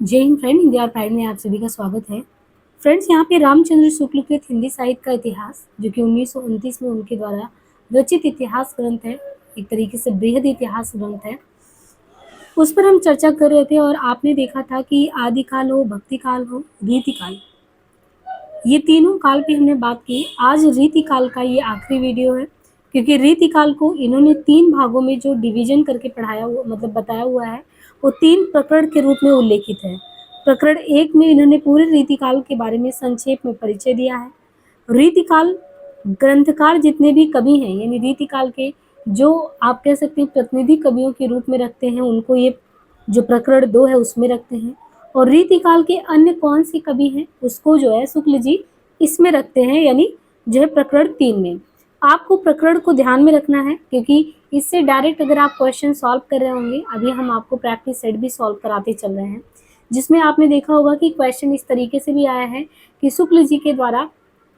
जय हिंद फ्रेंड, हिंदी और प्राइड में आप सभी का स्वागत है। फ्रेंड्स, यहाँ पे रामचंद्र शुक्ल कृत हिंदी साहित्य का इतिहास, जो कि 1929 में उनके द्वारा रचित इतिहास ग्रंथ है, एक तरीके से बृहद इतिहास ग्रंथ है, उस पर हम चर्चा कर रहे थे। और आपने देखा था कि आदिकाल हो, भक्ति काल हो, रीतिकाल, ये तीनों काल पे हमने बात की। आज रीतिकाल का ये आखिरी वीडियो है, क्योंकि रीतिकाल को इन्होंने 3 भागों में जो डिवीजन करके पढ़ाया हुआ मतलब बताया हुआ है, वो 3 प्रकरण के रूप में उल्लेखित है। प्रकरण 1 में इन्होंने पूरे रीतिकाल के बारे में संक्षेप में परिचय दिया है। रीतिकाल ग्रंथकार जितने भी कवि हैं, यानी रीतिकाल के जो आप कह सकते हैं प्रतिनिधि कवियों के रूप में रखते हैं, उनको ये जो प्रकरण 2 है उसमें रखते हैं। और रीतिकाल के अन्य कौन से कवि हैं उसको जो है शुक्ल जी इसमें रखते हैं, यानी जो है प्रकरण 3 में। आपको प्रकरण को ध्यान में रखना है, क्योंकि इससे डायरेक्ट अगर आप क्वेश्चन सॉल्व कर रहे होंगे, अभी हम आपको प्रैक्टिस सेट भी सॉल्व कराते चल रहे हैं, जिसमें आपने देखा होगा कि क्वेश्चन इस तरीके से भी आया है कि शुक्ल जी के द्वारा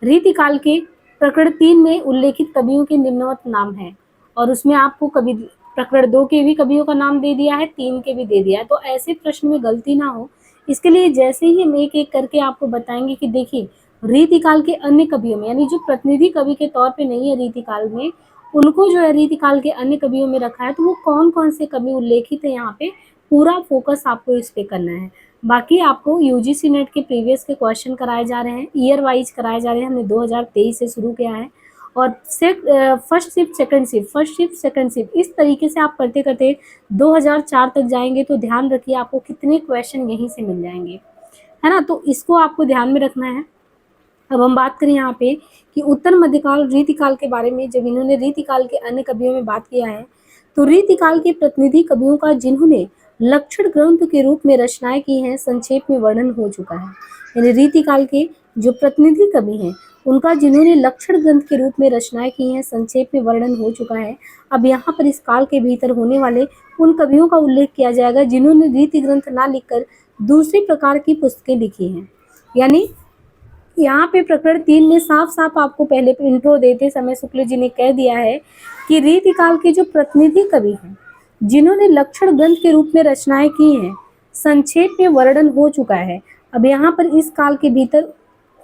रीतिकाल के प्रकरण 3 में उल्लेखित कवियों के निम्नवत नाम हैं, और उसमें आपको कवि प्रकरण 2 के भी कवियों का नाम दे दिया है, 3 के भी दे दिया है। तो ऐसे प्रश्न में गलती ना हो, इसके लिए जैसे ही हम एक एक करके आपको बताएंगे कि देखिए रीतिकाल के अन्य कवियों में, यानी जो प्रतिनिधि कवि के तौर पे नहीं है रीतिकाल में, उनको जो है रीतिकाल के अन्य कवियों में रखा है, तो वो कौन कौन से कवि उल्लेखित है यहाँ पे, पूरा फोकस आपको इस पे करना है। बाकी आपको यूजीसी नेट के प्रीवियस के क्वेश्चन कराए जा रहे हैं, ईयर वाइज कराए जा रहे हैं, हमने 2023 से शुरू किया है। और फर्स्ट शिफ्ट सेकंड शिफ्ट इस तरीके से आप करते करते 2004 तक जाएंगे, तो ध्यान रखिए आपको कितने क्वेश्चन यहीं से मिल जाएंगे, है ना। तो इसको आपको ध्यान में रखना है। अब हम बात करें यहाँ पे कि उत्तर मध्यकाल रीतिकाल के बारे में, जब इन्होंने रीतिकाल के अन्य कवियों में बात किया है, तो रीतिकाल के प्रतिनिधि कवियों का जिन्होंने लक्षण ग्रंथ के रूप में रचनाएं की हैं, संक्षेप में वर्णन हो चुका है। यानी रीतिकाल के जो प्रतिनिधि कवि हैं, उनका जिन्होंने लक्षण ग्रंथ के रूप में रचनाएं की हैं, संक्षेप में वर्णन हो चुका है। अब यहाँ पर इस काल के भीतर होने वाले उन कवियों का उल्लेख किया जाएगा जिन्होंने रीति ग्रंथ ना लिखकर दूसरी प्रकार की पुस्तकें लिखी हैं। यानी यहाँ पे प्रकरण 3 में साफ साफ आपको पहले इंट्रो देते समय शुक्ल जी ने कह दिया है कि रीतिकाल के जो प्रतिनिधि कवि हैं, जिन्होंने लक्षण ग्रंथ के रूप में रचनाएं की हैं, संक्षेप में वर्णन हो चुका है। अब यहाँ पर इस काल के भीतर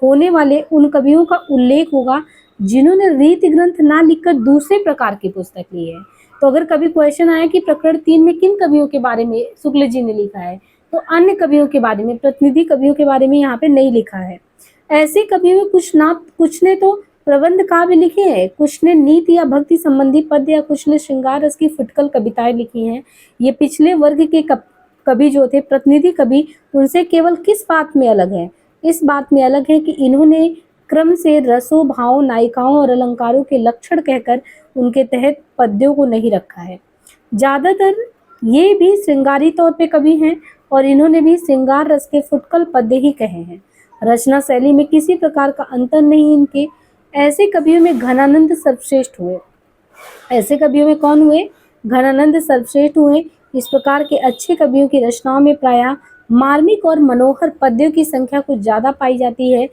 होने वाले उन कवियों का उल्लेख होगा जिन्होंने रीति ग्रंथ ना लिखकर दूसरे प्रकार की पुस्तक ली है। तो अगर कभी क्वेश्चन आया कि प्रकरण 3 में किन कवियों के बारे में शुक्ल जी ने लिखा है, तो अन्य कवियों के बारे में, प्रतिनिधि कवियों के बारे में यहाँ पे नहीं लिखा है। ऐसे कवियों में कुछ ने तो प्रबंध काव्य लिखे हैं, कुछ ने नीति या भक्ति संबंधी पद्य, या कुछ ने श्रृंगार रस की फुटकल कविताएं लिखी हैं। ये पिछले वर्ग के कवि जो थे, प्रतिनिधि कवि, उनसे केवल किस बात में अलग है? इस बात में अलग है कि इन्होंने क्रम से रसों, भावों, नायिकाओं और अलंकारों के लक्षण कहकर उनके तहत पद्यों को नहीं रखा है। ज्यादातर ये भी श्रृंगारी तौर पे कवि हैं, और इन्होंने भी श्रृंगार रस के फुटकल पद्य ही कहे हैं। रचना शैली में किसी प्रकार का अंतर नहीं इनके। ऐसे कवियों में घनानंद सर्वश्रेष्ठ हुए। ऐसे कवियों में कौन हुए? घनानंद सर्वश्रेष्ठ हुए। इस प्रकार के अच्छे कवियों की रचनाओं में प्रायः मार्मिक और मनोहर पद्यों की संख्या कुछ ज्यादा पाई जाती है।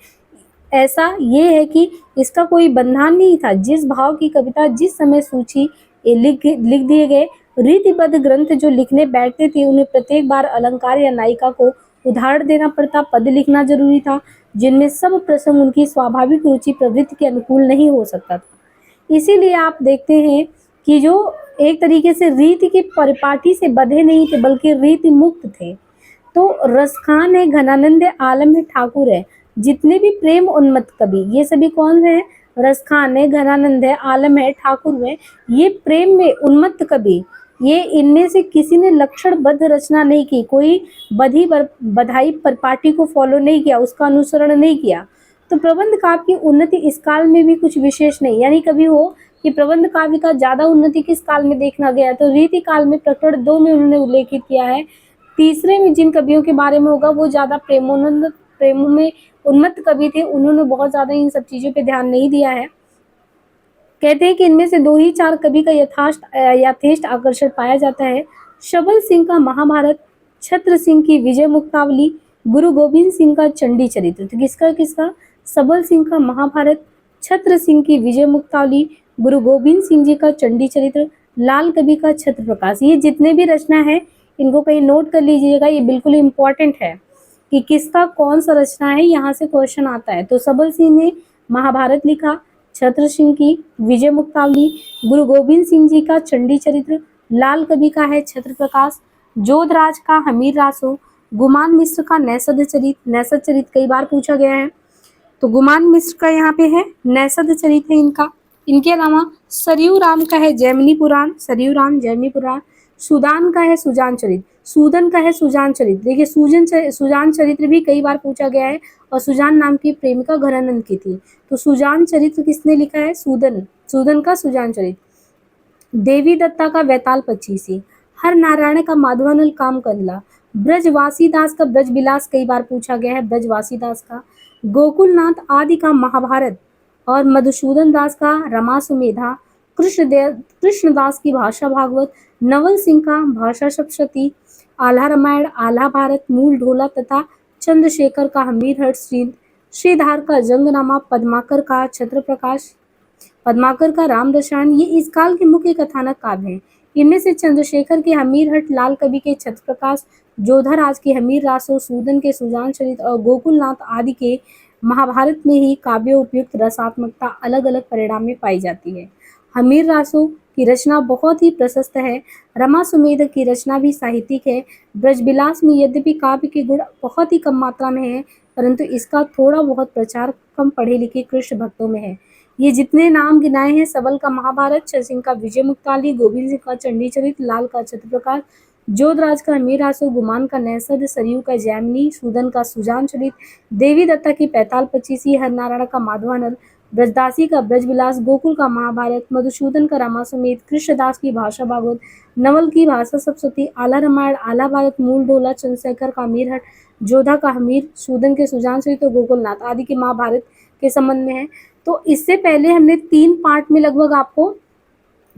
ऐसा ये है कि इसका कोई बंधन नहीं था, जिस भाव की कविता जिस समय सूची लिख दिए गए। रीतिबद्ध ग्रंथ जो लिखने बैठते थे, उन्हें प्रत्येक बार अलंकार या नायिका को उदाहरण देना पड़ता, पद लिखना जरूरी था, जिनमें सब प्रसंग उनकी स्वाभाविक रुचि प्रवृत्ति के अनुकूल नहीं हो सकता था। इसीलिए आप देखते हैं कि जो एक तरीके से रीति के परिपाटी से बंधे नहीं थे, बल्कि रीति मुक्त थे। तो रसखान है, घनानंद है, आलम है, ठाकुर है, जितने भी प्रेम उन्मत्त कवि, ये सभी कौन है? रसखान है, घनानंद है, आलम है, ठाकुर है। ये प्रेम में उन्मत्त कवि, ये इनमें से किसी ने लक्षणबद्ध रचना नहीं की, कोई बधाई परिपाटी को फॉलो नहीं किया, उसका अनुसरण नहीं किया। तो प्रबंध काव्य की उन्नति इस काल में भी कुछ विशेष नहीं। यानी कभी हो कि प्रबंध काव्य का ज्यादा उन्नति किस काल में देखना गया, तो रीति काल में प्रकरण 2 में उन्होंने उल्लेखित किया है। तीसरे में जिन कवियों के बारे में होगा, वो ज्यादा प्रेमों में उन्मत्त कवि थे, उन्होंने बहुत ज्यादा इन सब चीजों पे ध्यान नहीं दिया है। कहते हैं कि इनमें से 2 ही 4 कवि का यथेष्ट आकर्षण पाया जाता है। शबल सिंह का महाभारत, छत्र सिंह की विजय मुक्तावली, गुरु गोविंद सिंह का चंडी चरित्र। तो किसका? सबल सिंह का महाभारत, छत्र सिंह की विजय मुक्तावली, गुरु गोविंद सिंह जी का चंडी चरित्र, लाल कवि का छत्र प्रकाश। ये जितने भी रचना है, इनको कहीं नोट कर लीजिएगा, ये बिल्कुल इम्पोर्टेंट है कि किसका कौन सा रचना है, यहाँ से क्वेश्चन आता है। तो सबल सिंह ने महाभारत लिखा, छत्र सिंह की विजय मुक्तावली, गुरु गोविंद सिंह जी का चंडी चरित्र, लाल कवि का है छत्र प्रकाश, जोधराज का हमीर रासो, गुमान मिश्र का नैषध चरित, नैषध चरित कई बार पूछा गया है, तो गुमान मिश्र का यहाँ पे है नैषध चरित है इनका। इनके अलावा सरयू राम का है जैमिनी पुराण, सरयू राम जैमिनी पुराण, सुदान का है सुजान चरित, सूदन का है सुजान चरित। देखिए सुजान चरित्र भी कई बार पूछा गया है और सुजान नाम की प्रेमिका घरानंद की थी, तो सुजान चरित्र किसने लिखा है? सूदन, सूदन का सुजान चरित। देवी दत्ता का वैताल पच्चीसी, हर नारायण का माधवानल काम कंदला, ब्रजवासी दास का ब्रज विलास कई बार पूछा गया है, ब्रजवासी दास का, गोकुलनाथ आदि का महाभारत और मधुसूदन दास का रमा सुमेधा, कृष्णदास की भाषा भागवत, नवल सिंह का भाषा सप्तशती, आल्हा रामायण, आल्हा भारत, मूल ढोला तथा चंद्रशेखर का हमीर हर्ष श्रीध, श्रीधार का जंगनामा, पद्माकर का छत्र प्रकाश, पद्माकर का राम रसायन, ये इस काल के मुख्य कथानक काव्य हैं। इनमें से चंद्रशेखर के हमीर हट, लाल कवि के छत्र प्रकाश, जोधाराज के हमीर रासो, सूदन के सुजान चरित और गोकुलनाथ आदि के महाभारत में ही काव्य उपयुक्त रसात्मकता अलग अलग परिणाम में पाई जाती है। हमीर रासो की रचना बहुत ही प्रशस्त है, रमा सुमेध की रचना भी साहित्यिक है। ब्रजविलास में यद्यपि काव्य के गुण बहुत ही कम मात्रा में है, परंतु इसका थोड़ा बहुत प्रचार कम पढ़े लिखे कृष्ण भक्तों में है। ये जितने नाम गिनाए हैं, सबल का महाभारत, छतर सिंह का विजय मुक्तावली, गोविंद सिंह का चंडी चरित, लाल का छत्र प्रकाश, जोधराज का हमीर रासो, गुमान का नैषध, सरयू का जैमिनी, सूदन का सुजान चरित, देवी दत्ता की पैताल पचीसी, हरनारायण का माधवानल, ब्रजदासी का ब्रजविलास, गोकुल का महाभारत, मधुसूदन का रामा समेत, कृष्णदास की भाषा भागवत, नवल की भाषा सप्तशती, आला रामायण, आला भारत, मूल ढोला, चंद्रशेखर का मीरहट, जोधा का हमीर, सूदन के सुजान चरित और गोकुलनाथ आदि के महाभारत के संबंध में है। तो इससे पहले हमने 3 पार्ट में लगभग आपको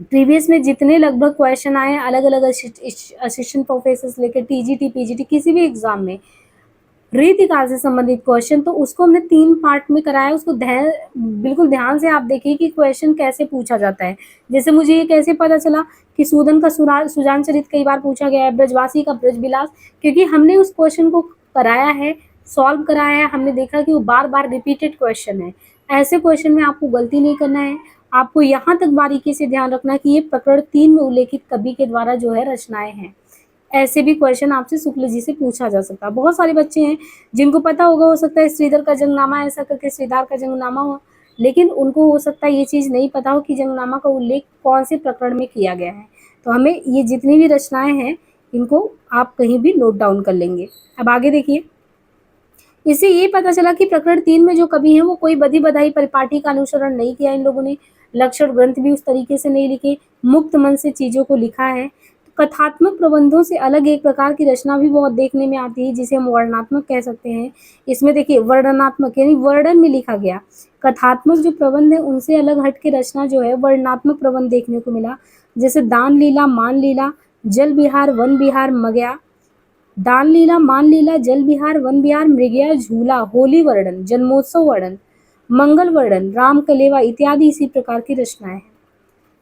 प्रीवियस में जितने लगभग क्वेश्चन आए अलग अलग असिस्टेंट प्रोफेसर से लेकर टीजीटी पीजीटी किसी भी एग्जाम में रीतिकाल से संबंधित क्वेश्चन, तो उसको हमने 3 पार्ट में कराया। उसको बिल्कुल ध्यान से आप देखिए कि क्वेश्चन कैसे पूछा जाता है। जैसे मुझे ये कैसे पता चला कि सूदन का सुजान चरित कई बार पूछा गया है, ब्रजवासी का ब्रजविलास, क्योंकि हमने उस क्वेश्चन को कराया है, सॉल्व कराया है, हमने देखा कि वो बार बार रिपीटेड क्वेश्चन है। ऐसे क्वेश्चन में आपको गलती नहीं करना है, आपको यहाँ तक बारीकी से ध्यान रखना है कि ये प्रकरण 3 में उल्लेखित कवि के द्वारा जो है रचनाएं हैं। ऐसे भी क्वेश्चन आपसे शुक्ल जी से पूछा जा सकता है। बहुत सारे बच्चे हैं जिनको पता होगा, हो सकता है श्रीधर का जंगनामा ऐसा करके श्रीधार का जंगनामा हो, लेकिन उनको हो सकता है ये चीज़ नहीं पता हो कि जंगनामा का उल्लेख कौन से प्रकरण में किया गया है। तो हमें ये जितनी भी रचनाएं हैं इनको आप कहीं भी नोट डाउन कर लेंगे। अब आगे देखिए, इससे ये पता चला कि प्रकरण 3 में जो कवि हैं वो कोई बधी बधाई परिपाटी का अनुसरण नहीं किया इन लोगों ने, लक्षण ग्रंथ भी उस तरीके से नहीं लिखे, मुक्त मन से चीज़ों को लिखा है। तो कथात्मक प्रबंधों से अलग एक प्रकार की रचना भी बहुत देखने में आती है जिसे हम वर्णनात्मक कह सकते हैं। इसमें देखिए वर्णनात्मक यानी वर्णन में लिखा गया, कथात्मक जो प्रबंध है उनसे अलग हट के रचना जो है वर्णनात्मक प्रबंध देखने को मिला। जैसे दान लीला, मान लीला, जल विहार, वन विहार, मगया, दान लीला, मान लीला, जल विहार, वन विहार, मृगया, झूला, होली वर्णन, जन्मोत्सव वर्णन, मंगल वर्णन, राम कलेवा इत्यादि इसी प्रकार की रचनाएं हैं।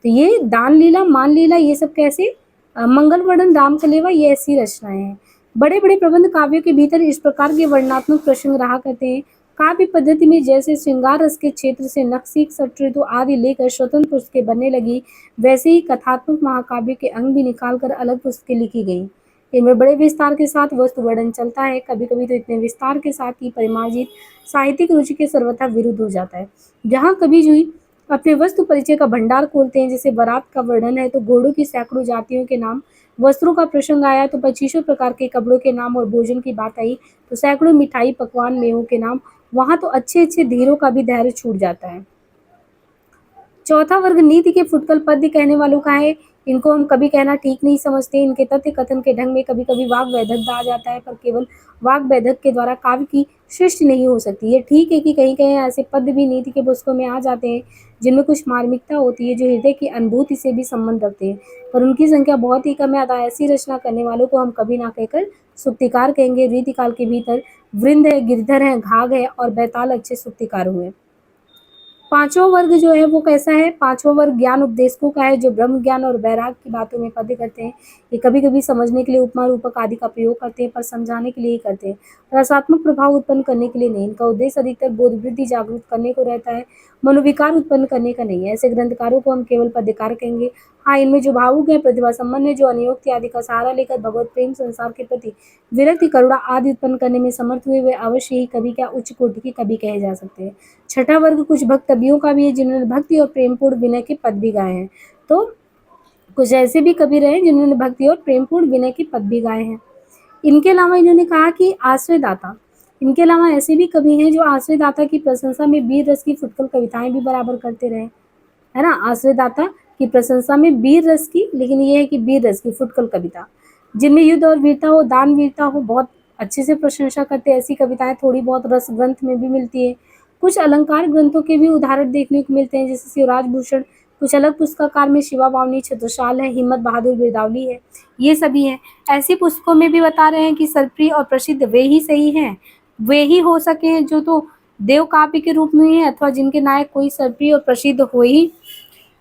तो ये दान लीला, मान लीला, ये सब कैसे, मंगल वर्णन, राम कलेवा, ये ऐसी रचनाएं हैं। बड़े बड़े प्रबंध काव्यों के भीतर इस प्रकार के वर्णनात्मक प्रसंग रहा करते हैं। काव्य पद्धति में जैसे श्रृंगार रस के क्षेत्र से नक्सीक सटऋतु आदि लेकर स्वतंत्र पुस्तकें बनने लगी, वैसे ही कथात्मक महाकाव्य के अंग भी निकालकर अलग पुस्तकें लिखी गई। इनमें बड़े विस्तार के साथ वस्तु वर्णन चलता है, कभी कभी तो इतने विस्तार के साथ ही परिमार्जित साहित्यिक रुचि के सर्वथा विरुद्ध हो जाता है। जहाँ कवि जो अपने वस्तु परिचय का भंडार खोलते हैं, जैसे बारात का वर्णन है तो घोड़ों की सैकड़ों जातियों के नाम, वस्त्रों का प्रसंग आया तो 25 प्रकार के कपड़ों के नाम, और भोजन की बात आई तो सैकड़ों मिठाई पकवान मेवों के नाम, वहाँ तो अच्छे अच्छे धीरों का भी धैर्य छूट जाता है। चौथा वर्ग नीति के फुटकल पद्य कहने वालों का है। इनको हम कभी कहना ठीक नहीं समझते। इनके तथ्य कथन के ढंग में कभी कभी वाग वैधक आ जाता है, पर केवल वाग वैधक के द्वारा काव्य की सृष्टि नहीं हो सकती। ये ठीक है कि कहीं कहीं ऐसे पद्य भी नीति के पुस्तकों में आ जाते हैं जिनमें कुछ मार्मिकता होती है जो हृदय की अनुभूति से भी संबंध रखते हैं, पर उनकी संख्या बहुत ही कम है। अतः ऐसी रचना करने वालों को हम कभी ना कहकर सुक्तिकार कहेंगे। रीतिकाल के भीतर वृंद है, गिरधर है, घाघ है और बैताल अच्छे सुक्तिकार हुए। पांचवा वर्ग जो है वो कैसा है, पांचवा वर्ग ज्ञान उपदेशकों का है, जो ब्रह्म ज्ञान और वैराग की बातों में पद्य करते हैं। ये कभी कभी समझने के लिए उपमा रूपक आदि का प्रयोग करते हैं, पर समझाने के लिए ही करते हैं, रसात्मक प्रभाव उत्पन्न करने के लिए नहीं। इनका उद्देश्य अधिकतर बोध वृद्धि जागरूक करने को रहता है, मनोविकार उत्पन्न करने का नहीं है। ऐसे ग्रंथकारों को हम केवल पद्यकार कहेंगे। हाँ, इनमें जो भावुक है, प्रतिभा संपन्न है, जो अनियोक्ति आदि का सहारा लेकर भगवत प्रेम, संसार के प्रति विरक्ति, करुणा आदि उत्पन्न करने में समर्थ हुए, वे अवश्य ही कवि क्या उच्च कोटि के कवि कहे जा सकते हैं। छठा वर्ग कुछ भक्त कवियों का भी है, जिन्होंने भक्ति और प्रेमपूर्ण विनय के पद भी गाए हैं। तो कुछ ऐसे भी कवि रहे जिन्होंने भक्ति और प्रेमपूर्ण विनय के पद भी गाए हैं। इनके अलावा इन्होंने कहा कि आश्रयदाता, इनके अलावा ऐसे भी कवि हैं जो आश्रयदाता की प्रशंसा में वीर रस की फुटकल कविताएं भी बराबर करते रहे, है ना। आश्रयदाता की प्रशंसा में वीर रस की, लेकिन ये है कि वीर रस की फुटकल कविता, जिनमें युद्ध और वीरता हो, दान वीरता हो, बहुत अच्छे से प्रशंसा करते हैं। ऐसी कविताएं थोड़ी बहुत रस ग्रंथ में भी मिलती है। कुछ अलंकार ग्रंथों के भी उदाहरण देखने को मिलते हैं, जैसे शिवराज भूषण। कुछ अलग पुस्तककार में शिवा बावनी छत्रसाल है, हिम्मत बहादुर बिरदावली है, ये सभी है। ऐसी पुस्तकों में भी बता रहे हैं कि सर्वप्रिय और प्रसिद्ध वे ही सही हैं, वे ही हो सके हैं जो तो देव काव्य के रूप में है, अथवा जिनके नायक कोई सर्वप्रिय और प्रसिद्ध हो ही,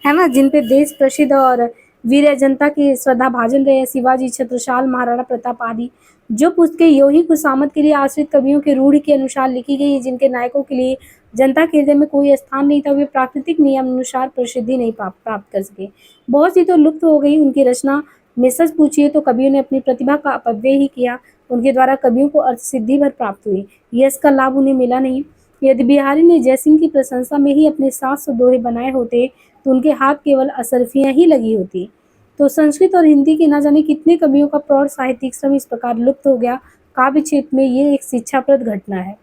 है ना, जिन पे देश प्रसिद्ध और वीर जनता की श्रद्धा भाजन रहे हैं, शिवाजी, छत्रसाल, महाराणा प्रताप आदि। जो पुस्तकें यो ही खुशामद के लिए आश्रित कवियों के रूढ़ के अनुसार लिखी गई, जिनके नायकों के लिए जनता के हृदय में कोई स्थान नहीं था, वे प्राकृतिक नियम अनुसार प्रसिद्धि नहीं प्राप्त कर सके। बहुत सी तो लुप्त हो गई। उनकी रचना में सच पूछिए तो कवियों ने अपनी प्रतिभा का अपव्यय ही किया। उनके द्वारा कवियों को अर्थ सिद्धि भर प्राप्त हुई, यश का लाभ उन्हें मिला नहीं। यदि बिहारी ने जयसिंह की प्रशंसा में ही अपने 700 दोहे बनाए होते तो उनके हाथ केवल असरफियां ही लगी होती। तो संस्कृत और हिंदी के न जाने कितने कवियों का प्रौढ़ साहित्यिक श्रम इस प्रकार लुप्त हो गया। काव्य क्षेत्र में ये एक शिक्षाप्रद घटना है।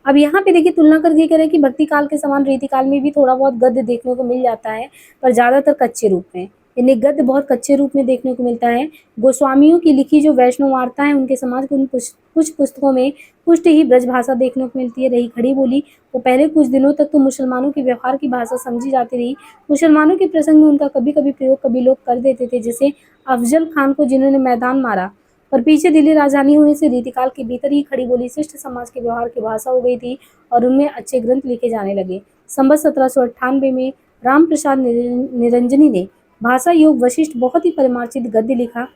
अब यहाँ पे देखिए तुलना करके कह रहे हैं कि भक्ति काल के समान रीति काल में भी थोड़ा बहुत गद्य देखने को मिल जाता है, पर ज्यादातर कच्चे रूप में। इन्हें गद्य बहुत कच्चे रूप में देखने को मिलता है। गोस्वामियों की लिखी जो वैष्णव वार्ता है, उनके समाज के उन कुछ पुस्तकों में पुष्ट ही ब्रज भाषा देखने को मिलती है। रही खड़ी बोली, वो पहले कुछ दिनों तक तो मुसलमानों के व्यवहार की भाषा समझी जाती रही। मुसलमानों के प्रसंग में उनका कभी कभी प्रयोग कभी लोग कर देते थे, जैसे अफजल खान को जिन्होंने मैदान मारा, पर पीछे दिल्ली राजधानी होने से रीतिकाल के भीतर ही खड़ी बोली शिष्ट समाज के व्यवहार की भाषा हो गई थी और उनमें अच्छे ग्रंथ लिखे जाने लगे। संवत 1798 में राम प्रसाद निरंजनी ने भाषा योग वशिष्ठ बहुत ही परिमार्जित गद्य लिखा।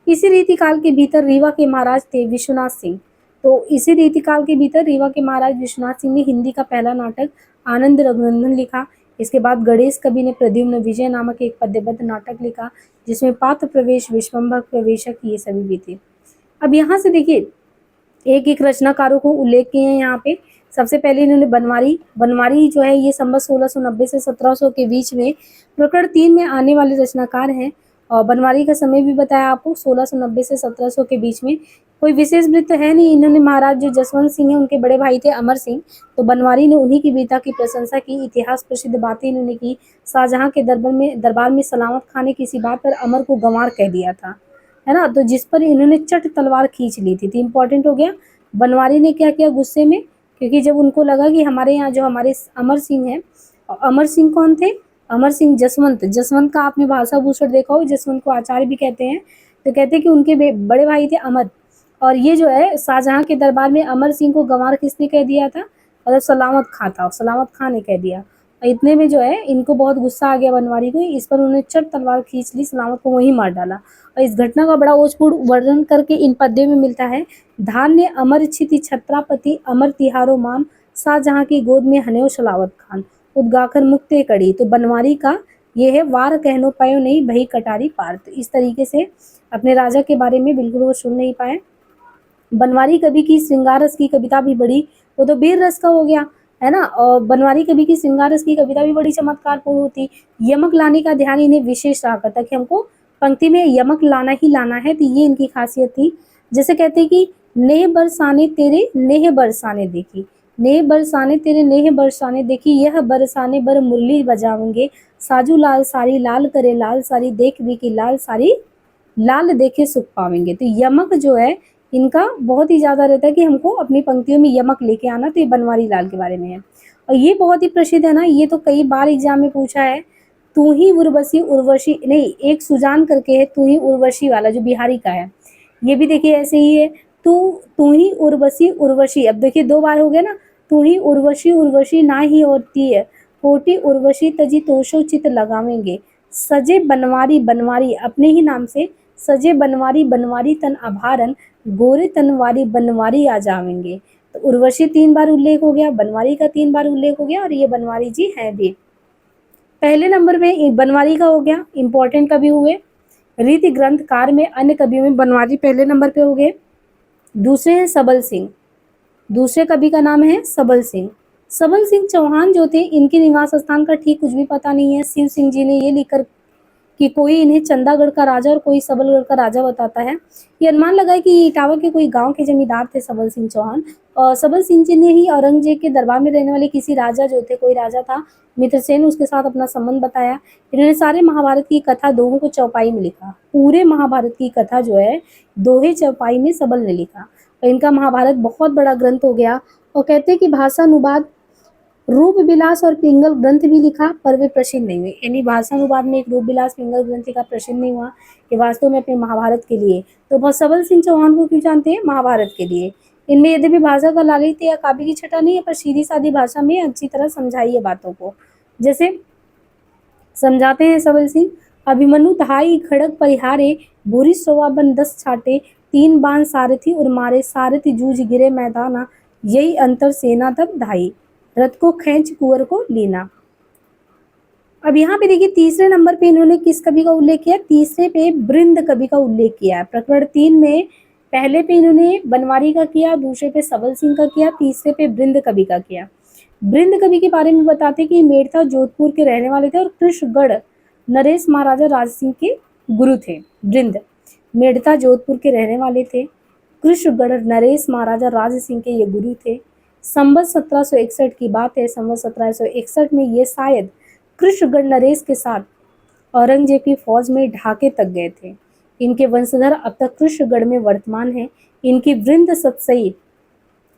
इसी रीतिकाल के भीतर रीवा के महाराज थे विश्वनाथ सिंह। तो इसी रीतिकाल के भीतर रीवा के महाराज विश्वनाथ सिंह ने हिंदी का पहला नाटक आनंद रघुनंदन लिखा। इसके बाद गणेश कवि ने प्रद्युम्न विजय नामक एक पद्यबद्ध नाटक लिखा, जिसमें पात्र प्रवेश, विश्वम्भर प्रवेशक ये सभी भी थे। अब यहाँ से देखिए एक एक रचनाकारों को उल्लेख किए हैं यहाँ पे। सबसे पहले इन्होंने बनवारी जो है ये संवत 1690 से 1700 के बीच में प्रकरण 3 में आने वाले रचनाकार हैं। और बनवारी का समय भी बताया आपको, 1690 से 1700 के बीच में। कोई विशेष वृत्त है नहीं। इन्होंने महाराज जो जसवंत सिंह है उनके बड़े भाई थे अमर सिंह, तो बनवारी ने उन्हीं की वीरता की प्रशंसा की, इतिहास प्रसिद्ध बातें इन्होंने की। शाहजहां के दरबार में सलामत खां ने किसी बात पर अमर को गंवार कह दिया था, है ना, तो जिस पर इन्होंने चट तलवार खींच ली थी। तो इम्पोर्टेंट हो गया। बनवारी ने क्या किया गुस्से में, क्योंकि जब उनको लगा कि हमारे यहाँ जो हमारे अमर सिंह हैं, अमर सिंह कौन थे, अमर सिंह जसवंत का आपने भाषा भूषण देखा हो, जसवंत को आचार्य भी कहते हैं। तो कहते हैं कि उनके बड़े भाई थे अमर, और ये जो है शाहजहां के दरबार में अमर सिंह को गंवार किसने कह दिया था, मतलब सलामत खां था, सलामत खां ने कह दिया। और इतने में जो है इनको बहुत गुस्सा आ गया बनवारी को, इस पर उन्होंने चट तलवार खींच ली, सलामत को वहीं मार डाला। और इस घटना का बड़ा ओजपूर्ण वर्णन करके इन पद्यों में मिलता है। धान ने अमर छिति छत्रापति, अमर तिहारो मान, शाहजहां की गोद में हनेओ सलावत खान, उद्गाकर मुक्ते कड़ी। तो बनवारी का ये है वार कहनो पायो नहीं भई कटारी पार। तो इस तरीके से अपने राजा के बारे में बिल्कुल वो सुन नहीं पाए। बनवारी कवि की श्रृंगार रस की कविता भी बड़ी, वो तो वीर रस का हो गया, है ना। और बनवारी कवि की श्रृंगार रस की कविता भी बड़ी चमत्कारपूर्ण होती। यमक लाने का ध्यान इन्हें विशेष रहा करता कि हमको पंक्ति में यमक लाना ही लाना है, तो ये इनकी खासियत थी। जैसे कहते कि नेह बरसाने तेरे नेह बरसाने देखी, नेह बरसाने तेरे नेह बरसाने देखी, यह बरसाने बर मुरली बजावेंगे, साजू लाल सारी लाल करे लाल सारी, देख भी की लाल सारी लाल देखे सुख पावेंगे। तो यमक जो है इनका बहुत ही ज्यादा रहता है कि हमको अपनी पंक्तियों में यमक लेके आना। तो ये बनवारी लाल के बारे में है, और ये बहुत ही प्रसिद्ध है ना, ये तो कई बार एग्जाम में पूछा है। तू ही उर्वशी उर्वशी नहीं, एक सुजान करके है तू ही उर्वशी वाला जो बिहारी का है, ये भी देखिए ऐसे ही है। तू ही उर्वशी उर्वशी, अब देखिए 2 बार हो गया ना, तू ही उर्वशी उर्वशी ना ही होती है, होती उर्वशी तजी तोषो चित लगावेंगे, सजे बनवारी बनवारी अपने ही नाम से, सजे बनवारी बनवारी तन आभारन, गोरे तनवारी बनवारी आ जावेंगे। तो उर्वशी 3 बार उल्लेख हो गया, बनवारी का 3 बार उल्लेख हो गया और ये बनवारी जी हैं भी। पहले नंबर में एक बनवारी का हो गया, इंपॉर्टेंट कवि हुए। रीति ग्रंथकार में अन्य कवियों में बनवारी पहले नंबर पे हो गए। दूसरे हैं सबल सिंह, दूसरे कवि का नाम है सबल सिंह। सबल सिंह चौहान जो थे, इनके निवास स्थान का ठीक कुछ भी पता नहीं है। शिव सिंह जी ने ये लिखकर कि कोई इन्हें चंदागढ़ का राजा और कोई सबलगढ़ का राजा बताता है। ये अनुमान लगाए कि ये इटावा के कोई गांव के जमींदार थे सबल सिंह चौहान, और सबल सिंह जी ने ही औरंगजेब के दरबार में रहने वाले किसी राजा जो थे, कोई राजा था मित्रसेन, उसके साथ अपना संबंध बताया। इन्होंने सारे महाभारत की कथा दोहों को चौपाई में लिखा। पूरे महाभारत की कथा जो है दोहे चौपाई में सबल ने लिखा, और इनका महाभारत बहुत बड़ा ग्रंथ हो गया। और कहते हैं कि भाषा अनुवाद, रूप विलास और पिंगल ग्रंथ भी लिखा, पर वे प्रसिद्ध नहीं हुए। यानी भाषानुवाद में एक रूप विलास पिंगल ग्रंथ का प्रसिद्ध नहीं हुआ, कि वास्तव में अपने महाभारत के लिए। तो बहुत सबल सिंह चौहान को क्यों जानते हैं? महाभारत के लिए। इनमें यद्यपि भाषा का लालित्य या काव्य की छटा नहीं है, पर सीधी सादी भाषा में अच्छी तरह समझाई है बातों को। जैसे समझाते हैं सबल सिंह, अभिमन्यु धाई खड़ग परिहारे, भूरी सोवा बन 10 छाटे, 3 बाण सारथी और मारे, सारथी जूझ गिरे मैदाना, यही अंतर सेना तब धाई, रथ को खींच कुंवर को लीना। अब यहाँ पे देखिए तीसरे नंबर पे इन्होंने किस कवि का उल्लेख किया? तीसरे पे बृंद कवि का उल्लेख किया है। प्रकरण 3 में पहले पे इन्होंने बनवारी का किया, दूसरे पे सबल सिंह का किया, तीसरे पे बृंद कवि का किया। बृंद कवि के बारे में बताते कि मेड़ता जोधपुर के रहने वाले थे और कृष्णगढ़ नरेश महाराजा राज सिंह के गुरु थे। बृंद मेड़ता जोधपुर के रहने वाले थे, कृष्णगढ़ नरेश महाराजा राज सिंह के ये गुरु थे। संवत 1761 की बात है, संवत 1761 में ये शायद कृष्णगढ़ नरेश के साथ औरंगजेब की फौज में ढाके तक गए थे। इनके वंशधर अब तक कृष्णगढ़ में वर्तमान है। इनकी वृंद सतसई,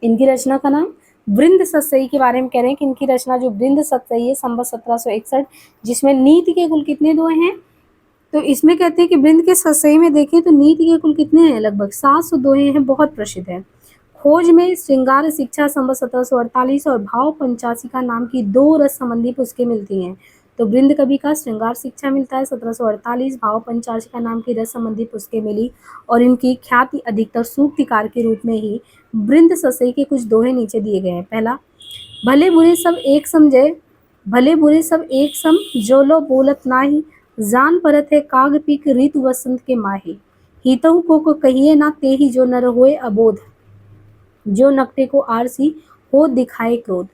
इनकी रचना का नाम वृंद सतसई के बारे में कह रहे हैं कि इनकी रचना जो वृंद सतसई है संवत 1761, जिसमें नीति के कुल कितने दोहे हैं? तो इसमें कहते हैं कि वृंद के सतसई में देखें तो नीति के कुल कितने हैं? लगभग 700 दोहे हैं, बहुत प्रसिद्ध है। खोज में श्रृंगार शिक्षा संवत 1748 और भाव पंचाशिका नाम की 2 रस संबंधी पुस्तकें मिलती हैं। तो वृंद कवि का श्रृंगार शिक्षा मिलता है 1748, भाव पंचाशिका नाम की रस संबंधी पुस्तकें मिली, और इनकी ख्याति अधिकतर सूक्तिकार के रूप में ही। वृंद सतसई के कुछ दोहे नीचे दिए गए हैं। पहला, भले बुरे सब एक समझे, भले बुरे सब एक सम, जो लो बोलत नाही, जान परत है काग पीक ऋतु वसंत के माही, हितहु को कहिए ना तेहि जो नर होए अबोध, जो नकटे को आरसी हो दिखाए क्रोध।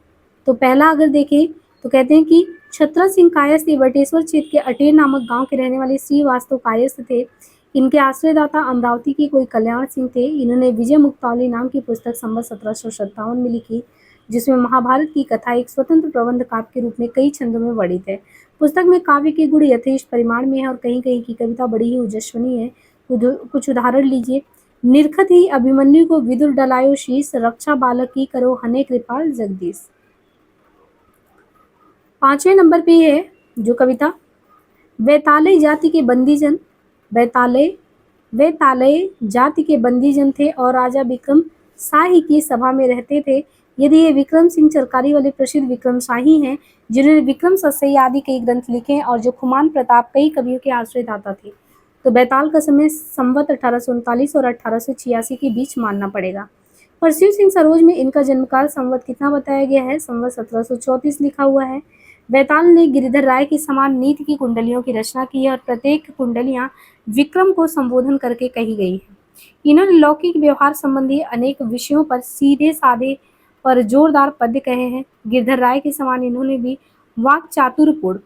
तो पहला अगर देखें तो कहते हैं कि छत्रा सिंह कायस्थ बटेश्वर क्षेत्र के अटेर नामक गांव के रहने वाले श्रीवास्तव कायस्थ थे। इनके आश्रयदाता अमरावती की कोई कल्याण सिंह थे। इन्होंने विजय मुक्तावली नाम की पुस्तक संवत 1757 में लिखी, जिसमें महाभारत की कथा एक स्वतंत्र प्रबंध काव्य के रूप में कई छंदों में वर्णित है। पुस्तक में काव्य के गुण यथेष्ट परिमाण में है और कहीं कहीं की कविता बड़ी ही ओजस्वी है। कुछ उदाहरण लीजिए। निरखत ही अभिमन्यु को विदुर डलायो शीस, रक्षा बालक की करो हने कृपाल जगदीश। 5वें नंबर पे है जो कविता, वैतालय जाति के बंदीजन, वैतालय जाति के बंदीजन थे और राजा विक्रम शाही की सभा में रहते थे। यदि ये विक्रम सिंह चरकारी वाले प्रसिद्ध विक्रम शाही हैं, जिन्होंने विक्रम सतसई आदि कई ग्रंथ लिखे हैं और जो खुमान प्रताप कई कवियों के आश्रयदाता थे। तो बैताल का समय संवत 1839 और 1886 के बीच मानना पड़ेगा। पर शिव सिंह सरोज में इनका जन्मकाल संवत कितना बताया गया है? संवत 1734 लिखा हुआ है। बैताल ने गिरिधर राय के समान नीति की कुंडलियों की रचना की है और प्रत्येक कुंडलियां विक्रम को संबोधन करके कही गई है। इन्होंने लौकिक व्यवहार संबंधी अनेक विषयों पर सीधे साधे पर जोरदार पद्य कहे हैं। गिरधर राय के समान इन्होंने भी वाक चातुर्यपूर्ण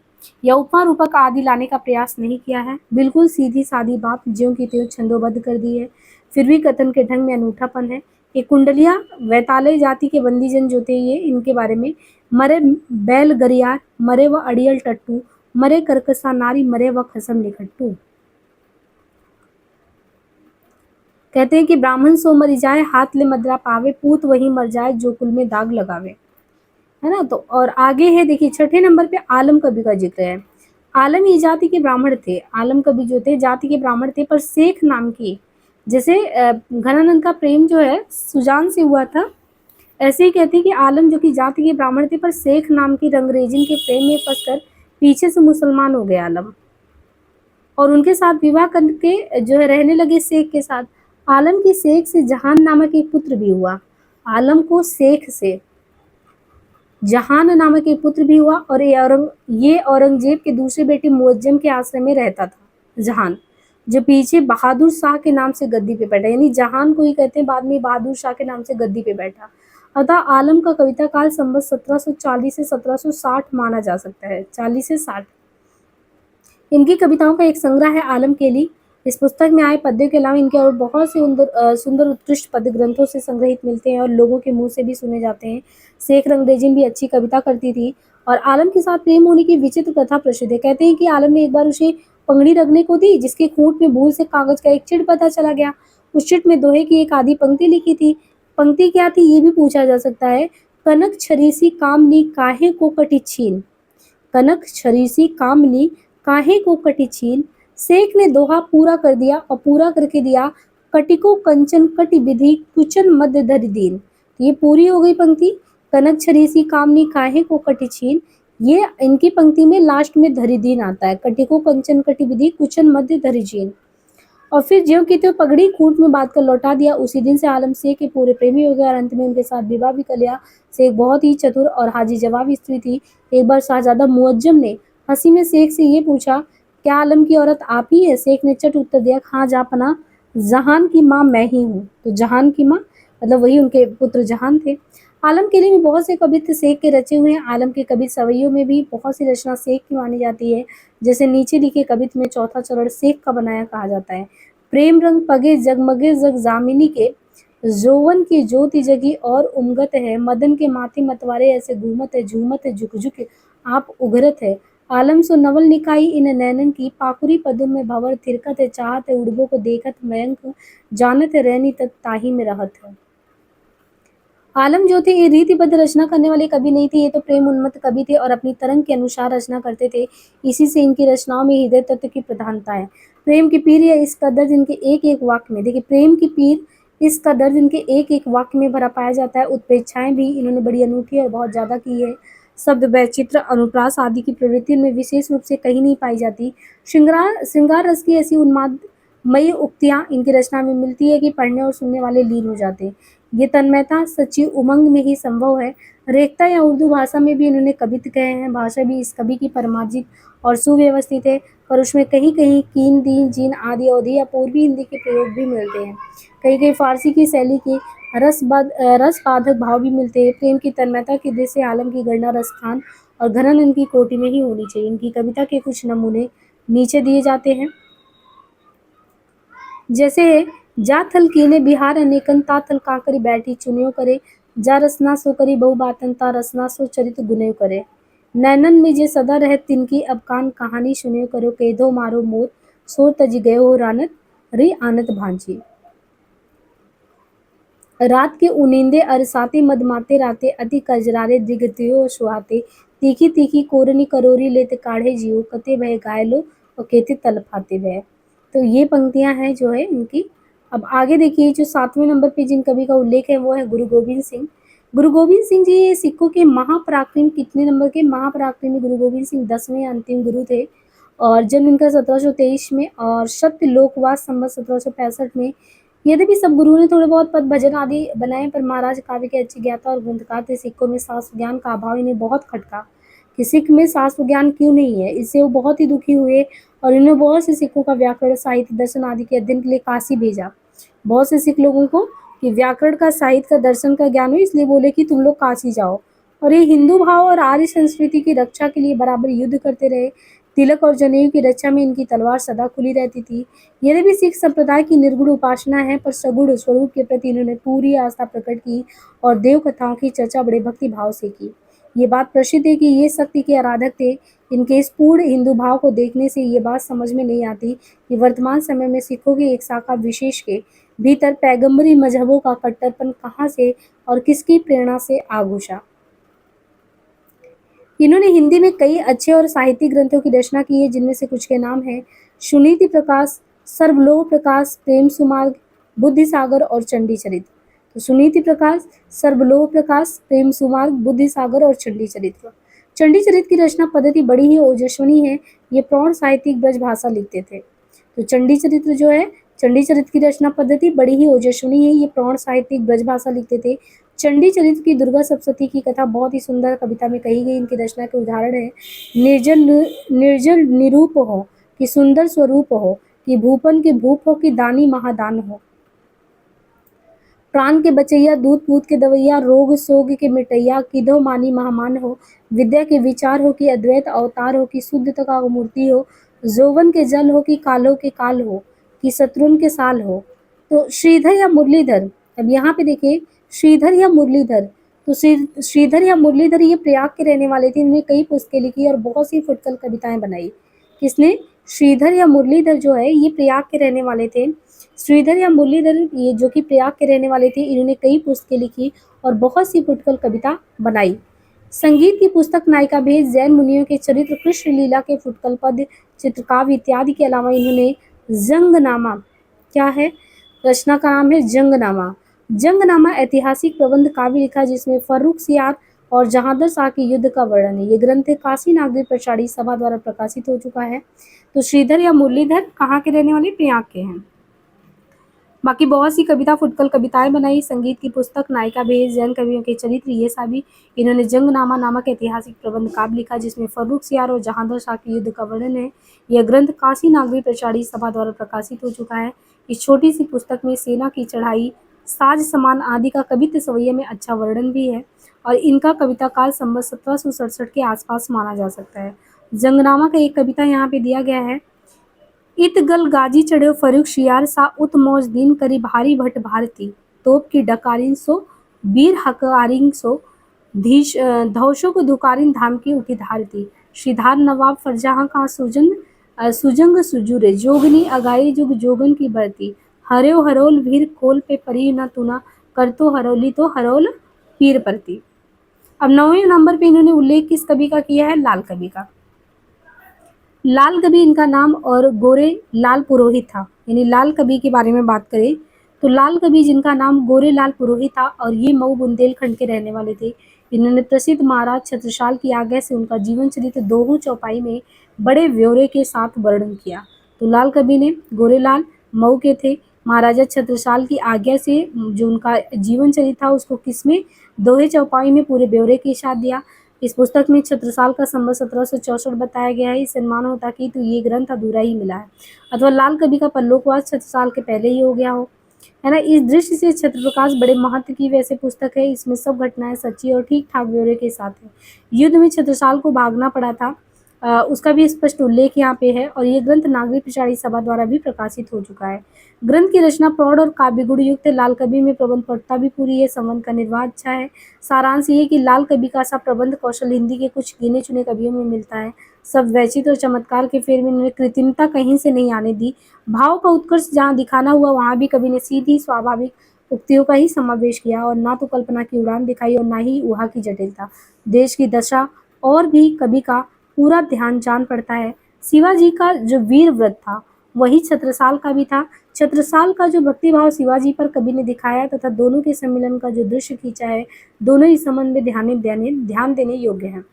या उपमा रूपक आदि लाने का प्रयास नहीं किया है। बिल्कुल सीधी सादी बात ज्यों की त्यों छंदोबद्ध कर दी है, फिर भी कथन के ढंग में अनूठापन है। ये कुंडलियां वैतालय जाति के बंदीजन जो थे, ये इनके बारे में, मरे बैल गरियार, मरे व अड़ियल टट्टू, मरे करकसा नारी, मरे व खसम निखट्टू। कहते हैं कि ब्राह्मण सो मरी जाए, हाथ ले मदरा पावे, पूत वही मर जाए जो कुल में दाग लगावे, है ना। तो और आगे है देखिए 6ठे नंबर पे आलम कवि का जिक्र है। आलम ये जाति के ब्राह्मण थे। आलम कवि जो थे जाति के ब्राह्मण थे, पर शेख नाम की, जैसे घनानंद का प्रेम जो है सुजान से हुआ था, ऐसे ही कहते हैं कि आलम जो कि जाति के ब्राह्मण थे पर शेख नाम की रंगरेजिन के प्रेम में फंसकर पीछे से मुसलमान हो गए आलम, और उनके साथ विवाह करके जो है रहने लगे शेख के साथ। आलम की शेख से जहान नामक एक पुत्र भी हुआ। आलम को शेख से जहान नामक एक पुत्र भी हुआ, और ये औरंगजेब के दूसरे बेटे मुअज्जम के आश्रम में रहता था जहान, जो पीछे बहादुर शाह के नाम से गद्दी पे बैठा, यानी जहान को ही कहते हैं बाद में बहादुर शाह के नाम से गद्दी पे बैठा। अतः आलम का कविता काल संवत 1740 से 1760 माना जा सकता है, 40 से 60। इनकी कविताओं का एक संग्रह है आलम केली। इस पुस्तक में आए पद्यों के अलावा इनके और बहुत से सुंदर उत्कृष्ट पद्य ग्रंथों से संग्रहित मिलते हैं और लोगों के मुंह से भी सुने जाते हैं। शेख रंगरेजिन भी अच्छी कविता करती थी और आलम के साथ प्रेम होने की विचित्र कथा प्रसिद्ध है। कहते हैं कि आलम ने एक बार उसे पंगड़ी रखने को दी, जिसके खूंट में भूल से कागज का एक चिट पता चला गया। उस चिट में दोहे की एक आधी पंक्ति लिखी थी। पंक्ति क्या थी ये भी पूछा जा सकता है। कनक छरीसी कामनी काहे को कटी छीन, कनक छरीसी कामनी काहे को कटी छीन। शेख ने दोहा पूरा कर दिया और पूरा करके दिया, कटिको कंचन कटि विधि कुचन मध्य धरि दीन। ये पूरी हो गई पंक्ति। कनक छरीसी कामनी काहे को कटी छीन, ये इनकी पंक्ति में लास्ट में धरि दीन आता है। कटिको कंचन कटि विधि कुचन मध्य धरि जीन। और फिर ज्यों की त्यों पगड़ी खूंट में बांध कर लौटा दिया। उसी दिन से आलम शेख के पूरे प्रेमी हो गए और अंत में उनके साथ विवाह भी कर लिया। शेख बहुत ही चतुर और हाजी जवाब स्त्री थी। एक बार शाहजादा मुअज्जम ने हंसी में शेख से ये पूछा, क्या आलम की औरत आप ही है? शेख ने चट उत्तर दिया, हाँ जापना, जहान की माँ मैं ही हूँ। तो जहान की माँ मतलब वही उनके पुत्र जहान थे। आलम किले में बहुत से कवित्व शेख के रचे हुए हैं। आलम के कवित्व सवैयों में भी बहुत सी रचना शेख की मानी जाती है। जैसे नीचे लिखे कवित्व में चौथा चरण शेख का बनाया कहा जाता है। प्रेम रंग पगे जगमगे जग जामिनी के, यौवन की ज्योति जगी और उमगत है। मदन के माथे मतवारे ऐसे घूमत है, झूमत है झुक झुक आप उघरत है। आलम सो नवल निकाई इन नैनन की, पाकुरी पदुम में भंवर थिरकत है। चाहत है उड़बो को देखत मयंक, जानत है रैनी तक ताही में रहत है। आलम जो थे ये रीतिबद्ध रचना करने वाले कवि नहीं थे। ये तो प्रेम उन्मत्त कवि थे और अपनी तरंग के अनुसार रचना करते थे। इसी से इनकी रचनाओं में हृदय तत्व की प्रधानता है। प्रेम की पीर या इसका दर्द इनके एक एक वाक्य में, देखिए प्रेम की पीर इसका दर्द इनके एक एक वाक्य में भरा पाया जाता है। उत्प्रेक्षाएं भी इन्होंने बड़ी अनूठी और बहुत ज्यादा की है। शब्द वैचित्र अनुप्रास आदि की प्रवृत्ति में विशेष रूप से कहीं नहीं पाई जाती। श्रृंगार रस की ऐसी उन्माद मई उक्तियां इनकी रचना में मिलती है कि पढ़ने और सुनने वाले लीन हो जाते हैं। ये तन्मयता सच्ची उमंग में ही संभव है। रेखता या उर्दू भाषा में भी इन्होंने कवित्व कहे हैं। भाषा भी इस कवि की परमार्जित और सुव्यवस्थित है, पर उसमें कहीं कहीं कीन दीन जीन आदि अवधि या पूर्वी हिंदी के प्रयोग भी मिलते हैं। कहीं कहीं फारसी की शैली के रस बाधक भाव भी मिलते हैं। प्रेम की तन्मयता की दृष्टि से आलम की गणना रसखान और घनन इनकी कोटि में ही होनी चाहिए। इनकी कविता के कुछ नमूने नीचे दिए जाते हैं। जैसे जा थल कीने बिहार अनेकन ता थल काकरी बैठी चुनियो करे, जा रसना सो करी बहु बातन ता रसना सो चरित गुनेव करे। नैनन में जे सदा रहे तिनकी अब कान कहानी सुनियो करो, केधो मारो मोर सोर तजी गयो हो रानत रे आनत भांजी। रात के उनिंदे अरसाते मदमाते राते, अति कजरारे दिगतियो सुहाते, तीखी तीखी कोरनी करोरी लेते काढ़े जियो, कते भय घायलो और केते तलफाते भय। तो ये पंक्तियां हैं जो है इनकी। अब आगे देखिए जो 7वें नंबर पे जिन कवि का उल्लेख है वो है गुरु गोविंद सिंह। गुरु गोविंद सिंह जी ये सिखों के महापराक्रमी, कितने नंबर के महापराक्रमी गुरु गोविंद सिंह 10वें अंतिम गुरु थे। और जन्म इनका 1723 में और सत्य लोकवास संवत 1765 में। यद्यपि सब गुरुओं ने थोड़े बहुत पद भजन आदि बनाए, पर महाराज काव्य के अच्छे ज्ञाता और ग्रंथकार थे। सिखों में शास्त्र ज्ञान का अभाव इन्हें बहुत खटका कि सिख में शास्त्र ज्ञान क्यों नहीं है। इससे वो बहुत ही दुखी हुए और इन्होंने बहुत से सिखों का व्याकरण साहित्य दर्शन आदि के अध्ययन के लिए काशी भेजा। बहुत से सिख लोगों को कि व्याकरण का साहित्य का दर्शन का ज्ञान हो, इसलिए बोले कि तुम लोग काशी जाओ। और ये हिंदू भाव और आर्य संस्कृति की रक्षा के लिए बराबर युद्ध करते रहे। तिलक और जनेऊ की रक्षा में इनकी तलवार सदा खुली रहती थी। यद्यपि सिख संप्रदाय की निर्गुण उपासना है, पर सगुण स्वरूप के प्रति इन्होंने पूरी आस्था प्रकट की और देव कथाओं की चर्चा बड़े भक्ति भाव से की। ये बात प्रसिद्ध है कि ये शक्ति के आराधक थे। इनके इस पूर्ण हिंदू भाव को देखने से ये बात समझ में नहीं आती कि वर्तमान समय में सिखों की एक शाखा विशेष के भीतर पैगंबरी मजहबों का कट्टरपन कहाँ से और किसकी प्रेरणा से आ घुसा। इन्होंने हिंदी में कई अच्छे और साहित्यिक ग्रंथों की रचना की है, जिनमें से कुछ के नाम हैं सुनीति प्रकाश, सर्वलोक प्रकाश, प्रेम सुमार्ग, बुद्धि सागर और चंडी चरित। तो सुनीति प्रकाश, सर्वलोह प्रकाश, प्रेम सुमार्ग, बुद्धि सागर और चंडी चरित्र। चंडी चरित्र की रचना पद्धति बड़ी ही ओजस्वी है। ये प्रौढ़ साहित्यिक ब्रज भाषा लिखते थे। तो चंडी चरित्र जो है, चंडी चरित्र की रचना पद्धति बड़ी ही ओजस्वी है। ये प्रौढ़ साहित्यिक ब्रज भाषा लिखते थे। चंडी चरित्र की दुर्गा सप्तशती की कथा बहुत ही सुंदर कविता में कही गई। इनकी रचना के उदाहरण है निर्जल निरूप हो, कि सुंदर स्वरूप हो, कि भूपन के भूप हो, कि दानी महादान हो, प्राण के बचैया, दूध पूत के दवैया, रोग सोग के मिटैया, किधो मानी महामान हो, विद्या के विचार हो, कि अद्वैत अवतार हो, कि शुद्धता का मूर्ति हो, जोवन के जल हो, कि कालो के काल हो, कि शत्रुन के साल हो। तो श्रीधर या मुरलीधर, अब यहाँ पे देखिए श्रीधर या मुरलीधर, तो श्रीधर या मुरलीधर ये प्रयाग के रहने वाले थे। इन्होंने कई पुस्तकें लिखी और बहुत सी फुटकल कविताएं बनाई। किसने? श्रीधर या मुरलीधर जो है ये प्रयाग के रहने वाले थे। श्रीधर या मुरलीधर ये जो कि प्रयाग के रहने वाले थे, इन्होंने कई पुस्तकें लिखी और बहुत सी फुटकल कविता बनाई। संगीत की पुस्तक नायिका भेद, जैन मुनियों के चरित्र, कृष्ण लीला के फुटकल पद, चित्रकाव्य इत्यादि के अलावा इन्होंने जंगनामा, क्या है रचना का नाम है जंगनामा। जंगनामा ऐतिहासिक प्रबंध काव्य लिखा जिसमें फर्रुखसियार और जहांदर शाह के युद्ध का वर्णन है। ये ग्रंथ काशी नागरी प्रचारी सभा द्वारा प्रकाशित हो चुका है। तो श्रीधर या मुरलीधर कहाँ के रहने वाले? प्रयाग के हैं। बाकी बहुत सी कविता फुटकल कविताएं बनाई। संगीत की पुस्तक नायिका भेद, जैन कवियों के चरित्र, ये सभी इन्होंने जंगनामा नामक ऐतिहासिक प्रबंध काव्य लिखा जिसमें फर्रुखसियार और जहांदर शाह के युद्ध का वर्णन है। यह ग्रंथ काशी नागरी प्रचारी सभा द्वारा प्रकाशित हो चुका है। इस छोटी सी पुस्तक में सेना की चढ़ाई, साज समान आदि का कवित्व सवैया में अच्छा वर्णन भी है और इनका कविता काल संवत 1767 के आसपास माना जा सकता है। जंगनामा का एक कविता यहाँ पे दिया गया है। इत गल गाजी चढ़ो फर्रुखसियार, सा उत मौज दिन करी भारी भट भारती, तोप की डकारिन सो बीर हकारिन सो, धीश धौशो को दुकारिन धाम की उठी धारती, श्रीधार नवाब फरजहाँ का सुजंग सुजुरे, जोगनी अगाई जुग जोगन की बरती, हरेव हरोल भीर खोल पे परी न तुना, कर तो हरोली तो हरोल पीर परती। अब 9वें नंबर पे इन्होंने उल्लेख किस कवि का किया है? लाल कवि का। लाल कवि इनका नाम और गोरे लाल पुरोहित था। यानी लाल कवि के बारे में बात करें तो लाल कवि जिनका नाम गोरे लाल पुरोहित था और ये मऊ बुंदेलखंड के रहने वाले थे। इन्होंने प्रसिद्ध महाराज छत्रसाल की आज्ञा से उनका जीवन चरित्र दोहों चौपाई में बड़े ब्यौरे के साथ वर्णन किया। तो लाल कवि ने गोरेलाल मऊ के थे। महाराजा छत्रसाल की आज्ञा से जो उनका जीवन चरित्र था उसको किसमें? दोहे चौपाई में पूरे ब्यौरे के साथ दिया। इस पुस्तक में छत्रसाल का संवत 1764 बताया गया है। इससे अनुमान होता कि तो ये ग्रंथ अधूरा ही मिला है अथवा लाल कवि का परलोकवास छत्रसाल के पहले ही हो गया हो, है ना। इस दृष्टि से छत्रप्रकाश बड़े महत्व की वैसे पुस्तक है। इसमें सब घटनाएं सच्ची और ठीक ठाक ब्यौरे के साथ है। युद्ध में छत्रसाल को भागना पड़ा था उसका भी स्पष्ट उल्लेख यहाँ पे है और ये ग्रंथ नागरी प्रचारी सभा द्वारा भी प्रकाशित हो चुका है। ग्रंथ की रचना प्रौढ़ और काव्य गुण युक्त है। लाल कवि में प्रबंध पटता भी पूरी है। संबंध का निर्वाह अच्छा है। सारांश ये कि लाल कवि का सा प्रबंध कौशल हिंदी के कुछ गिने चुने कवियों में मिलता है। सब वैचित्र और चमत्कार के फेर में उन्होंने कृत्रिमता कहीं से नहीं आने दी। भाव का उत्कर्ष जहाँ दिखाना हुआ वहाँ भी कवि ने सीधी स्वाभाविक उक्तियों का ही समावेश किया और ना तो कल्पना की उड़ान दिखाई और ना ही ऊहा की जटिलता। देश की दशा और भी कवि का पूरा ध्यान जान पड़ता है। शिवाजी का जो वीर व्रत था वही छत्रसाल का भी था। छत्रसाल का जो भक्तिभाव शिवाजी पर कवि ने दिखाया तथा दोनों के सम्मिलन का जो दृश्य खींचा है, दोनों ही संबंध में ध्यान देने योग्य है।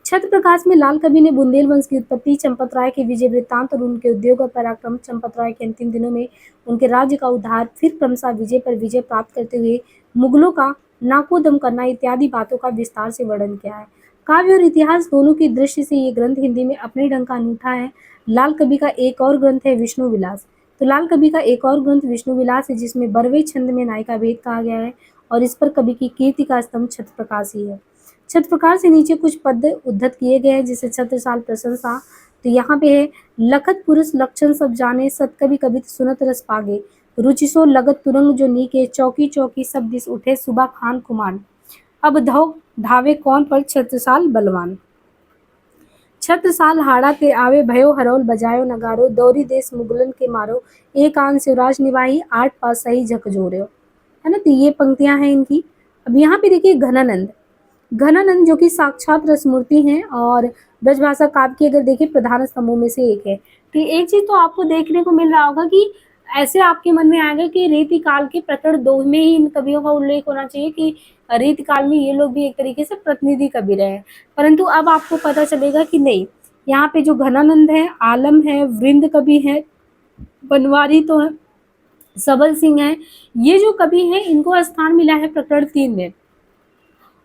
छत्र प्रकाश में लाल कवि ने बुंदेल वंश की उत्पत्ति, चंपत राय के विजय वृत्तांत और उनके उद्योग और पराक्रम, चंपत राय के अंतिम दिनों में उनके राज्य का उद्धार, फिर क्रमशः विजय पर विजय प्राप्त करते हुए मुगलों का नाकोदम करना इत्यादि बातों का विस्तार से वर्णन किया है। काव्य और इतिहास दोनों की दृष्टि से ये ग्रंथ हिंदी में अपने ढंग का अनूठा है। लाल कवि का एक और ग्रंथ है विष्णु विलास। तो लाल कवि का एक और ग्रंथ विष्णु विलास है जिसमें बरवे छंद में नायिका भेद कहा गया है और इस पर कवि की कीर्ति का स्तंभ छत्र प्रकाश ही है। छत्र प्रकाश से नीचे कुछ पद उद्धत किए गए हैं जिसे छत्रसाल प्रशंसा। तो यहाँ पे है लखत पुरुष लक्षण सब जाने, सत कवि कवित सुनत रस पागे, रुचिसो लगत तुरंग जो नीके, चौकी चौकी सब दिस उठे सुबह खान कुमान, अब धौ धावे कौन पर छत्रसाल बलवान। छत्रसाल हाड़ा ते आवे भयो हरोल बजायो नगारो, दौरी देश मुगलन के मारो, एक आन शिवराज निवाही, आठ पास सही झकझोरे, है ना। तो ये पंक्तियां हैं इनकी। अब यहाँ पे देखिए घनानंद, घनानंद जो कि साक्षात रसमूर्ति हैं और ब्रजभाषा काव्य की अगर देखिए प्रधान स्तंभों में से एक है। तो एक चीज तो आपको देखने को मिल रहा होगा कि ऐसे आपके मन में आएगा कि रीतिकाल के प्रकरण 2 में ही इन कवियों का उल्लेख होना चाहिए कि रीतिकाल में ये लोग भी एक तरीके से प्रतिनिधि कवि रहे। परंतु अब आपको पता चलेगा कि नहीं, यहाँ पे जो घनानंद है, आलम है, वृंद कवि है, बनवारी तो है, सबल सिंह है, ये जो कवि हैं इनको स्थान मिला है प्रकरण 3 में।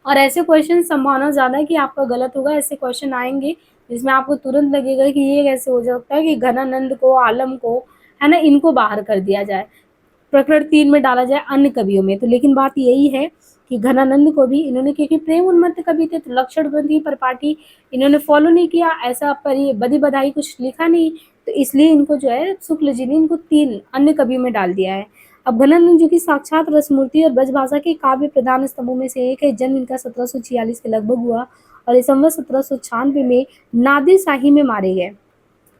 और ऐसे क्वेश्चन संभावना ज़्यादा है कि आपका गलत होगा। ऐसे क्वेश्चन आएंगे जिसमें आपको तुरंत लगेगा कि ये कैसे हो सकता है कि घनानंद को, आलम को, है ना, इनको बाहर कर दिया जाए, प्रकरण 3 में डाला जाए अन्य कवियों में। तो लेकिन बात यही है कि घनानंद को भी इन्होंने, क्योंकि प्रेम उन्मत्त कवि थे, तो लक्षण ग्रंथि परिपाटी इन्होंने फॉलो नहीं किया, ऐसा पर बदी बधाई कुछ लिखा नहीं, तो इसलिए इनको जो है शुक्ल जी ने इनको 3 अन्य कवियों में डाल दिया है। अब घनानंद जो कि साक्षात रसमूर्ति और ब्रजभाषा के काव्य प्रधान स्तंभों में से एक है। जन्म इनका 1746 के लगभग हुआ और इस संवत 1796 में नादिर शाही में मारे गए।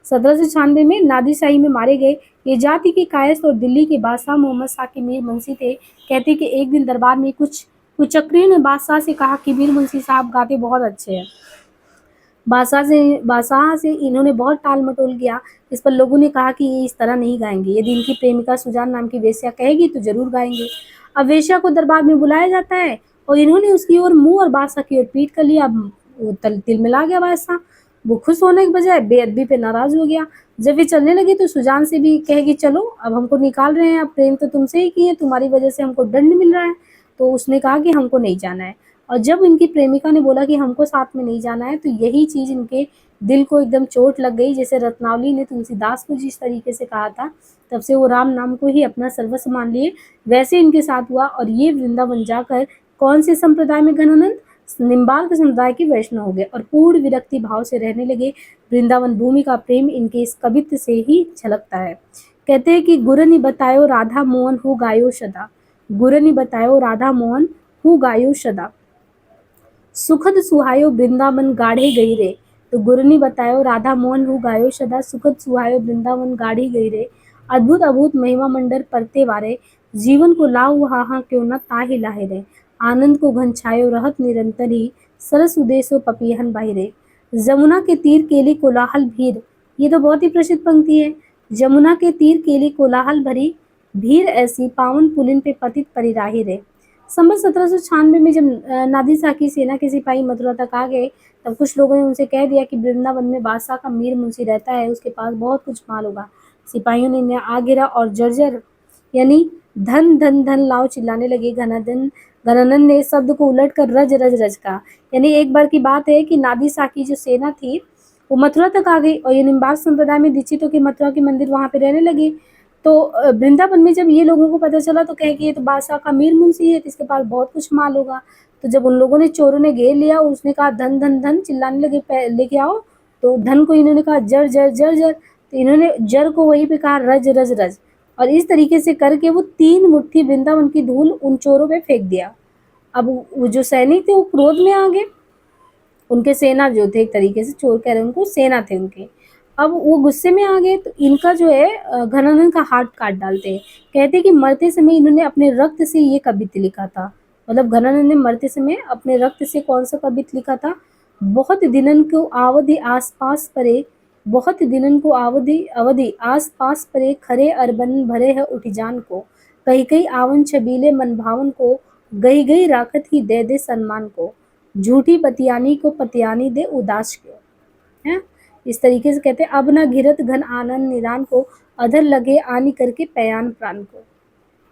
1796 में नादिर शाही में मारे गए। ये जाति के कायस्थ और दिल्ली के बादशाह मोहम्मद शाह के मीर मुंशी थे। कहते कि एक दिन दरबार में कुछ कुचक्रियों ने बादशाह से कहा कि मीर मुंशी साहब गाते बहुत अच्छे हैं। बादशाह से इन्होंने बहुत टाल मटोल किया। इस पर लोगों ने कहा कि ये इस तरह नहीं गाएंगे, यदि इनकी प्रेमिका सुजान नाम की वेश्या कहेगी तो जरूर गाएंगे। अब वेश्या को दरबार में बुलाया जाता है और इन्होंने उसकी ओर मुंह और बादशाह की ओर पीठ कर लिया। अब वो तिल मिला गया बादशाह, वो खुश होने के बजाय बेअदबी पे नाराज हो गया। जब वे चलने लगे तो सुजान से भी कहेगी चलो, अब हमको निकाल रहे हैं, अब प्रेम तो तुमसे ही किए, तुम्हारी वजह से हमको दंड मिल रहा है। तो उसने कहा कि हमको नहीं जाना है। और जब इनकी प्रेमिका ने बोला कि हमको साथ में नहीं जाना है, तो यही चीज़ इनके दिल को एकदम चोट लग गई। जैसे रत्नावली ने तुलसीदास को जिस तरीके से कहा था, तब से वो राम नाम को ही अपना सर्वस्व मान लिए, वैसे इनके साथ हुआ। और ये वृंदावन जाकर कौन से संप्रदाय में घनानंद, निम्बार्क समुदाय के वैष्णव हो गए और पूर्ण विरक्ति भाव से रहने लगे। वृंदावन भूमि का प्रेम इनके इस कवित्व से ही झलकता है। कहते हैं कि गुरनि बतायो राधा मोहन हु गायो सदा, गुरनि बतायो राधा मोहन हु गायो सदा, सुखद सुहायो वृंदावन गाढ़े गई रे। तो गुरनी बतायो राधा मोहन हु गायो सदा, सुखद सुहायो वृंदावन गाढ़ी गई रे। अद्भुत अद्भुत महिमा मंडल परते वारे, जीवन को लाऊ हाहा क्यों न ताहि लाहे रे। आनंद को घन छायो रहत निरंतर ही, सरस उदेसो पपीहन बाहिरे। जमुना के तीर केली कोलाहल भीड़, ये तो बहुत ही प्रसिद्ध पंक्ति है। जमुना के तीर केली कोलाहल भरी, भीड़ ऐसी पावन पुलिन पे पतित परिराही रे। संवत 1796 में जब नादिर शाह की सेना के सिपाही मथुरा तक आ गए, तब कुछ लोगों ने उनसे कह दिया कि वृंदावन में बादशाह का मीर मुंशी रहता है, उसके पास बहुत कुछ माल होगा। सिपाहियों ने इन्हें आ गिरा और जर्जर यानी धन धन धन लाओ चिल्लाने लगे। घनानंद ने शब्द को उलट कर रज रज रज का, यानी एक बार की बात है कि नादिर शाह की जो सेना थी वो मथुरा तक आ गई और ये निम्बार्क संप्रदाय में दीक्षित होकर मथुरा के मंदिर वहां पे रहने लगे। तो वृंदावन में जब ये लोगों को पता चला तो कहे कि ये तो बादशाह का मीर मुंशी है, तो इसके पास बहुत कुछ माल होगा। तो जब उन लोगों ने, चोरों ने घेर लिया और उसने कहा धन धन धन चिल्लाने लगे, लेके आओ, तो धन को इन्होंने कहा जर जर जर जर, तो इन्होंने जर को वहीं पे कहा रज रज रज, और इस तरीके से करके वो 3 मुट्ठी वृंदावन की धूल उन चोरों पे फेंक दिया। अब वो जो सैनिक थे वो क्रोध में आ गए, उनके सेना जो थे, एक तरीके से चोर कह रहे हैं उनको, सेना थे उनके। अब वो गुस्से में आ गए तो इनका जो है घनानंद का हाथ काट डालते हैं। कहते हैं कि मरते समय इन्होंने अपने रक्त से ये कवित्त लिखा था। मतलब घनानंद ने मरते समय अपने रक्त से कौन सा कवित्त लिखा था? बहुत दिनन को आवधि आसपास परे, बहुत दिनन को अवधि अवधि आस पास परे, खरे अरबन भरे है उठ जान को, कही कही आवन छबीले मन भावन को, गई गई राखत ही दे दे सम्मान को, झूठी पतियानी को पतियानी दे उदास क्यों, है। इस तरीके से कहते हैं अब न घिरत घन आनंद निरान को, अधर लगे आनी करके पयान प्राण को।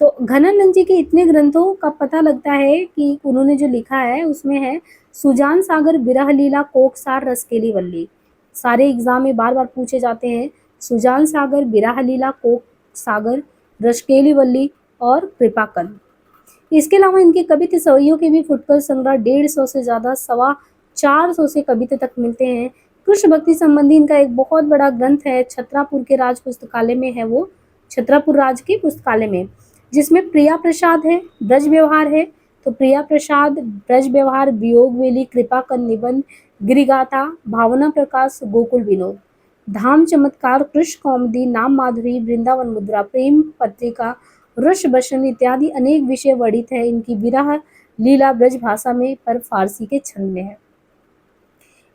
तो घनानंद जी के इतने ग्रंथों का पता लगता है कि उन्होंने जो लिखा है उसमें है सुजान सागर विरह लीला कोकसार रसकेली वल्ली। सारे एग्जाम में बार बार पूछे जाते हैं, सुजान सागर, विरह लीला, कोक सागर, रसकेली वल्ली और कृपाकंद। इसके अलावा इनके कवित्त सवैयों के भी फुटकर संग्रह 150 से ज़्यादा, 450 से कवित्त तक मिलते हैं। कृष्ण भक्ति संबंधी इनका एक बहुत बड़ा ग्रंथ है, छत्रापुर के राज पुस्तकालय में है, वो छत्रापुर राज के पुस्तकालय में, जिसमें प्रिया प्रसाद है, ब्रज व्यवहार है। तो प्रिया प्रसाद, ब्रज व्यवहार, वियोग वेली, कृपाकंद निबंध, गिरिगाथा, भावना प्रकाश, गोकुल विनोद, धाम चमत्कार, कृष्ण कौमुदी, नाम माधुरी, वृंदावन मुद्रा, प्रेम पत्रिका, रस बसन इत्यादि अनेक विषय वर्णित है इनकी विरह लीला ब्रज भाषा में, पर फारसी के छंद में है।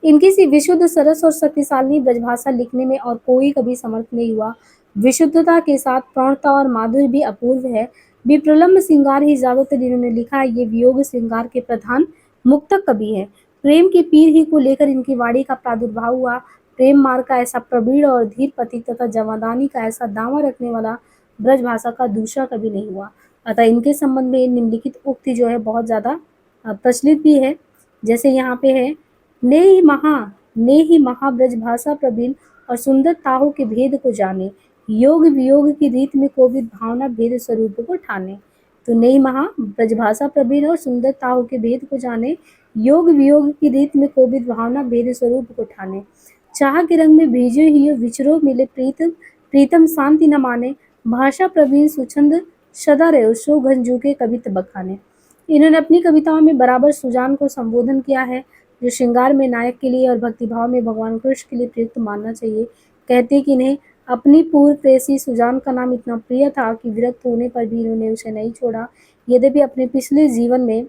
इनकी सी विशुद्ध सरस और शक्तिशाली ब्रजभाषा लिखने में और कोई कभी समर्थ नहीं हुआ। विशुद्धता के साथ प्रौढ़ता और माधुर्य भी अपूर्व है। विप्रलंब श्रृंगार ही ज्यादातर इन्होंने लिखा है। ये वियोग श्रृंगार के प्रधान मुक्तक कवि है। प्रेम के पीर ही को लेकर इनकी वाणी का प्रादुर्भाव हुआ। प्रेम मार्ग का ऐसा प्रवीण और धीर पथिक तथा जमादानी का ऐसा दावा रखने वाला ब्रज भाषा का दूसरा कभी नहीं हुआ। अतः इनके संबंध में निम्नलिखित उक्ति जो है बहुत ज्यादा प्रचलित भी है। जैसे यहाँ पे है, ने ही महा ब्रज भाषा प्रवीण और सुंदर ताहू के भेद को जाने, योग वियोग की रीत में कोविद भावना भेद स्वरूप को ठाने। तो ने ही महा ब्रज भाषा प्रवीण और सुंदर ताहू के भेद को जाने, योग वियोग की रीत में कोविद भावना भेद स्वरूप को ठाने। चाह के रंग में भीजे ही विचरो मिले प्रीतम, प्रीतम शांति न माने, भाषा प्रवीण सुछंद सदा रहो सो घंजू के कवित बखाने। इन्होंने अपनी कविताओं में बराबर सुजान को संबोधन किया है, जो श्रृंगार में नायक के लिए और भक्तिभाव में भगवान कृष्ण के लिए प्रयुक्त मानना चाहिए। कहते कि इन्हें अपनी पूर्व प्रेयसी सुजान का नाम इतना प्रिय था कि विरक्त होने पर भी इन्होंने उसे नहीं छोड़ा। यद्यपि अपने पिछले जीवन में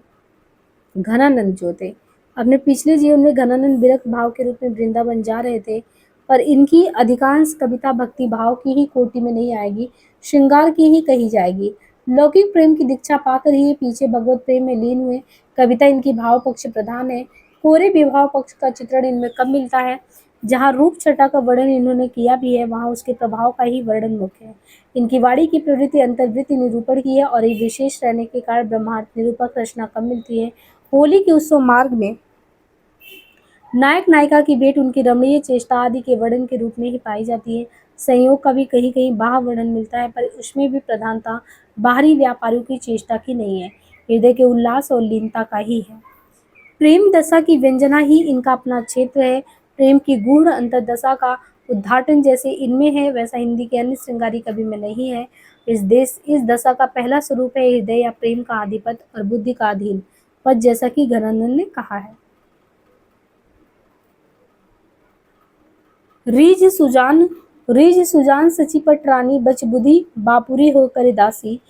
घनानंद विरक्त भाव के रूप में वृंदावन जा रहे थे, पर इनकी अधिकांश कविता भक्ति भाव की ही कोटि में नहीं आएगी, श्रृंगार की ही कही जाएगी। लौकिक प्रेम की दीक्षा पाकर ही ये पीछे भगवत प्रेम में लीन हुए। कविता इनकी भाव पक्ष प्रधान है। कोरे विभाव पक्ष का चित्रण इनमें कम मिलता है। जहाँ रूप छटा का वर्णन इन्होंने किया भी है, वहाँ उसके प्रभाव का ही वर्णन मुख्य है। इनकी वाणी की प्रवृत्ति अंतर्वृत्ति निरूपण की है और ये विशेष रहने के कारण ब्रह्मार्थ निरूपक रचना कम मिलती है। होली के उत्सव मार्ग में नायक नायिका की भेंट उनकी रमणीय चेष्टा आदि के वर्णन के रूप में ही पाई जाती है। संयोग का भी कहीं कहीं बाह्य वर्णन मिलता है, पर उसमें भी प्रधानता बाहरी व्यापारियों की चेष्टा की नहीं है, हृदय के उल्लास और लीनता का ही है। प्रेम दशा की व्यंजना ही इनका अपना क्षेत्र है। प्रेम की गूढ़ अंतर्दशा का उद्घाटन जैसे इनमें है, वैसा हिंदी के अन्य श्रृंगारी कवि में नहीं है। इस दशा का पहला स्वरूप है हृदय या प्रेम का आधिपत्य और बुद्धि का अधीन पद, जैसा कि घनानंद ने कहा है। रीझ सुजान सची पट रानी, बच बुद्धि बापुरी हो कर दासी।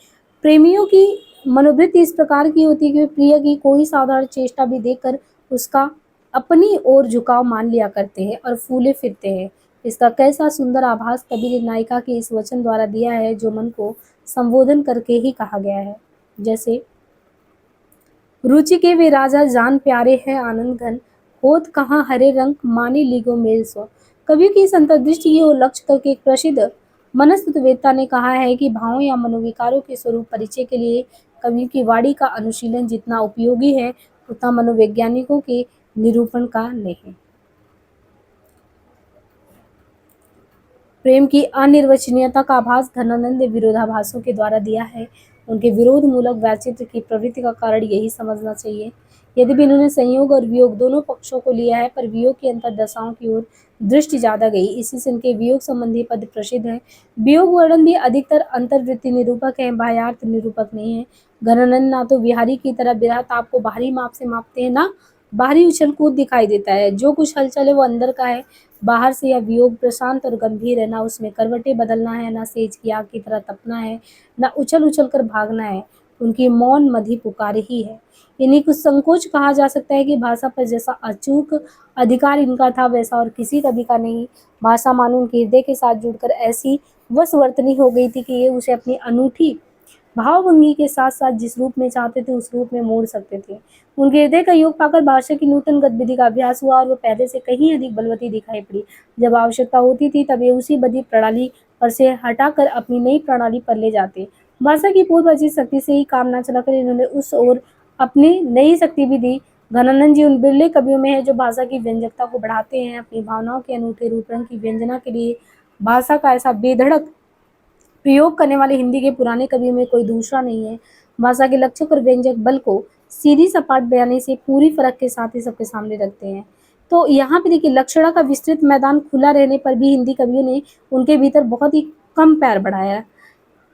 प्रेमियों की मनोवृत्ति इस प्रकार की होती है कि वे प्रिय की कोई साधारण चेष्टा भी देखकर उसका अपनी ओर झुकाव मान लिया करते हैं और फूले फिरते हैं। इसका कैसा सुंदर आभास कवि ने नायिका के इस वचन द्वारा दिया है, जो मन को संबोधन करके ही कहा गया है। जैसे, रुचि के वे राजा जान प्यारे हैं आनंद घन, होत कहाँ हरे रंग मानी लीगो मेल सो। कवि की इस अंतर्दृष्टि की ओर लक्ष्य करके एक प्रसिद्ध मनस्तत्ववेत्ता ने कहा है कि भावों या मनोविकारों के स्वरूप परिचय के लिए कवि की वाणी का अनुशीलन जितना उपयोगी है, उतना मनोवैज्ञानिकों के निरूपण का नहीं। प्रेम की अनिर्वचनीयता का आभास घनानंद ने विरोधाभासों के द्वारा दिया है। उनके विरोध मूलक वैचित्र की प्रवृत्ति का कारण यही समझना चाहिए। यद्यपि इन्होंने संयोग और वियोग दोनों पक्षों को लिया है, पर वियोग की अंतर्दशाओं की ओर दृष्टि ज्यादा गई, इसी से इनके वियोग संबंधी पद प्रसिद्ध है। वियोग वर्णन भी अधिकतर अंतर्वृत्ति निरूपक है, बाह्यार्थ निरूपक नहीं है। घनानंद ना तो बिहारी की तरह विरह ताप को बाहरी माप से मापते हैं, ना बाहरी उछल कूद दिखाई देता है। जो कुछ हलचल है वो अंदर का है, बाहर से यह वियोग प्रशांत और गंभीर है। ना उसमें करवटें बदलना है, ना सेज की आग की तरह तपना है, ना उछल उछल कर भागना है। उनकी मौन मधी पुकार ही है। इन्हीं कुछ संकोच कहा जा सकता है कि भाषा पर जैसा अचूक अधिकार इनका था, वैसा और किसी कवि का नहीं। भाषा मानो उनके हृदय के साथ जुड़कर ऐसी वशवर्तनी हो गई थी कि ये उसे अपनी अनूठी भावभंगी के साथ साथ जिस रूप में चाहते थे उस रूप में मोड़ सकते थे। उनके हृदय का योग पाकर भाषा की नूतन गतिविधि का अभ्यास हुआ और वो पहले से कहीं अधिक बलवती दिखाई पड़ी। जब आवश्यकता होती थी तब ये उसी बदी प्रणाली पर से हटाकर अपनी नई प्रणाली पर ले जाते। भाषा की पूर्व अर्जित शक्ति से ही काम न चलाकर इन्होंने उस ओर अपनी नई शक्ति भी दी। घनानंद जी उन बिरले कवियों में है जो भाषा की व्यंजकता को बढ़ाते हैं। अपनी भावनाओं के अनूठे रूप रंग की व्यंजना के लिए भाषा का ऐसा बेधड़क प्रयोग करने वाले हिंदी के पुराने कवियों में कोई दूसरा नहीं है। भाषा के लक्षक और व्यंजक बल को सीधी सपाट बयानी से पूरी फर्क के साथ ही सबके सामने रखते हैं। तो यहाँ पे देखिए, लक्षणा का विस्तृत मैदान खुला रहने पर भी हिंदी कवियों ने उनके भीतर बहुत ही कम पैर बढ़ाया है।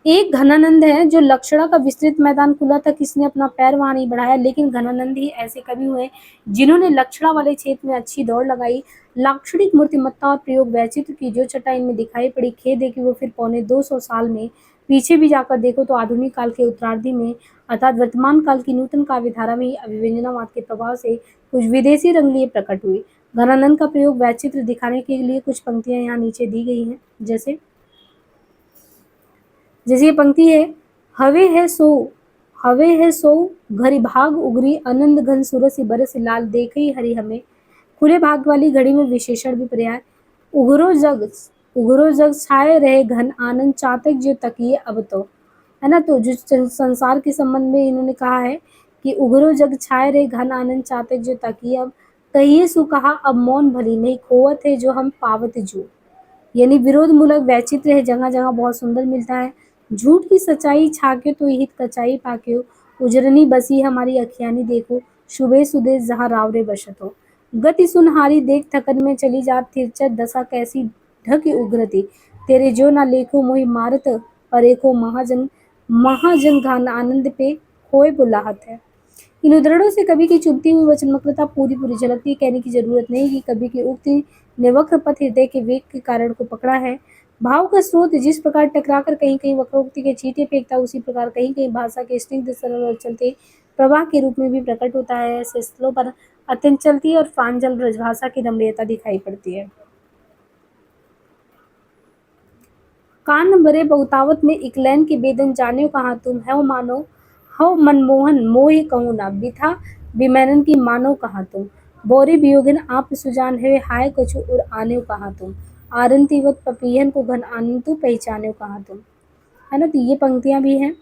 एक घनानंद है जो लक्षणा का विस्तृत मैदान खुला था, किसने अपना पैर वहां नहीं बढ़ाया, लेकिन घनानंद ही ऐसे कवि हुए जिन्होंने लक्षणा वाले क्षेत्र में अच्छी दौड़ लगाई। लाक्षणिक मूर्तिमत्ता और प्रयोग वैचित्र की जो छटा इनमें दिखाई पड़ी, खेद है कि वो फिर पौने 200 साल में पीछे भी जाकर देखो तो आधुनिक काल के उत्तरार्धी में अर्थात वर्तमान काल की नूतन काव्य धारा में ही अभिव्यंजनावाद के प्रभाव से कुछ विदेशी रंग लिए प्रकट हुई। घनानंद का प्रयोग वैचित्र दिखाने के लिए कुछ पंक्तियां यहाँ नीचे दी गई हैं। जैसे, जैसे ये पंक्ति है, हवे है सो घरी भाग उगरी आनंद घन सुरसि बरस लाल देखई हरि हमें। खुले भाग वाली घड़ी में विशेषण भी पर्याय। उगरो जग उगरो जग छाए रहे घन आनंद चातक जो तकिए अब तो, है ना। तो जो संसार के संबंध में इन्होंने कहा है कि उगरो जग छाए रहे घन आनंद चातक जो तकिए अब, कहिए सु कहा अब मौन भली नहीं खोवत है जो हम पावत जू। यानी विरोध मूलक वैचित्र है, जगह जगह बहुत सुंदर मिलता है। झूठ की सच्चाई छाके तो हित कचाई पाक्यो, उजरनी बसी हमारी अखियानी देखो, शुभे सुदे जहाँ रावरे बसत हो। गति सुनहारी देख थकन में चली जात तिरछत दशा कैसी ढक उग्रती, तेरे जो ना लेखो मोहि मारत परे को महाजन महाजन घान आनंद पे खोए बुलाहत है। इन उद्धरणों से कवि की चुभती हुई वचनात्मकता पूरी पूरी झलकती है। कहने की जरूरत नहीं कि कवि की उक्ति ने वक्र पथ हृदय के वेग के कारण को पकड़ा है। भाव का स्रोत जिस प्रकार टकराकर कहीं कहीं वक्रोक्ति के चींटे फेंकता, उसी प्रकार कहीं कहीं भाषा के स्निग्ध सरल और चलते प्रवाह के रूप में भी प्रकट होता है। ऐसे स्थलों पर अत्यंत चलती और प्रांजल ब्रजभाषा की रमणीयता दिखाई पड़ती है। कान भरे बहुतावत में इकलैन के बेदन जान्यो कहाँ तुम है मानो, हव मनमोहन मोहि कहूँ ना बिथा बिमैनन की मानो कहाँ तुम, बोरे वियोगिन आप सुजान है हाय कछु उर आन्यो कहाँ तुम, आरंतीवत पपीहन को घन आनंद तू पहचान्यो कहाँ तुम, है ना। तो ये पंक्तियां भी हैं।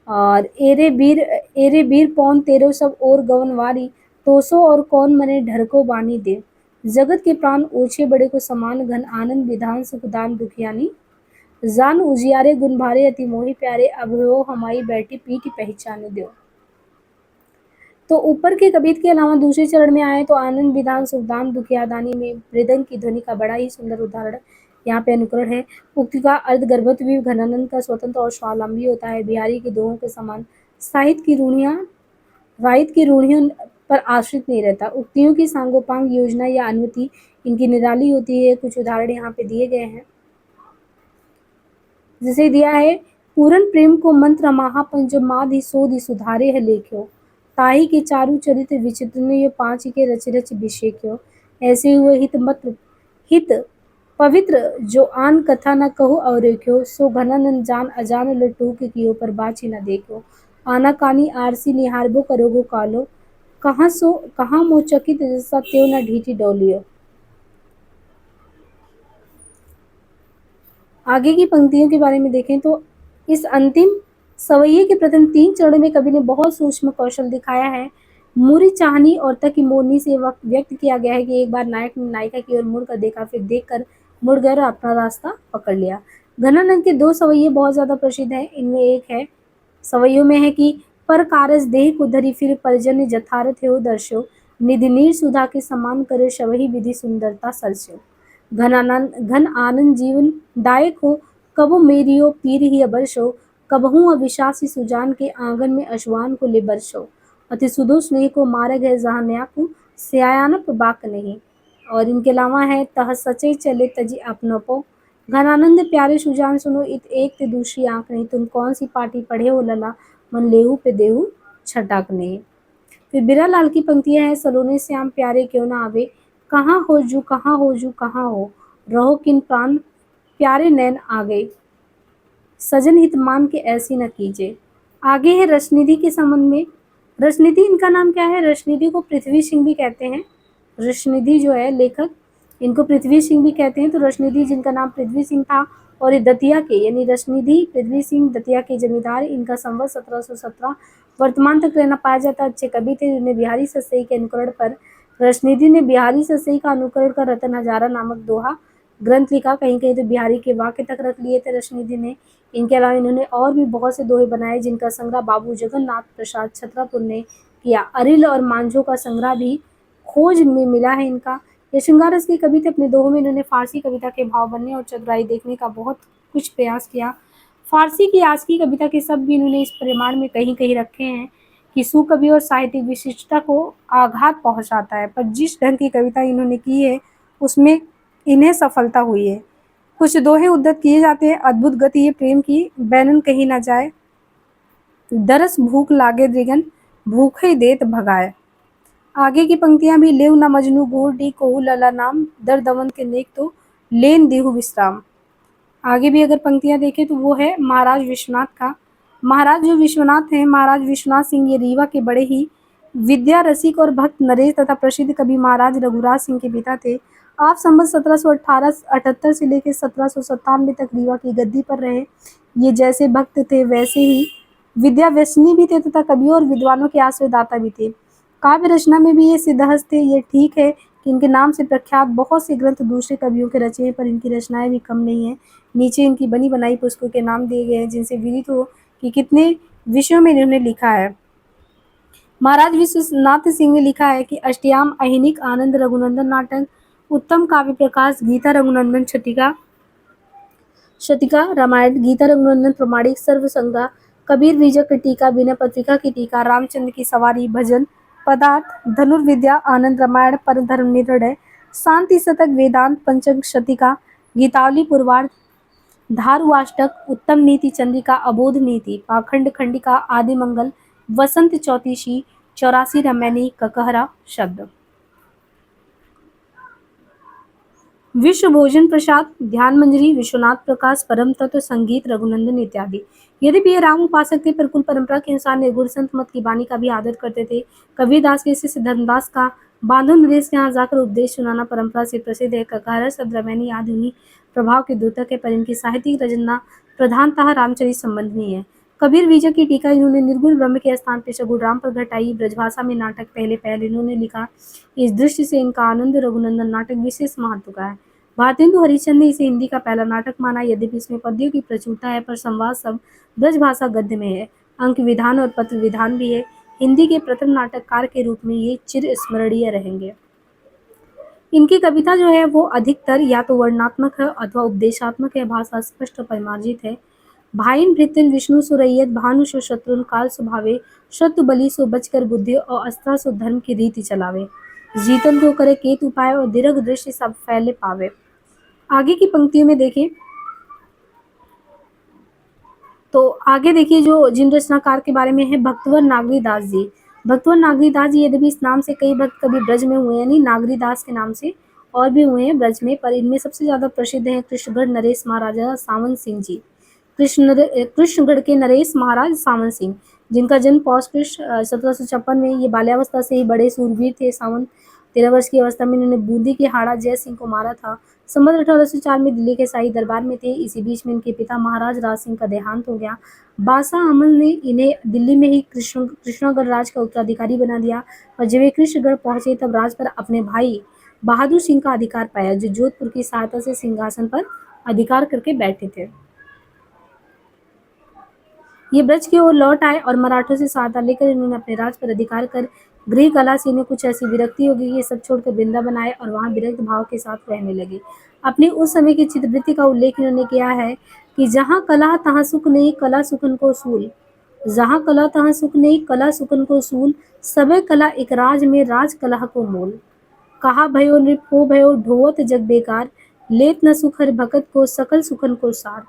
और एरे वीर पौन तेरो सब और गवनवारी, तोसो और कौन मने ढर को बानी दे, जगत के प्राण ऊंचे बड़े को समान घन आनंद विधान सुख दान दुखियानी, जान उजियारे गुण भारे अति मोहि प्यारे, अब हो हमारी बैठी पीठ पहचान दो। तो ऊपर के कबीत के अलावा दूसरे चरण में आए तो आनंद विधान सुखदान दुखियादानी में मृदंग की ध्वनि का बड़ा ही सुंदर उदाहरण यहाँ पे अनुकरण है। उक्ति का अर्थ गर्भवत भी घनानंद का स्वतंत्र और स्वावलंबी होता है। बिहारी के दोहों के समान साहित्य की रूढ़ियों पर आश्रित नहीं रहता। उक्तियों की सांगोपांग योजना या अनुमति इनकी निराली होती है। कुछ उदाहरण यहाँ पे दिए गए हैं। जिसे दिया है, पूरन प्रेम को मंत्र महापन जो माधि सोधि सुधारे है लेख्यो, ताही के चारु चरित्र विचित्र ने ये पांच के रच रच विषेक्यो, ऐसे हुए हित पवित्र जो आन कथा न कहु अवरेख्यो, सो घनानंद जान अजान लटूक कियो पर बाची न देखो, आना कानी आरसी निहारबो करोगो कालो, कहाँ मो चकित जैसा त्यो न ढीठी डोलियो। आगे की पंक्तियों के बारे में देखें तो इस अंतिम सवैये के प्रथम 3 चरणों में कवि ने बहुत सूक्ष्म कौशल दिखाया है। मूरी चाहनी और तक की मोरनी से व्यक्त किया गया है कि एक बार नायक ने नायिका की ओर मुड़कर देखा, फिर देखकर मुड़ गया और अपना रास्ता पकड़ लिया। घनानंद के 2 सवैये बहुत ज्यादा प्रसिद्ध हैं। इनमें एक है, सवैयों में है कि पर कारज देह को धरी फिर परजन्य जथारथ हो दर्शो, निधि नीर सुधा के समान करे शवही विधि सुंदरता सरस्यो, घन आनंद जीवन दायक हो, कबो मेरियो पीर ही अबरशो, कबहू अविश्वासी सुजान के आंगन में अशवान को ले बरसो, अति सुदो स्नेह को मार्ग है जहाँ न्याकु स्यायानप बाक नहीं। और इनके अलावा है, तह सचे चले तजी अपनपो, घनानंद प्यारे सुजान सुनो इत एक ते दूसरी आंख नहीं, तुम कौन सी पार्टी पढ़े हो लला, मन लेहू पे देहू छटाक नहीं। फिर बिरालाल की पंक्तियां हैं, सलोने श्याम प्यारे क्यों ना आवे, कहाँ हो जू कहाँ हो जू कहाँ हो, रहो किन प्राण प्यारे नैन आ गए, सजन हित मान के ऐसी न कीजिए। आगे है रसनिधि के संबंध में। रसनिधि इनका नाम क्या है? रसनिधि को पृथ्वी सिंह भी कहते हैं। रसनिधि जो है लेखक, इनको पृथ्वी सिंह भी कहते हैं। तो रसनिधि जिनका नाम पृथ्वी सिंह था और ये दतिया के यानी रसनिधि पृथ्वी सिंह दतिया के जमींदार, इनका संवत 1717 वर्तमान तक रहना पाया जाता। अच्छे कवि थे जिन्हें बिहारी सतसई के अनुकरण पर रसनिधि ने बिहारी सतसई का अनुकरण कर रतन हजारा नामक दोहा ग्रंथ लिखा। कहीं कहीं तो बिहारी के वाक्य तक रख लिए थे रसनिधि ने। इनके अलावा इन्होंने और भी बहुत से दोहे बनाए जिनका संग्रह बाबू जगन्नाथ प्रसाद छतरापुर ने किया। अरिल और मांझों का संग्रह भी खोज में मिला है इनका। ये श्रृंगार रस की कवि थे। अपने दोहों में इन्होंने फारसी कविता के भाव बनने और चतुराई देखने का बहुत कुछ प्रयास किया। फारसी की आज की कविता के शब्द भी इन्होंने इस परिमाण में कहीं कहीं रखे हैं कि सुकवि और साहित्यिक विशिष्टता को आघात पहुंचाता है, पर जिस ढंग की कविता इन्होंने की है उसमें इन्हें सफलता हुई है। कुछ दोहे उद्धत किए जाते हैं। अद्भुत गति ये प्रेम की, बैनन कहीं ना जाए, दरस भूख लागे द्रिगन, भूखे देत भगाए। आगे की पंक्तियां भी, लेव न मजनू गोर डी कोहू लला नाम, दर दमन के नेक तो लेन देहु विश्राम। आगे भी अगर पंक्तियां देखें तो वो है महाराज विश्वनाथ का। महाराज जो विश्वनाथ हैं, महाराज विश्वनाथ सिंह, ये रीवा के बड़े ही विद्या रसिक और भक्त नरेश तथा प्रसिद्ध कवि महाराज रघुराज सिंह के पिता थे। आप संवत 1778 से लेकर 1797 तक रीवा की गद्दी पर रहे। ये जैसे भक्त थे वैसे ही विद्या व्यसनी भी थे तथा कवियों और विद्वानों के आश्रयदाता भी थे। काव्य रचना में भी ये सिद्धहस्त थे। ये ठीक है कि इनके नाम से प्रख्यात बहुत से ग्रंथ दूसरे कवियों के रचे हैं, पर इनकी रचनाएं भी कम नहीं हैं। नीचे इनकी बनी बनाई पुस्तकों के नाम दिए गए हैं, जिनसे विदित हो कि कितने विषयों में इन्होंने लिखा है। महाराज विश्वनाथ सिंह ने लिखा है कि अष्टयाम, अहिनिक, आनंद, रघुनंदन नाटक, उत्तम काव्य प्रकाश, गीता रघुनंदन शतिका, शतिका रामायण, गीता रघुनंदन प्रमाणिक, सर्व संज्ञा, कबीर बीजक की टीका, विनय पत्रिका की टीका, रामचंद्र की सवारी, भजन, पदार्थ, धनुर्विद्या, आनंद रामायण, पर धर्म निर्णय, शांति शतक, वेदांत, पंचक शतिका, गीतावली पूर्वार्ध, धारुवाष्टक, उत्तम नीति चंद्रिका, अबोध नीति, पाखंड खंडिका, आदि मंगल, वसंत चौतीसी, 84 रमैनी, ककहरा शब्द, विश्व भोजन प्रसाद, ध्यान मंजरी, विश्वनाथ प्रकाश, परम तत्व, संगीत, रघुनंदन इत्यादि। यद्यपि ये राम उपासक थे, पर कुल परंपरा के अनुसार निर्गुण संत मत की वाणी का भी आदर करते थे। कबीरदास के शिष्य धर्मदास का बांधो नरेश के यहाँ जाकर उपदेश सुनाना परंपरा से प्रसिद्ध है। ककहरा शब्द रमैनी आदि उन्हीं प्रभाव के द्योतक है, पर इनकी साहित्यिक रचना प्रधानतः रामचरित संबंधी है। कबीर बीजक की टीका इन्होंने निर्गुण ब्रह्म के स्थान पर सगुण राम पर घटाई। ब्रजभाषा में नाटक पहले पहल इन्होंने लिखा। इस दृष्टि से इनका आनंद रघुनंदन नाटक विशेष महत्व का है। भारतेंदु हरिश्चंद्र ने इसे हिंदी का पहला नाटक माना। यद्यपि इसमें पद्यों की प्रचुरता है, पर संवाद सब ब्रजभाषा गद्य में है। अंक विधान और पत्र विधान भी है। हिंदी के प्रथम नाटककार के रूप में ये चिर स्मरणीय रहेंगे। इनकी कविता जो है वो अधिकतर या तो वर्णनात्मक है अथवा उपदेशात्मक है। भाषा स्पष्ट और परिमार्जित है। भाइन भृत्यन विष्णु सुरैयत, भानु सो शत्रुन, काल स्वभावे, शत्रु बलि सो बचकर बुद्धि, और अस्त्र सो धर्म की रीति चलावे, जीतन को करे केतु उपाय, और दीर्घ दृष्टि सब फैले पावे। आगे की पंक्तियों में देखें तो आगे देखिए जो जिन रचनाकार के बारे में है, भक्तवर नागरीदास जी। भक्तवर नागरीदास जी, यद्यपि इस नाम से कई भक्त कभी ब्रज में हुए हैं, यानी नागरीदास के नाम से और भी हुए हैं ब्रज में, पर इनमें सबसे ज्यादा प्रसिद्ध हैं कृष्णगढ़ नरेश महाराजा सावन सिंह जी। कृष्णगढ़ के नरेश महाराज सावन सिंह, जिनका जन्म पौष कृष्ण 1756 में। ये बाल्यावस्था से ही बड़े सूरवीर थे। सावन 13 वर्ष की अवस्था में इन्होंने बूंदी के हाड़ा जय सिंह को मारा था। संवत 1804 में दिल्ली के शाही दरबार में थे। इसी बीच में इनके पिता महाराज राज सिंह का देहांत हो गया। बादशाह अमल ने इन्हें दिल्ली में ही कृष्णगढ़ राज का उत्तराधिकारी बना दिया, और जब वे कृष्णगढ़ पहुंचे तब राज पर अपने भाई बहादुर सिंह का अधिकार पाया, जो जोधपुर की सहायता से सिंहासन पर अधिकार करके बैठे थे। ये ब्रज की ओर लौट आए और मराठों से सहायता लेकर इन्होंने अपने राज पर अधिकार कर गृह कला से इन्हें कुछ ऐसी विरक्ति हो गई, ये सब छोड़कर वृंदावन आए और वहां विरक्त भाव के साथ रहने लगे। अपनी उस समय की चित्रवृत्ति का उल्लेख इन्होंने किया है कि जहाँ कला तहाँ सुख नहीं, कला सुखन को सूल, जहाँ कला तहाँ सुख नहीं, कला सुखन को सूल, सबे कला एक राज में, राज कलह को मोल, कहा भयो नृप हो भयो ढोवत जग बेकार, लेत न सुख हर भगत को, सकल सुखन को सार,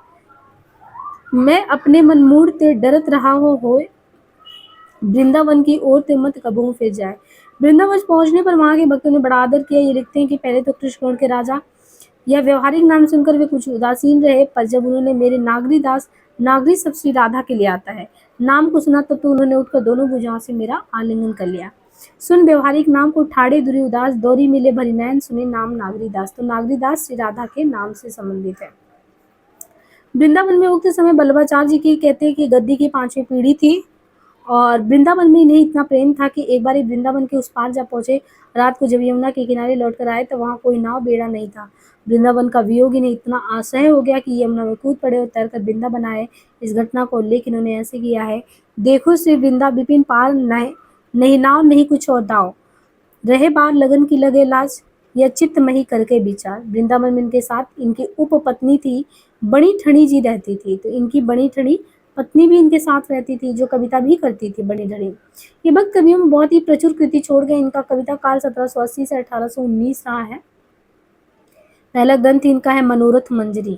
मैं अपने मन मूड ते डरत रहा हो होए, वृंदावन की ओर ते मत कबहू फिर जाए। वृंदावन पहुंचने पर वहां के भक्तों ने बड़ा आदर किया। ये लिखते हैं कि पहले तो कृष्णगढ़ के राजा यह व्यवहारिक नाम सुनकर वे कुछ उदासीन रहे, पर जब उन्होंने मेरे नागरीदास, नागरी सब श्री राधा के लिए आता है, नाम को सुना, तब तो उन्होंने उठकर दोनों भुजाओं से मेरा आलिंगन कर लिया। सुन व्यवहारिक नाम को ठाड़े दुरी उदास, दौरी मिले भरी नैन, सुने नाम नागरीदास। तो नागरीदास श्री राधा के नाम से संबंधित है। वृंदावन में उक्त समय बल्लभाचार्य जी की कहते हैं कि गद्दी की 5वीं पीढ़ी थी, और वृंदावन में इन्हें इतना प्रेम था कि एक बार वृंदावन के उस पार जा पहुंचे। रात को जब यमुना के किनारे लौटकर आए तो वहां कोई नाव बेड़ा नहीं था। वृंदावन का वियोग इन्हें इतना असह्य हो गया कि यमुना में कूद पड़े और तैरकर वृंदावन आए। इस घटना को उल्लेख इन्होंने ऐसे किया है, देखो श्री वृंदा विपिन पार, नहीं नाव नहीं कुछ और दाव, रहे बार लगन की लगे लाज, या चित्त मही करके विचार। वृंदावन में इनके साथ इनकी उपपत्नी थी बड़ी ठणी जी रहती थी। तो इनकी बड़ी ठणी पत्नी भी इनके साथ रहती थी, जो कविता भी करती थी बड़ी ठणी। ये भक्त कवियों में बहुत ही प्रचुर कृति छोड़ गए। इनका कविता काल 1780 से 1819 रहा है। पहला ग्रंथ इनका है मनोरथ मंजरी।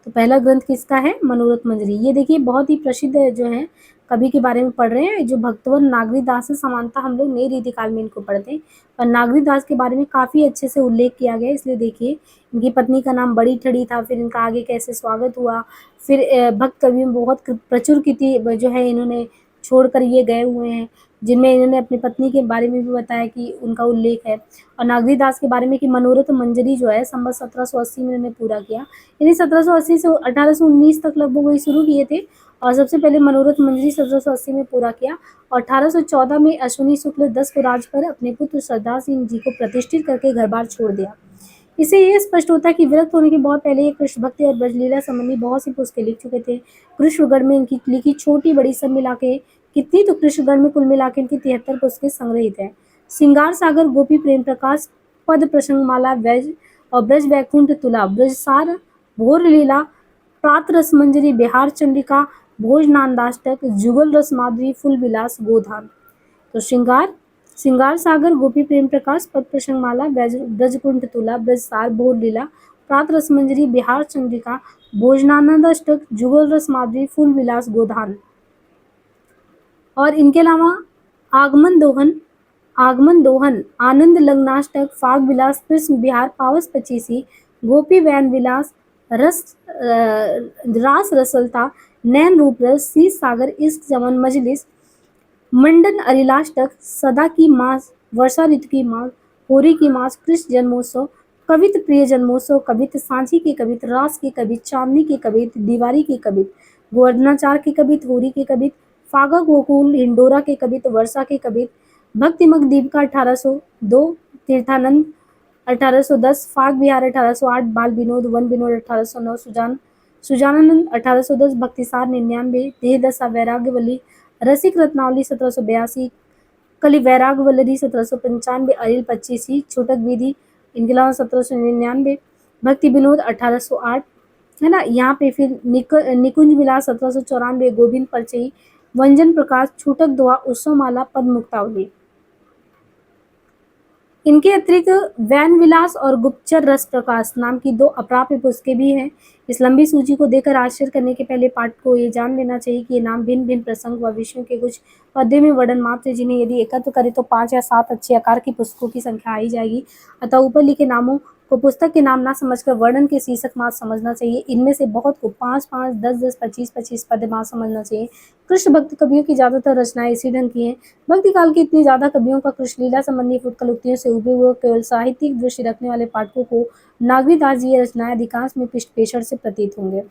तो पहला ग्रंथ किसका है? मनोरथ मंजरी। ये देखिए बहुत ही प्रसिद्ध जो है कवि के बारे में पढ़ रहे हैं, जो भक्तवन नागरीदास से समानता हम लोग नई रीति काल में इनको पढ़ते हैं। और नागरीदास के बारे में काफ़ी अच्छे से उल्लेख किया गया है, इसलिए देखिए इनकी पत्नी का नाम बड़ी ठड़ी था, फिर इनका आगे कैसे स्वागत हुआ, फिर भक्त कवियों में बहुत प्रचुर कृति जो है इन्होंने छोड़ कर ये गए हुए हैं, जिनमें इन्होंने अपनी पत्नी के बारे में भी बताया कि उनका उल्लेख है। और नागरीदास के बारे में कि मनोरथ मंजरी जो है संवत 1780 में इन्होंने पूरा किया। यानी 1780 से 1819 तक लगभग वही शुरू किए थे, और सबसे पहले मनोरथ मंजरी 1780 में पूरा किया, और 1814 में अश्विनी शुक्ल 10 को राज पर अपने पुत्र श्रद्धा सिंह जी को प्रतिष्ठित करके घर बार छोड़ दिया। इससे ये स्पष्ट होता है कि विरक्त होने के बहुत पहले ये कृष्ण भक्ति और ब्रजलीला संबंधी बहुत सी पुस्तकें लिख चुके थे। कृष्णगढ़ में इनकी लिखी छोटी बड़ी सब मिला के कितनी, तो कृष्णगढ़ में कुल मिला के इनकी 73 पुस्तकें संग्रहित है। श्रृंगार सागर, गोपी प्रेम प्रकाश, पद प्रसंग माला, वैज और ब्रज वैकुंठ तुला, ब्रजसार, भोर लीला, प्रात रस मंजरी, बिहार चंद्रिका, भोजनांदाष्टक, जुगल रस माधुरी, फूल विलास, गोधान। तो श्रृंगार, श्रृंगार सागर, गोपी प्रेम प्रकाश, पद प्रसंग माला, ब्रजकुंठ तुला, ब्रजसार, भोर लीला, प्रात रस मंजरी, बिहार चंद्रिका, भोजनानंद अष्टक, जुगल रस माधुरी, फूल विलास, गोधान। और इनके अलावा आगमन दोहन, आनंद लग्नाष्टक, फाग विलास, कृष्ण विहार, पावस पचीसी, गोपी वैन विलास, रास रसलता, नैन रूप रस, शीश सागर, इश्क जमन, मजलिस, मंडन अरिलाष्टक, सदा की मास, वर्षा ऋतु की मास, होरी की मास, कृष्ण जन्मोत्सव, कवित प्रिय जन्मोत्सव, कवित सांझी की कवित, रास की कवित, चांदनी की कवित, दीवारी की कवित, गोवर्धनाचार की कवित, होरी की कवित, फागा गोकुल, हिंडोरा के कवित, वर्षा के कवित, भक्तिमग दीपिका 1802, तीर्थानंद 1810, फाग बिहार 1808, बाल विनोद, वन विनोद 1809, सुजानानंद 1810, भक्तिसार 99, देह दशा वैराग्यवली, रसिक रत्नावली 1782, कलि वैराग्यवल्लरी 1795, अरिल पच्चीसी, छूटक विधि इनके अलावा 1799, भक्ति विनोद 1808, है ना। यहाँ पे फिर निकुंज विलास 1794, गोविंद परचई, वंजन प्रकाश, छूटक दोहा, उत्सव माला, पद मुक्तावली। इनके अतिरिक्त वैन विलास और गुप्तचर रस प्रकाश नाम की 2 अप्राप्य पुस्तकें भी हैं। इस लंबी सूची को देखकर आश्चर्य करने के पहले पाठक को ये जान लेना चाहिए कि ये नाम भिन्न भिन्न प्रसंग व विषयों के कुछ पद्य में वर्णन मात्र है, जिन्हें यदि एकत्र करें तो 5 या 7 अच्छे आकार की पुस्तकों की संख्या आ ही जाएगी। अतः ऊपर लिखे नामों को पुस्तक के नाम ना समझकर वर्णन के शीर्षक मात्र समझना चाहिए। इनमें से बहुत को 5-5, 10-10, 25-25 पद्य मात्र समझना चाहिए। कृष्ण भक्त कवियों की ज्यादातर रचनाएं इसी ढंग की हैं। भक्ति काल के इतने ज्यादा कवियों का कृष्णलीला संबंधी फुटकल उक्तियों से उबे हुए केवल साहित्यिक दृष्टि रखने वाले पाठकों को नागरीदास जी ये रचनाएं अधिकांश में पृष्ठ पेशर से प्रतीत होंगे।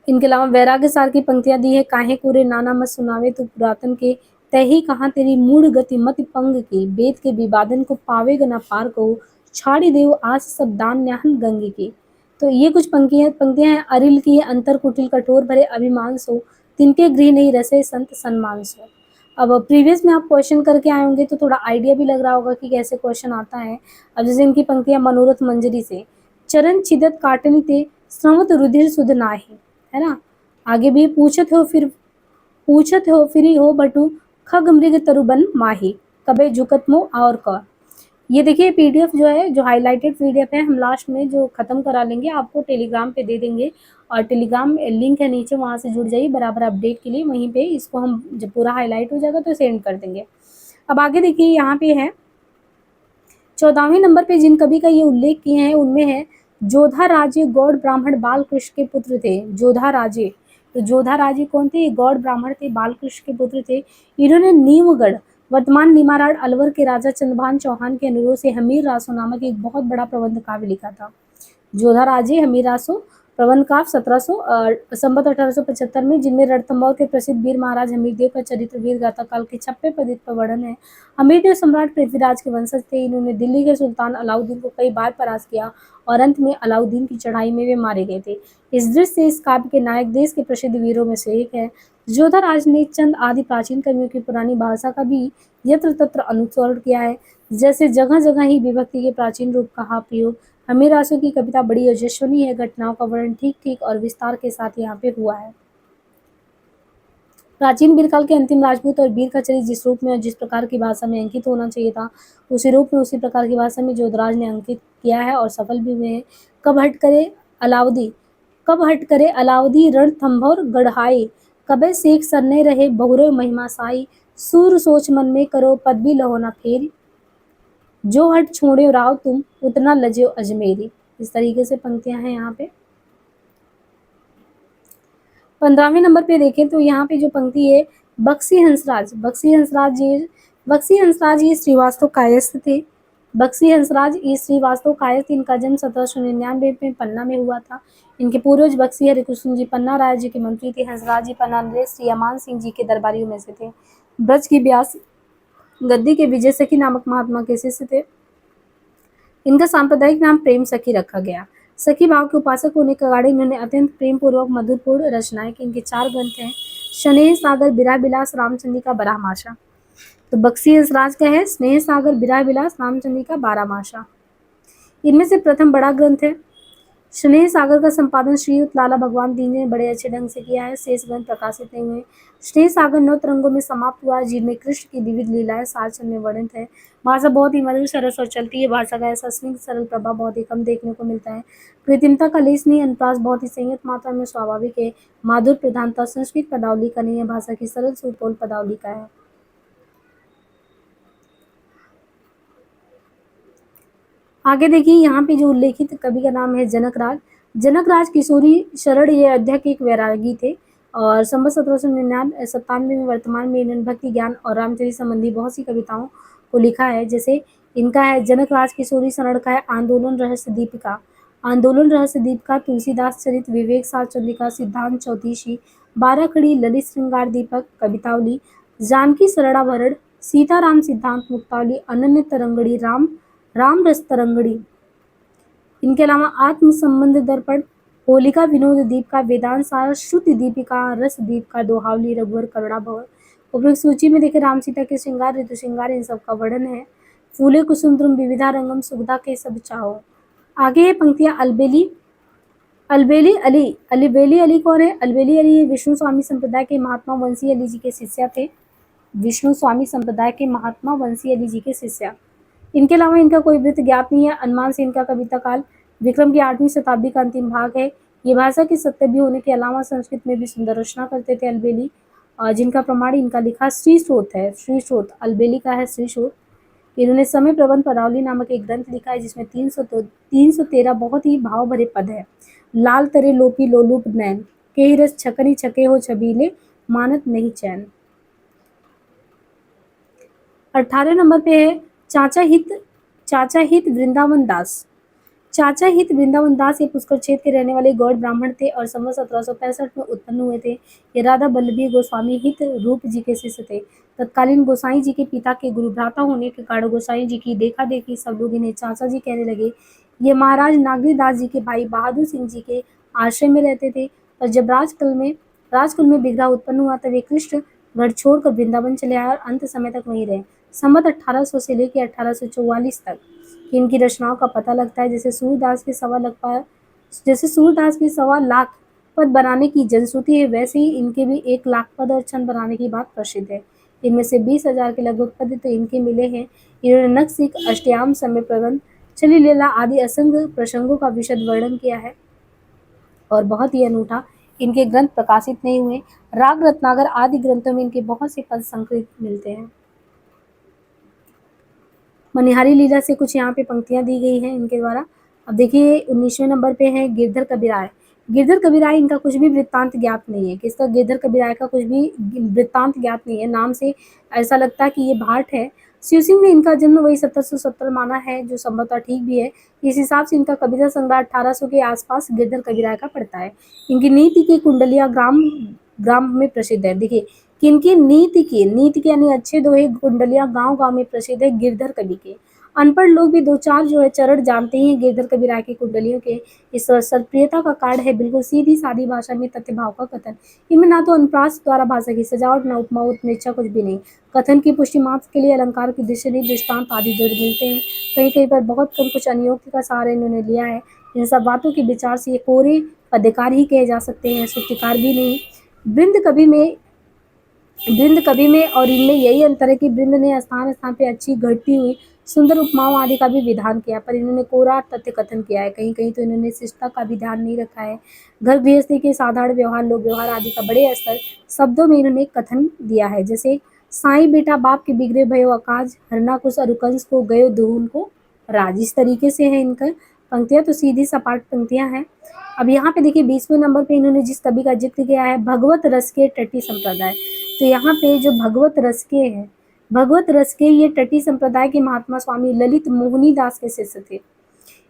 इनके अलावा वैराग्य सार की पंक्तियां दी है। काहे कोरे नाना मत सुनावे तू पुरातन के, तही कहाँ तेरी मूढ़ गति मति पंग की, वेद के विवादन को पावेग न पार को, छाड़ी देव आस सब दान न्याहन गंग की। तो ये कुछ पंक्तियां हैं। अरिल की है, अंतर कुटिल कठोर भरे अभिमान सो, तिनके गृह नहीं रसे संत सम्मान सो। अब प्रीवियस में आप क्वेश्चन करके आए होंगे तो थोड़ा आइडिया भी लग रहा होगा कि कैसे क्वेश्चन आता है। अब जैसे इनकी पंक्तियां मनोरथ मंजरी से, चरण छिदत काटनी ते, स्रवत रुधिर सुध नाहि, है ना। आगे भी पूछत हो फिर हो बटू, खग मृग तरुबन माही, कबे झुकत मो और क। ये देखिए पीडीएफ जो है, जो हाईलाइटेड पीडीएफ है, हम लास्ट में जो खत्म करा लेंगे आपको टेलीग्राम पे दे देंगे, और टेलीग्राम लिंक है नीचे, वहाँ से जुड़ जाइए बराबर अपडेट के लिए। वहीं पे इसको हम जब पूरा हाईलाइट हो जाएगा तो सेंड कर देंगे। अब आगे देखिए यहाँ पे है 14वें नंबर पे जिन कवि का ये उल्लेख किए हैं उनमें है जोधा राजे, गौड़ ब्राह्मण, बालकृष्ण के पुत्र थे। जोधा राजे, तो जोधा राजे कौन थे? गौड़ ब्राह्मण थे, बालकृष्ण के पुत्र थे। इन्होंने नीमगढ़, वर्तमान निमाराड़, अलवर के राजा चंद्रभान चौहान के अनुरोध से हमीर रासो नामक एक बहुत बड़ा प्रबंध काव्य लिखा था। जोधा राजे हमीर रासो प्रबंध काव्य 1700 संवत 1875 में, जिनमें रणथंभौर के प्रसिद्ध वीर महाराज हमीरदेव का चरित्र, वीर गाथा काल के 56 पदित पर वर्णन है। हमीरदेव सम्राट पृथ्वीराज के वंशज थे। इन्होंने दिल्ली के सुल्तान अलाउद्दीन को कई बार परास्त किया और अंत में अलाउद्दीन की चढ़ाई में वे मारे गए थे। इस दृष्टि से इस काव्य के नायक देश के प्रसिद्ध वीरों में से एक है। जोधा राज ने चंद आदि प्राचीन कवियों की पुरानी भाषा का भी यत्र तत्र अनुसरण किया है। जैसे जगह जगह ही विभक्ति के प्राचीन रूप का प्रयोग। हमीर रासो की कविता बड़ी ओजस्वी है। घटनाओं का वर्णन ठीक ठीक और विस्तार के साथ यहाँ पे हुआ है। प्राचीन वीरकाल के अंतिम राजपूत और वीर का चरित्र जिस रूप में और जिस प्रकार की भाषा में अंकित होना चाहिए था, उसी रूप में उसी प्रकार की भाषा में जोधराज ने अंकित किया है और सफल भी हुए हैं। कब हट करे अलाउदी, कब हट करे अलाउदी रणथंभौर गढ़ाई, कबे शेख सरने रहे बहुरे महिमा साई, सूर सोच मन में करो पदवी लहो न फेरी, जो हट छोड़े राव तुम उतना लज्यो अजमेरी। इस तरीके से पंक्तियां हैं यहाँ पे। 15वें नंबर पे देखें तो यहाँ पे जो पंक्ति है, बक्सी हंसराज ये श्रीवास्तव कायस्थ थे। बक्सी हंसराज ई श्रीवास्तव कायस्थ, इनका जन्म 1799 में पन्ना में हुआ था। इनके पूर्वज बक्सी हरिकृष्ण जी पन्ना राय जी के मंत्री थे। हंसराज जी पन्ना नरेश श्री अमान सिंह जी के दरबारियों में से थे। ब्रज की ब्यास गद्दी के विजय सखी नामक महात्मा के शिष्य थे। इनका सांप्रदायिक नाम प्रेम सखी रखा गया। सखी भाव के उपासक होने के कारण इन्होंने अत्यंत प्रेम पूर्वक मधुरपूर्ण रचनाएं की। इनके 4 ग्रंथ हैं, स्नेह सागर, विरह विलास, रामचंद्रिका, बारहमासा। तो बक्सी हंसराज का है स्नेह सागर, विरह विलास, रामचंद्रिका, बारहमासा। इनमें से प्रथम बड़ा ग्रंथ है स्नेह सागर का संपादन श्रीयुत लाला भगवान दीन ने बड़े अच्छे ढंग से किया है। शेष ग्रंथ प्रकाशित नहीं हुए। स्नेह सागर 9 तरंगों में समाप्त हुआ, जिनमें कृष्ण की विविध लीलाएं सारचंद में वर्णित है। भाषा बहुत ही मधुर सरस और चलती है। भाषा का ऐसा स्निग्ध सरल प्रभाव बहुत ही कम देखने को मिलता है। कृत्रिमता का लेस नहीं, अनुप्रास बहुत ही संयत मात्रा में स्वाभाविक है। माधुर प्रधानता संस्कृत पदावली का नहीं है, भाषा की सरल सुपौल पदावली का है। आगे देखिए, यहाँ पे जो उल्लेखित कवि का नाम है जनकराज। जनकराज किशोरी शरण ये अयोध्या के एक वैरागी थे और संवत 1797 में वर्तमान में इन्होंने भक्ति ज्ञान और रामचरित संबंधी बहुत सी कविताओं को लिखा है। जैसे इनका है जनकराज किशोरी शरण का है आंदोलन रहस्य दीपिका, आंदोलन रहस्य दीपिका, तुलसीदास चरित, विवेक सार चंद्रिका, सिद्धांत चौतीसी, 12 खड़ी, ललित श्रृंगार दीपक, कवितावली, जानकी सरणाभरण, सीताराम सिद्धांत मुक्तावली, अनन्य तरंगड़ी, राम रस तरंगड़ी। इनके अलावा आत्म संबंध दर्पण, होलिका विनोद दीपिका, वेदांत सार, श्रुति दीपिका, रस दीपिका, दोहावली, रघुवर करुणा भवन। उपरोक्त सूची में देखें राम सीता के श्रृंगार, ऋतु श्रृंगार, इन सब का वर्णन है। फूले कुसुम द्रुम विविधा रंगम, सुविधा के सब चाहो। आगे है पंक्तियां अलबेली अली। अलबेली अली कौन है? अलबेली अली विष्णु स्वामी संप्रदाय के महात्मा वंशी अली जी के शिष्य थे। विष्णु स्वामी संप्रदाय के महात्मा वंशी अली जी के शिष्य। इनके अलावा इनका कोई वृत्त ज्ञात नहीं है। अनुमान से इनका कविता काल विक्रम की 8वीं शताब्दी का अंतिम भाग है। ये भाषा के सत्य भी होने के अलावा संस्कृत में भी सुंदर रचना करते थे अलबेली, जिनका प्रमाण इनका लिखा श्री स्रोत है। श्री स्रोत अलबेली का है श्री स्रोत। इन्होंने समय प्रबंध पदावली नामक एक ग्रंथ लिखा है जिसमें 313 बहुत ही भाव भरे पद है। लाल तरे लोपी लोलूप नैन, के ही रस छकनी छके हो छबीले, मानत नहीं चैन। 18 नंबर पे है चाचा हित वृंदावन दास। चाचा हित वृंदावन दास ये पुष्कर क्षेत्र के रहने वाले गौड़ ब्राह्मण थे और संवत 1765 में उत्पन्न हुए थे। ये राधा बल्लभी गोस्वामी हित रूप जी के शिष्य थे। तत्कालीन गोसाई जी के पिता के गुरु भ्राता होने के कारण गोसाई जी की देखा देखी सब लोग इन्हें चाचा जी कहने लगे। ये महाराज नागरी दास जी के भाई बहादुर सिंह जी के आश्रय में रहते थे। और जब राजकुल में विग्रह उत्पन्न हुआ तब वे कृष्ण गढ़ छोड़कर वृंदावन चले आए और अंत समय तक वहीं रहे। संवत 1800 से लेकर 1844 तक इनकी रचनाओं का पता लगता है। जैसे सूरदास के 1.25 लाख पद बनाने की जनश्रुति है, वैसे ही इनके भी 1 लाख पद और छंद बनाने की बात प्रसिद्ध है। इनमें से 20,000 के लगभग पद तो इनके मिले हैं। इन्होंने नक्सिक, अष्टयाम, समय प्रबंध, चली लीला आदि असंख्य प्रसंगों का विशद वर्णन किया है और बहुत ही अनूठा इनके ग्रंथ प्रकाशित नहीं हुए। राग रत्नाकर आदि ग्रंथों में इनके बहुत से पद संकलित मिलते हैं। मनिहारी लीला से कुछ यहाँ पे पंक्तियां दी गई हैं इनके द्वारा। अब देखिए 19वें नंबर पे है गिरधर कबीराय। गिरधर कबीराय इनका कुछ भी वृत्तांत ज्ञात नहीं है। किसका? गिरधर कबीराय का कुछ भी वृत्तांत ज्ञात नहीं है। नाम से ऐसा लगता है कि ये भाट है। शिव सिंह ने इनका जन्म वही 1770 माना है, जो संभवतः ठीक भी है। इस हिसाब से इनका कविता संग्रह 1800 के आसपास गिरधर कबीराय का पड़ता है। इनकी नीति की कुंडलिया ग्राम में प्रसिद्ध है। देखिए किनकी? नीति के यानी अच्छे दोहे कुंडलियां गांव में प्रसिद्ध है गिरधर कवि के। अनपढ़ लोग भी 2-4 जो है चरण जानते ही हैं गिरधर कबीराय की कुंडलियों के। इस सरप्रियता का कारण है बिल्कुल सीधी सादी भाषा में तथ्य भाव का कथन। इनमें ना तो अनुप्रास द्वारा भाषा की सजावट, न उपमा उत्प्रेक्षा, कुछ भी नहीं। कथन की पुष्टि मात्र के लिए अलंकार की दृश्य नहीं, दृष्टांत आदि दृढ़ मिलते हैं। कहीं कहीं पर बहुत कम कुछ अनियोक्ति का सहारा इन्होंने लिया है। इन सब बातों के विचार से ये कोरे पद्यकार ही कहे जा सकते हैं, सूत्रकार भी नहीं। वृंद कवि में और इनमें यही अंतर है कि वृंद ने स्थान स्थान पे अच्छी घटती हुई सुंदर उपमाओं आदि का भी विधान किया, पर इन्होंने कोरा तथ्य कथन किया है। कहीं कहीं तो इन्होंने शिष्टता का भी ध्यान नहीं रखा है। घर गृहस्थी के साधारण व्यवहार, लोक व्यवहार आदि का बड़े स्तर शब्दों में इन्होंने कथन दिया है। जैसे साईं बेटा बाप के बिगड़े भयो अकाज, हरना कुश अरुकंस को गयो दुहून को राज। इस तरीके से है इनका पंक्तियां, तो सीधी सपाट पंक्तियां हैं। अब यहाँ पे देखिए 20वें नंबर पे इन्होंने जिस कवि का जिक्र किया है, भगवत रस के टट्टी संप्रदाय। तो यहाँ पे जो भगवत रस के है, भगवत रस के ये टट्टी संप्रदाय के महात्मा स्वामी ललित मोहनी दास के शिष्य थे।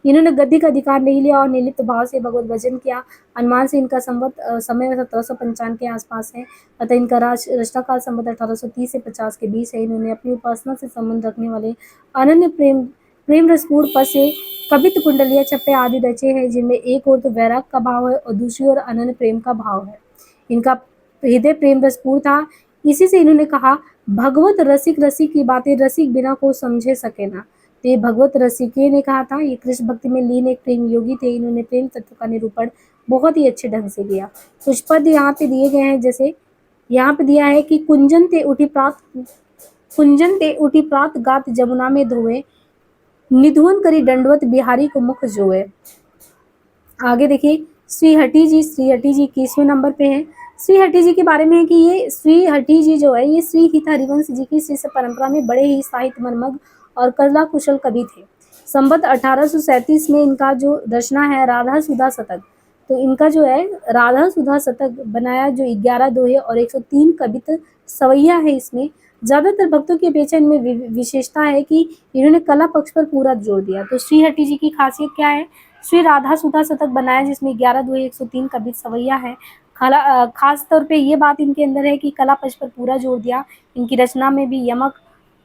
इन्होंने गद्य का अधिकार नहीं लिया और निर्लिप्त भाव से भगवत भजन किया। अनुमान से इनका समय 1755 के आसपास है, अतः इनका रचना काल संवत 1830 से 50 के बीच है। इन्होंने अपनी उपासना से संबंध रखने वाले अनन्य प्रेम रसपूर्ण पद से कवित्त कुंडलिया चप्पे आदि रचे हैं, जिनमें एक ओर तो वैराग का भाव है और दूसरी ओर अनन्य प्रेम का भाव है। इनका हृदय प्रेम रसपूर्ण था। इसी से इन्होंने कहा, भगवत रसिक रसिक की बातें रसिक बिना को समझे सके ना। तो ये भगवत रसिके ने कहा था। ये कृष्ण भक्ति में लीन एक प्रेम योगी थे। इन्होंने प्रेम तत्व का निरूपण बहुत ही अच्छे ढंग से किया। कुछ पद यहाँ पे दिए गए हैं, जैसे यहाँ पे दिया है कि कुंजन ते उठी प्रात गात जमुना में धोए, निधुवन करी दंडवत बिहारी को मुख जोए। आगे देखिए श्री हटी जी 21वें नंबर पे है। श्री हटी जी के बारे में है कि ये श्री हटी जी जो है, ये श्री हित हरिवंश जी की शिष्य परंपरा में बड़े ही साहित्य मर्मज्ञ और कला कुशल कवि थे। संवत 1837 में इनका जो रचना है राधा सुधा शतक, तो इनका जो है राधा सुधा शतक बनाया, जो 11 दोहे और 103 कवित सवैया है। इसमें ज्यादातर भक्तों की अपेक्षा इनमें विशेषता है कि इन्होंने कला पक्ष पर पूरा जोर दिया। तो श्री हटी जी की खासियत क्या है? श्री राधा सुधा शतक बनाया, जिसमें 11 दोहे 103 कवित सवैया है। खास तौर पे ये बात इनके अंदर है कि कला पक्ष पर पूरा जोर दिया। इनकी रचना में भी यमक,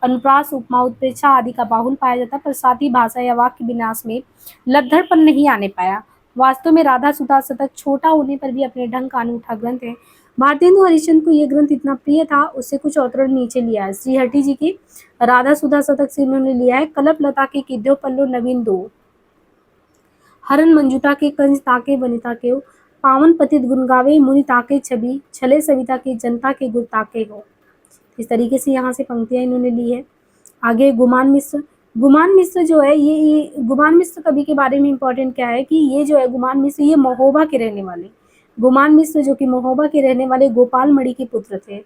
अनुप्रास, उपमा, उत्प्रेक्षा आदि का बाहुल पाया जाता, पर साथ ही भाषा या वाक्य विन्यास में लद्दड़पन नहीं आने पाया। वास्तव में राधा सुधा शतक छोटा होने पर भी अपने ढंग का अनूठा ग्रंथ है। भारतेंदु हरिश्चंद्र को यह ग्रंथ इतना प्रिय था, उससे कुछ अवतरण नीचे लिया है। श्री हटी जी की राधा सुधा शतक से इन्होंने लिया है, कलप लता के किद्यो पल्लो नवीन दो, हरन मंजुता के कंज ताके वनिता के, पावन पतित गुण गावे मुनि ताके छवि, छले सविता के जनता के गुर ताके हो। इस तरीके से यहाँ से पंक्तियां इन्होंने ली है। आगे गुमान मिश्र। गुमान मिश्र जो है, ये गुमान मिश्र कवि के बारे में इम्पोर्टेंट क्या है कि ये जो है गुमान मिश्र, ये महोबा के रहने वाले, गुमान मिश्र जो कि महोबा के रहने वाले गोपाल मणि के पुत्र थे।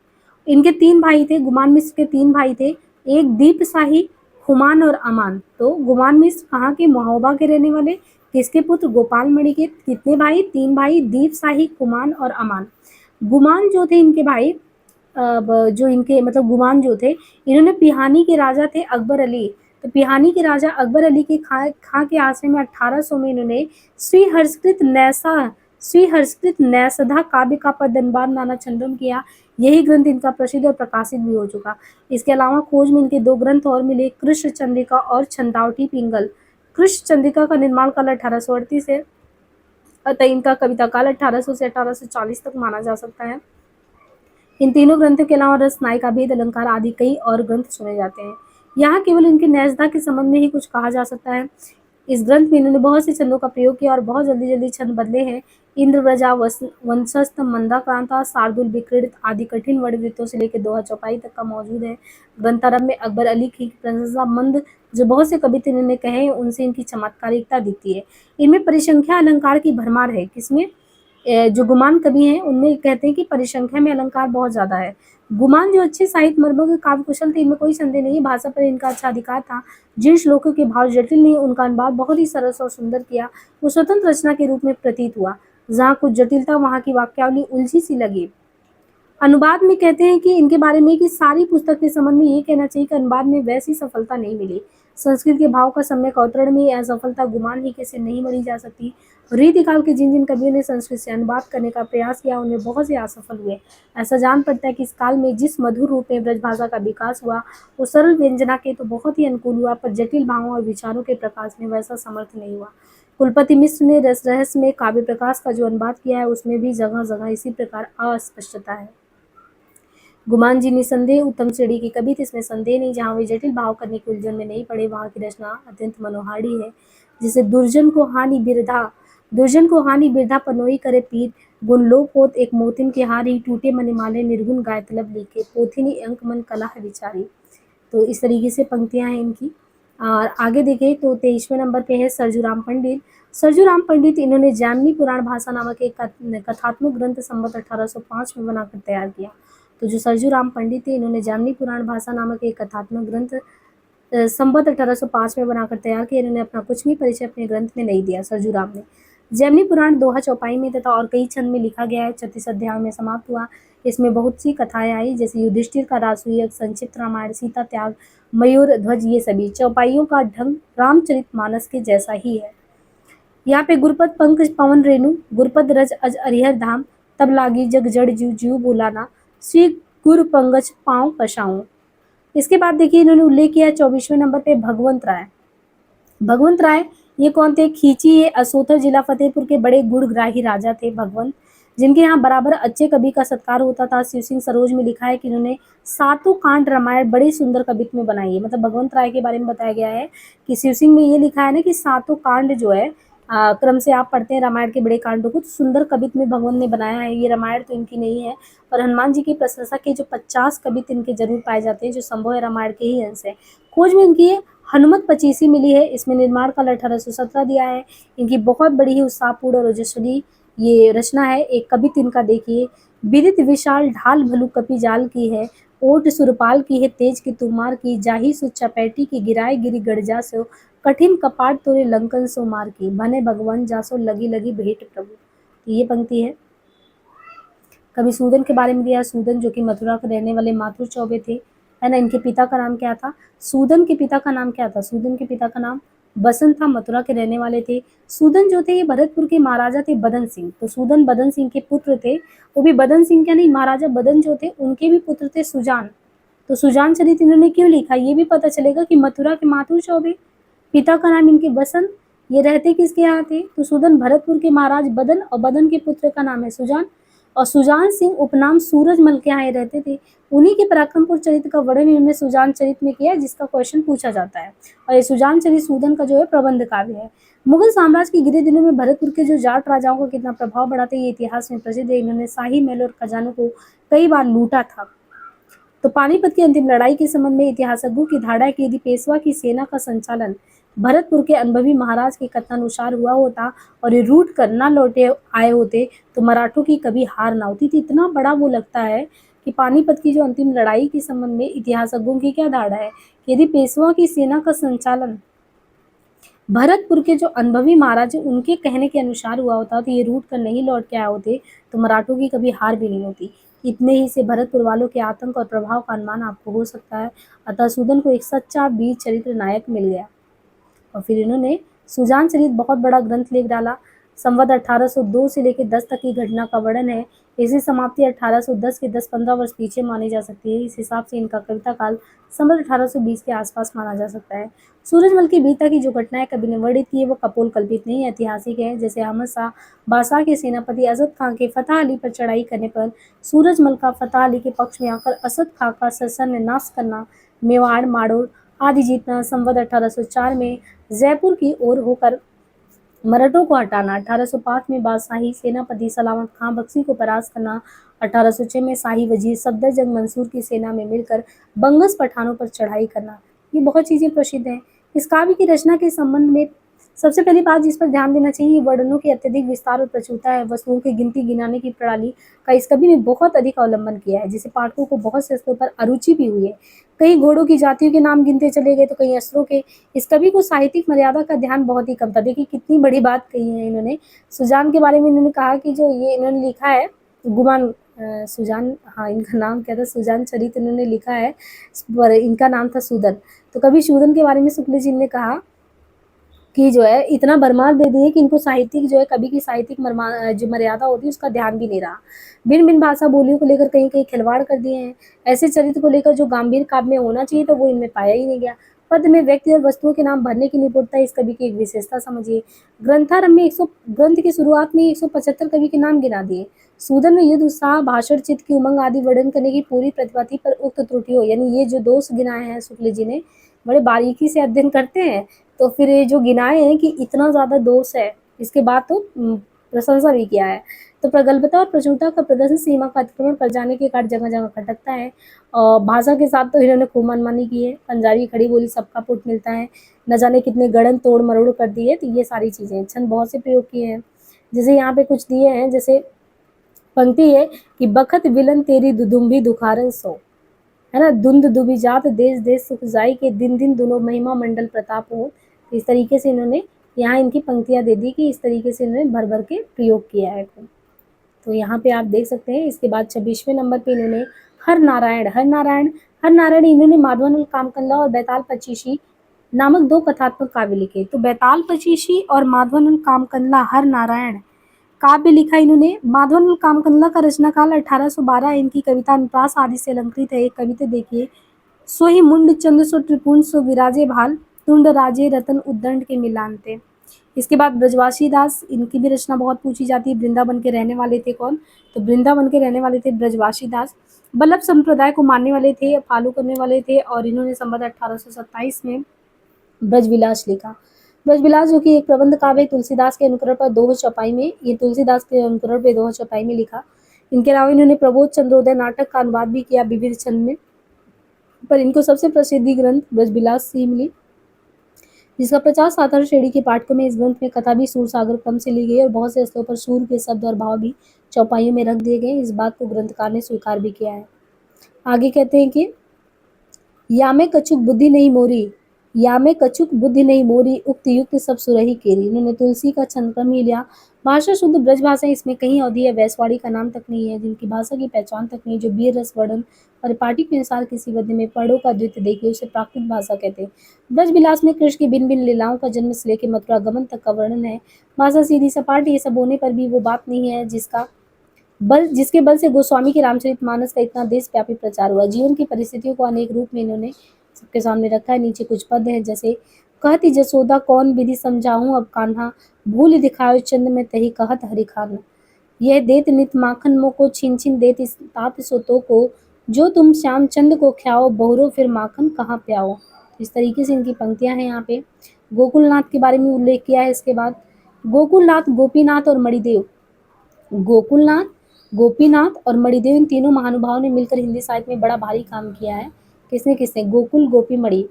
इनके 3 भाई थे। गुमान मिश्र के 3 भाई थे, एक दीप शाही, हुमान और अमान। तो गुमान मिश्र कहाँ के? महोबा के रहने वाले। किसके पुत्र? गोपाल मणि के। कितने भाई? 3 भाई, दीप शाही, कुमान और अमान। गुमान जो थे इनके भाई, जो इनके मतलब गुमान जो थे, इन्होंने पिहानी के राजा थे अकबर अली। तो पिहानी के राजा अकबर अली के खां के आश्रय में 1800 में इन्होंने श्री हर्षकृत नैषधा काव्य का पदनबाद नाना चंद्रम किया। यही ग्रंथ इनका प्रसिद्ध और प्रकाशित भी हो चुका। इसके अलावा खोज में इनके 2 ग्रंथ और मिले, कृष्ण चंद्रिका और छंदावटी पिंगल। कृष्ण चंद्रिका का निर्माण काल 1838 है, अतः इनका कविता काल 1800 से 1840 तक माना जा सकता है। इन तीनों ग्रंथों के अलावा रस, नायिका भेद, अलंकार आदि कई और ग्रंथ सुने जाते हैं। यहाँ केवल इनके नैषधा के संबंध में ही कुछ कहा जा सकता है। इस ग्रंथ में इन्होंने बहुत से छंदों का प्रयोग किया और बहुत जल्दी जल्दी छंद बदले हैं। इंद्र व्रजा, वंशस्थ, मंदाक्रांता, शार्दुल, विकृत आदि कठिन वर्णवृत्तों से लेकर दोहा चौपाई तक का मौजूद है। ग्रंथारंभ में अकबर अली की प्रशंसा मंद जो बहुत से कवि इन्होंने कहे हैं, उनसे इनकी चमत्कारिकता दिखती है। इनमें परिसंख्या अलंकार की भरमार है। किसमें? जो गुमान कवि हैं उनमें कहते हैं कि परिसंख्या में अलंकार बहुत ज्यादा है। गुमान जो अच्छे साहित्य मर्मज्ञ काव्य कुशल थे, इनमें कोई संदेह नहीं। भाषा पर इनका अच्छा अधिकार था। जिन श्लोकों के भाव जटिल नहीं, उनका अनुवाद बहुत ही सरस और सुंदर किया। वो स्वतंत्र रचना के रूप में प्रतीत हुआ। जहाँ कुछ जटिलता, वहाँ की वाक्यावली उलझी सी लगी। अनुवाद में कहते हैं कि इनके बारे में कि सारी पुस्तक के संबंध में ये कहना चाहिए कि अनुवाद में वैसी सफलता नहीं मिली। संस्कृत के भाव का सम्यक अवतरण में यह असफलता गुमान ही कैसे नहीं मरी जा सकती। रीतिकाल के जिन जिन कवियों ने संस्कृत से अनुवाद करने का प्रयास किया, उनमें बहुत से असफल हुए। ऐसा जान पड़ता है कि इस काल में जिस मधुर रूप में ब्रजभाषा का विकास हुआ, वो सरल व्यंजना के तो बहुत ही अनुकूल हुआ, पर जटिल भावों और विचारों के प्रकाश में वैसा समर्थ नहीं हुआ। कुलपति मिश्र ने रस रहस्य में काव्य प्रकाश का जो अनुवाद किया है, उसमें भी जगह जगह इसी प्रकार अस्पष्टता है। गुमान जी निसंदेह उत्तम श्रेणी के कवि थे, इसमें संदेह नहीं। जहाँ वे जटिल भाव करने की उलझन में नहीं पड़े, वहाँ की रचना अत्यंत मनोहारी है। जिसे दुर्जन को हानि बिरधा पनोई करे पीर, गुण लोप होत एक मोतिन के हार ही, टूटे मन माले निर्गुण गायतलब लिखे, पोथिनी अंक मन कला है विचारी। तो इस तरीके से पंक्तियां हैं इनकी। और आगे देखें तो 23वें नंबर पे है सरजूराम पंडित। सरजूराम पंडित इन्होंने जैमिनी पुराण भाषा नामक एक कथात्मक ग्रंथ संवत 1805 में बनाकर तैयार किया। तो जो सरजूराम पंडित थे इन्होंने जैमिनी पुराण भाषा नामक एक कथात्मक ग्रंथ संवत 1805 में बनाकर तैयार किया। इन्होंने अपना कुछ भी परिचय अपने ग्रंथ में नहीं दिया सरजूराम ने। जैमिनी पुराण दोहा चौपाई में तथा और कई छंद में लिखा गया है। 36 अध्यायों में समाप्त हुआ। इसमें बहुत सी कथाएं आई, जैसे युधिष्ठिर का राजसूय, संक्षिप्त रामायण, सीता त्याग, मयूर ध्वज, ये सभी। चौपाइयों का ढंग रामचरितमानस के जैसा ही है। यहाँ पे गुरपद पंकज पवन रेणु, गुरपद रज अज अरिहर धाम, तब लागी जग जड़ जीव जीव बोलाना, श्री गुरु पंकज पाँव पशाऊं। इसके बाद देखिए इन्होंने उल्लेख किया 24वें नंबर पे भगवंत राय। भगवंत राय ये कौन थे? खींची ये असोथर जिला फतेहपुर के बड़े गुणग्राही राजा थे भगवंत, जिनके यहाँ बराबर अच्छे कवि का सत्कार होता था। शिव सिंह सरोज में लिखा है कि इन्होंने सातों कांड रामायण बड़े सुंदर कवित्व में बनाई है। मतलब भगवंत राय के बारे में बताया गया है कि शिव सिंह में ये लिखा है ना कि सातों कांड जो है क्रम से आप पढ़ते हैं रामायण के बड़े कांडों को, तो सुंदर कवित्व में भगवंत ने बनाया है। ये रामायण तो इनकी नहीं है, पर हनुमान जी की प्रशंसा के जो 50 कवित्व इनके जरूर पाए जाते हैं, जो संभव है रामायण के ही अंश है। खोज में इनकी हनुमत पचीसी मिली है। इसमें निर्माण काल 1817 दिया है। इनकी बहुत बड़ी ही उत्साहपूर्ण और ओजस्वी ये रचना है। एक कवित्व इनका देखिए, विदित विशाल ढाल भलु कपि जाल की है, ओट सुरपाल की है तेज की तुमार की, जाही सु चपैटी की गिराए गिरी गड़जा सो, कठिन कपाट तोरे लंकन सो मार की, भने भगवान जासो लगी लगी भेंट प्रभु। ये पंक्ति है। कवि सूदन के बारे में दिया। सूदन जो कि मथुरा के रहने वाले माथुर चौबे थे, है ना। इनके पिता का नाम क्या था? सूदन के पिता का नाम क्या था? सूदन के पिता का नाम बसंत था, मथुरा के रहने वाले थे। सूदन जो थे ये भरतपुर के महाराजा थे बदन सिंह। तो सूदन बदन सिंह के पुत्र थे। वो भी बदन सिंह क्या नहीं, महाराजा बदन जो थे उनके भी पुत्र थे सुजान। तो सुजान चरित इन्होंने क्यों लिखा, ये भी पता चलेगा कि मथुरा के माथुर चौबे, पिता का नाम इनके बसंत, ये रहते किसके यहाँ थे? तो सूदन भरतपुर के महाराज बदन, और बदन के पुत्र का नाम है सुजान, और सुजान सिंह उपनाम सूरजमल के यहाँ रहते थे। उन्हीं के पराक्रमपुर चरित्र का वर्णन इन्होंने सुजान चरित में किया, जिसका क्वेश्चन पूछा जाता है। और ये सुजान चरित सूदन का जो है प्रबंध काव्य है। मुगल साम्राज्य के गिरे दिनों में भरतपुर के जो जाट राजाओं का कितना प्रभाव बढ़ा था, ये इतिहास में प्रसिद्ध है। इन्होंने शाही महल और खजानों को कई बार लूटा था। तो पानीपत की अंतिम लड़ाई के संबंध में इतिहासज्ञों की धारणा है कि यदि पेशवा की सेना का संचालन भरतपुर के अनुभवी महाराज के कथनानुसार हुआ होता और ये रूट कर न लौटे आए होते, तो मराठों की कभी हार ना होती थी। इतना बड़ा वो लगता है कि पानीपत की जो अंतिम लड़ाई के संबंध में इतिहासज्ञों की क्या धारणा है कि यदि पेशवा की सेना का संचालन भरतपुर के जो अनुभवी महाराज हैं उनके कहने के अनुसार हुआ होता, तो ये रूट कर नहीं लौट के आए होते, तो मराठों की कभी हार भी नहीं होती। इतने ही से भरतपुर वालों के आतंक और प्रभाव का अनुमान आपको हो सकता है। अतः सूदन को एक सच्चा वीर चरित्र नायक मिल गया। और फिर इन्होंने सुजान चरित बहुत बड़ा ग्रंथ लिख डाला। संवत 1802 से लेकर 10 तक की घटना का वर्णन है। इसी समाप्ति 1810 के 10-15 वर्ष पीछे मानी जा सकती है। इस हिसाब से इनका कविता काल संवत 1820 के आसपास माना जा सकता है। सूरजमल की वीरता की जो घटनाएं कवि ने वर्णित की है वो कपोल कल्पित नहीं, ऐतिहासिक है। जैसे अहमद शाह बादशाह के सेनापति असद खां के फतह अली पर चढ़ाई करने पर सूरजमल का फतह अली के पक्ष में आकर असद खां का सत्यानाश करना, मेवाड़ माड़ोर आदि जीतना, संवत 1804 में जयपुर की ओर होकर मराठों को हटाना, 1805 में बादशाही सेनापति सलामत खां बख्शी को परास्त करना, 1806 में शाही वजीर सफदरजंग मंसूर की सेना में मिलकर बंगस पठानों पर चढ़ाई करना, ये बहुत चीज़ें प्रसिद्ध हैं। इस काव्य की रचना के संबंध में सबसे पहली बात जिस पर ध्यान देना चाहिए, वर्णनों की अत्यधिक विस्तार और प्रचुरता है। वस्तुओं की गिनती गिनाने की प्रणाली का इस कवि ने बहुत अधिक अवलंबन किया है, जिससे पाठकों को बहुत से स्तरों पर अरुचि भी हुई है। कई घोड़ों की जातियों के नाम गिनते चले गए, तो कई अस्त्रों के। इस कवि को साहित्यिक मर्यादा का ध्यान बहुत ही कम था। देखिए कितनी बड़ी बात कही है इन्होंने। सुजान के बारे में इन्होंने कहा कि जो ये इन्होंने लिखा है गुमान सुजान, हाँ इनका नाम क्या था, सुजान चरित इन्होंने लिखा है, पर इनका नाम था सूदन। तो कवि सूदन के बारे में शुक्ल जी ने कहा कि जो है इतना भरमार दे दिए कि इनको साहित्यिक जो है कवि की साहित्यिक जो मर्यादा होती है उसका ध्यान भी नहीं रहा। भिन्न भिन्न भाषा बोलियों को लेकर कहीं कहीं खिलवाड़ कर दिए हैं। ऐसे चरित्र को लेकर जो गंभीर काव्य में होना चाहिए तो वो इनमें पाया ही नहीं गया। पद में व्यक्ति और वस्तुओं के नाम भरने की निपुणता इस कवि की एक विशेषता समझिए। ग्रंथारंभ में 100 ग्रंथ की शुरुआत में 175 कवि के नाम गिना दिए। सूदन में युद्ध उत्साह भाषण चित्त की उमंग आदि वर्णन करने की पूरी प्रतिभा थी, पर उक्त त्रुटियों यानी ये जो दोष गिनाए हैं शुक्ल जी ने, बड़े बारीकी से अध्ययन करते हैं तो फिर ये जो गिनाए हैं कि इतना ज़्यादा दोष है, इसके बाद तो प्रशंसा भी किया है। तो प्रगल्भता और प्रचुरता का प्रदर्शन सीमा का अतिक्रमण कर जाने के कारण जगह जगह खटकता है। भाषा के साथ तो इन्होंने खूब मनमानी की है, पंजाबी खड़ी बोली सबका पुट मिलता है, न जाने कितने गढ़न तोड़ मरोड़ कर दिए, तो ये सारी चीज़ें। छंद बहुत से प्रयोग किए हैं, जैसे यहाँ पे कुछ दिए हैं, जैसे पंक्ति है कि बखत विलन तेरी दुदुम्बी दुखारन सो, है ना, धुंध दुबी जात देश देश सुख जाई के दिन दिन दोनों महिमा मंडल प्रताप हो। इस तरीके से इन्होंने यहाँ इनकी पंक्तियाँ दे दी कि इस तरीके से इन्होंने भर भर के प्रयोग किया है। तो यहाँ पे आप देख सकते हैं। इसके बाद 26वें नंबर पे इन्होंने हर नारायण इन्होंने माधवानंद कामकल्ला और बैताल पचीसी नामक दो कथात्मक काव्य लिखे। तो बैताल पचीसी और माधवानंद कामकल्ला हर नारायण काव्य लिखा इन्होंने। माधवानंद कामकल्ला का रचना काल 1812। इनकी कविता अनुप्रास आदि से अलंकृत है। एक कविता देखिए, सो ही मुंड चंद्र सो त्रिपुण सो विराजे भाल, तुंड राजे रतन उद्दंड के मिलानते। इसके बाद ब्रजवासी दास, इनकी भी रचना बहुत पूछी जाती है। वृंदावन के रहने वाले थे कौन? तो वृंदावन के रहने वाले थे ब्रजवासी दास। बल्लभ संप्रदाय को मानने वाले थे, फॉलो करने वाले थे, और इन्होंने संवत 1827 में ब्रजविलास लिखा। ब्रजविलास जो कि एक प्रबंध काव्य है, तुलसीदास के अनुकरण पर दोहा चौपाई में, ये तुलसीदास के अनुकरण पे दोहा चौपाई में लिखा। इनके अलावा इन्होंने प्रबोध चंद्रोदय नाटक का अनुवाद भी किया विविध छंद में, पर इनको सबसे प्रसिद्धि ग्रंथ ब्रजविलास से ही मिली, जिसका प्रचार साधारण श्रेणी के पाठकों में। इस ग्रंथ में कथा भी सूर सागर क्रम से ली गई और बहुत से स्थलों पर सूर के शब्द और भाव भी चौपाइयों में रख दिए गए। इस बात को ग्रंथकार ने स्वीकार भी किया है। आगे कहते हैं कि या में कछुक बुद्धि नहीं मोरी, या में कछुक बुद्धि नहीं मोरी, उक्त युक्त सब सुरही केरी। इन्होंने तुलसी का छंद क्रम ही लिया। भाषा शुद्ध ब्रज भाषा, इसमें कहीं अवधि या वैश्वाड़ी का नाम तक नहीं है, जिनकी भाषा की पहचान तक नहीं, जो बीर रस वर्णन और पाटी के अनुसार किसी पद्य में पढ़ों का द्वितीय देखिए, उसे प्राकृत भाषा कहते हैं। ब्रज विलास में कृष्ण की भिन्न भिन्न लीलाओं का जन्म से लेकर मथुरा गमन तक का वर्णन है। भाषा सीधी सपाट, ये सब होने पर भी वो बात नहीं है जिसके बल से गोस्वामी के रामचरितमानस का इतना देशव्यापी प्रचार हुआ। जीवन की परिस्थितियों को अनेक रूप में इन्होंने सबके सामने रखा है। नीचे कुछ पद हैं, जैसे कहती जसोदा कौन विधि समझाऊं अब कान्हा, भूल दिखाओ चंद में तही कहत हरि खान, यह देत नित माखन मोको छिन छिन देत तात सोतो को, जो तुम श्याम चंद को ख्याओ बहुरो फिर माखन कहाँ प्याओ। इस तरीके से इनकी पंक्तियां हैं। यहाँ पे गोकुलनाथ के बारे में उल्लेख किया है। इसके बाद गोकुलनाथ, गोपीनाथ और मणिदेव। गोकुलनाथ, गोपीनाथ और मणिदेव, इन तीनों महानुभावों ने मिलकर हिंदी साहित्य में बड़ा भारी काम किया है। किसने किसने? गोकुल, गोपी, मणि।